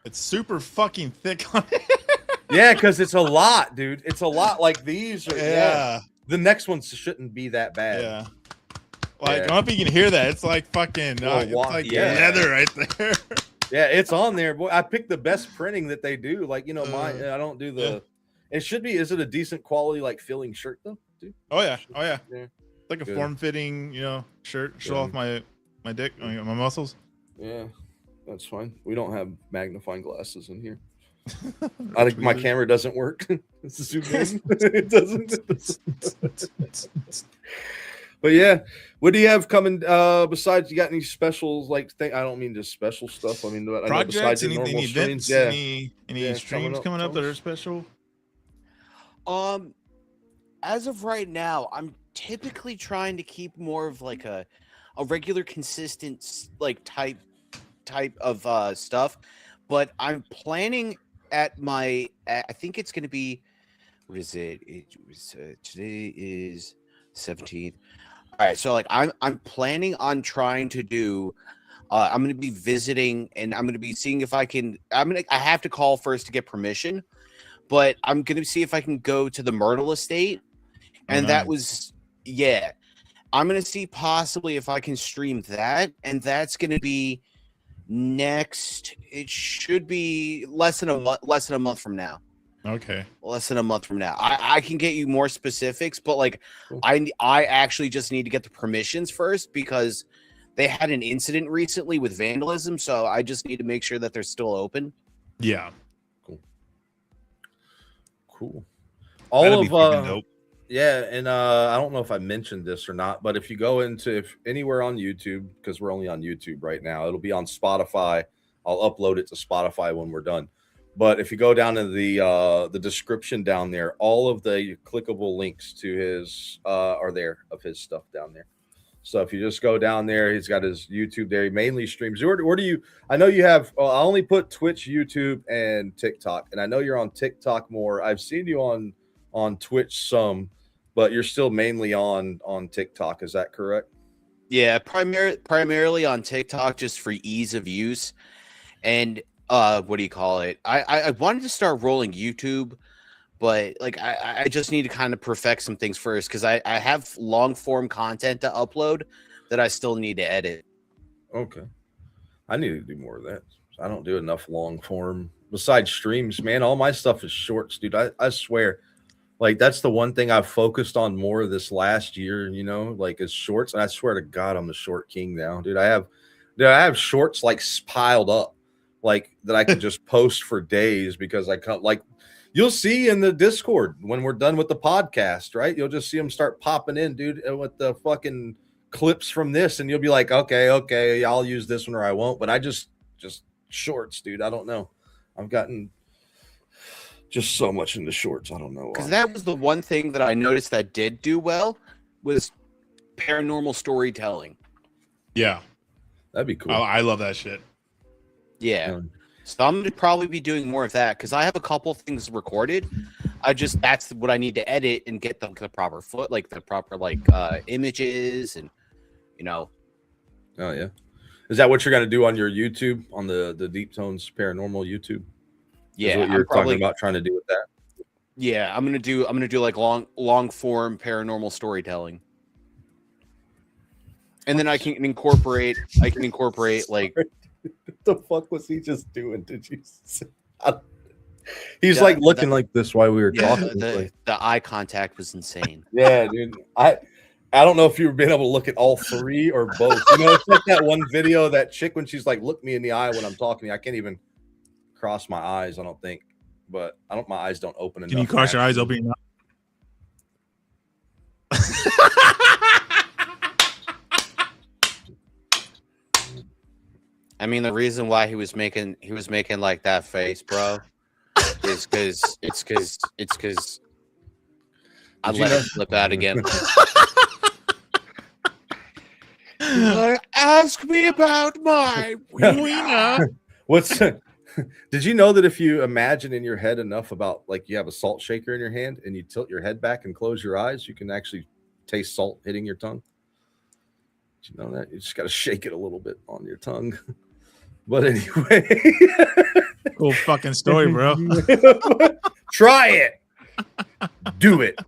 It's super fucking thick on it. Yeah, because it's a lot, dude. It's a lot. Like these are. Yeah. The next ones shouldn't be that bad. Yeah. Like, I don't know if you can hear that. It's like fucking. It's like leather right there. Yeah, it's on there. Boy, I picked the best printing that they do. Like, you know, mine. I don't do the. Yeah. It should be. Is it a decent quality, like filling shirt though? Dude? Oh yeah. Yeah. Like a Good. form-fitting, shirt. Show off my dick, my muscles. Yeah, that's fine. We don't have magnifying glasses in here. I think my camera doesn't work. It's a zoom in. It doesn't. But yeah, what do you have coming? Besides, you got any specials? Like, I don't mean just special stuff. I mean, Projects, your normal any streams, events, any Yeah, streams coming up that are special? As of right now, I'm typically trying to keep more of like a regular, consistent like type of stuff, but I'm planning at my. I think it's going to be. What is it? Today is 17th. All right, so like I'm planning on trying to do. I'm going to be visiting, and I'm going to be seeing if I can. I have to call first to get permission, but I'm going to see if I can go to the Myrtle Estate, and nice. that was I'm going to see possibly if I can stream that, and that's going to be next. It should be less than a month from now. Okay. Less than a month from now. I can get you more specifics, but like I actually just need to get the permissions first because they had an incident recently with vandalism, so I just need to make sure that they're still open. Yeah. Cool. That'd be fucking dope. Yeah, and I don't know if I mentioned this or not, but if you go into anywhere on YouTube, because we're only on YouTube right now, it'll be on Spotify. I'll upload it to Spotify when we're done. But if you go down to the description down there, all of the clickable links to his are there of his stuff down there. So if you just go down there, he's got his YouTube there. He mainly streams. Where do you? I know you have. I only put Twitch, YouTube, and TikTok, and I know you're on TikTok more. I've seen you on Twitch some, but you're still mainly on TikTok. Is that correct? Yeah, primarily on TikTok just for ease of use, and what do you call it? I wanted to start rolling YouTube, but like I just need to kind of perfect some things first because I have long form content to upload that I still need to edit. Okay, I need to do more of that. I don't do enough long form besides streams, man. All my stuff is shorts, dude. I swear, like that's the one thing I've focused on more this last year. Like is shorts, and I swear to God, I'm the short king now, dude. I have shorts like piled up. Like that I can just post for days because I can't, like you'll see in the Discord when we're done with the podcast, right? You'll just see them start popping in, dude, with the fucking clips from this, and you'll be like, okay, I'll use this one or I won't. But I just shorts, dude. I don't know. I've gotten just so much into shorts. I don't know why. Because that was the one thing that I noticed that did do well was paranormal storytelling. Yeah, that'd be cool. I love that shit. Yeah. So I'm going to probably be doing more of that because I have a couple things recorded. That's what I need to edit and get the proper images and, Oh, yeah. Is that what you're going to do on your YouTube, on the DeepTonesParanormal YouTube? Yeah. Is what you're talking about trying to do with that? Yeah. I'm going to do like long form paranormal storytelling. And then I can incorporate like, what the fuck was he just doing? Did you see? He's like looking like this while we were talking. The eye contact was insane. Yeah, dude. I don't know if you've been able to look at all three or both. It's like that one video of that chick when she's like, look me in the eye when I'm talking. I can't even cross my eyes, I don't think. But my eyes don't open enough. Can you cross your eyes open? I mean, the reason why he was making like that face, bro, is because I let it slip out again. Ask me about my wiener. Did you know that if you imagine in your head enough about like you have a salt shaker in your hand and you tilt your head back and close your eyes, you can actually taste salt hitting your tongue? Did you know that? You just got to shake it a little bit on your tongue. But anyway, cool fucking story, bro. Try it. Do it.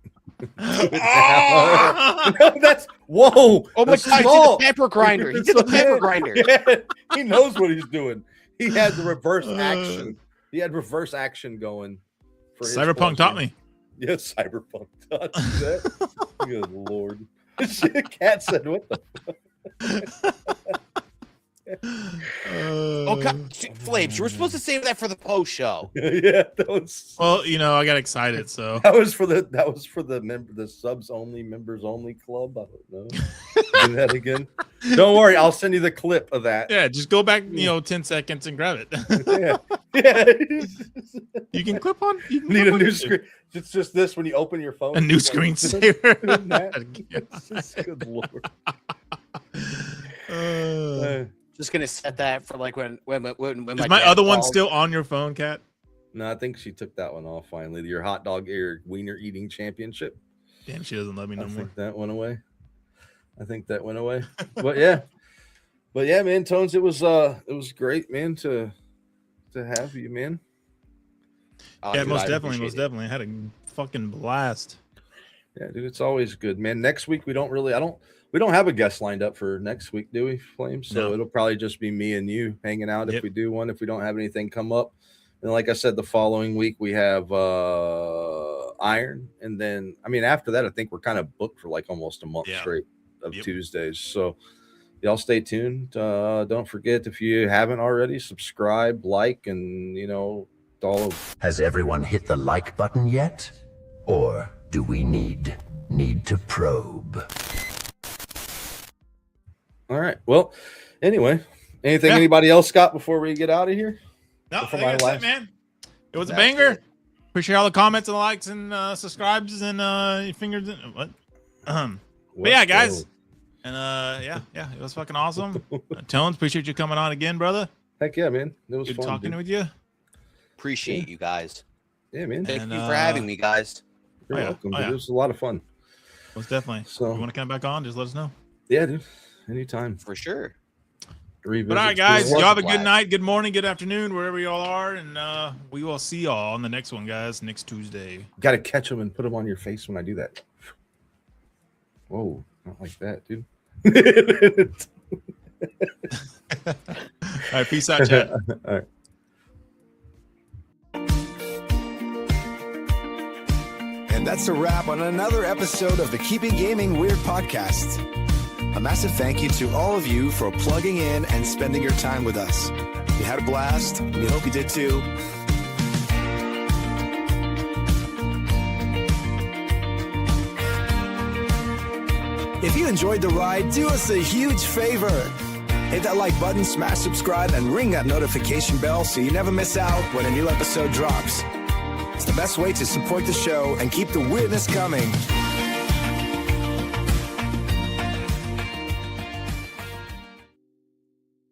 That's whoa. Oh my god, he did the pepper grinder. He did the pepper grinder. Yeah, he knows what he's doing. He had the reverse action. He had reverse action going. For his Cyberpunk taught me. Yes, Cyberpunk taught you that. Good Lord. Cat said, what the fuck? Flames, you were supposed to save that for the post show. Yeah, that was. Well, I got excited, so That was for the subs only, members only club. I don't know. Do that again. Don't worry, I'll send you the clip of that. yeah, just go back, 10 seconds and grab it. Yeah. You can clip on. You can Need clip a on new YouTube. screen. It's just this when you open your phone. A new screensaver. Good Lord. Just gonna set that for like when Is my other one still on your phone, Kat? No, I think she took that one off finally. Your hot dog or wiener eating championship. Damn, she doesn't love me no I more. think that went away. But yeah, man, Tones, it was great, man, to have you, man. Oh, Yeah, dude, most I definitely. appreciate Most it. definitely. I had a fucking blast. Yeah, dude, it's always good, man. Next week we don't have a guest lined up for next week, do we, Flames? So No. it'll probably just be me and you hanging out if Yep. we do one. If we don't have anything come up, and like I said, the following week we have Iron, and then after that I think we're kind of booked for like almost a month straight of Tuesdays. So y'all stay tuned. Don't forget, if you haven't already, subscribe, like, and all of. Has everyone hit the like button yet? Or do we need to probe? All right. Well, anyway, anything anybody else got before we get out of here? No, I Before think my that's last- it, man. It was a That's banger. it. Appreciate all the comments and likes and subscribes and fingers. What? But yeah, guys. And it was fucking awesome. Tones, appreciate you coming on again, brother. Heck yeah, man. It was Good fun, talking dude. with you. Appreciate you guys. Yeah, man. Thank And, you for having me, guys. You're yeah. welcome. Oh, Dude. yeah. It was a lot of fun. Most definitely. So- If you want to come back on, just let us know. Yeah, dude. Anytime. For sure. But all right, guys, was y'all have a a good blast. night, good morning, good afternoon, wherever y'all are. And we will see y'all on the next one, guys, next Tuesday. Got to catch them and put them on your face when I do that. Whoa, not like that, dude. All right, peace out, chat. All right. And that's a wrap on another episode of the Keeping Gaming Weird podcast. A massive thank you to all of you for plugging in and spending your time with us. We had a blast, and we hope you did too. If you enjoyed the ride, do us a huge favor. Hit that like button, smash subscribe, and ring that notification bell so you never miss out when a new episode drops. It's the best way to support the show and keep the weirdness coming.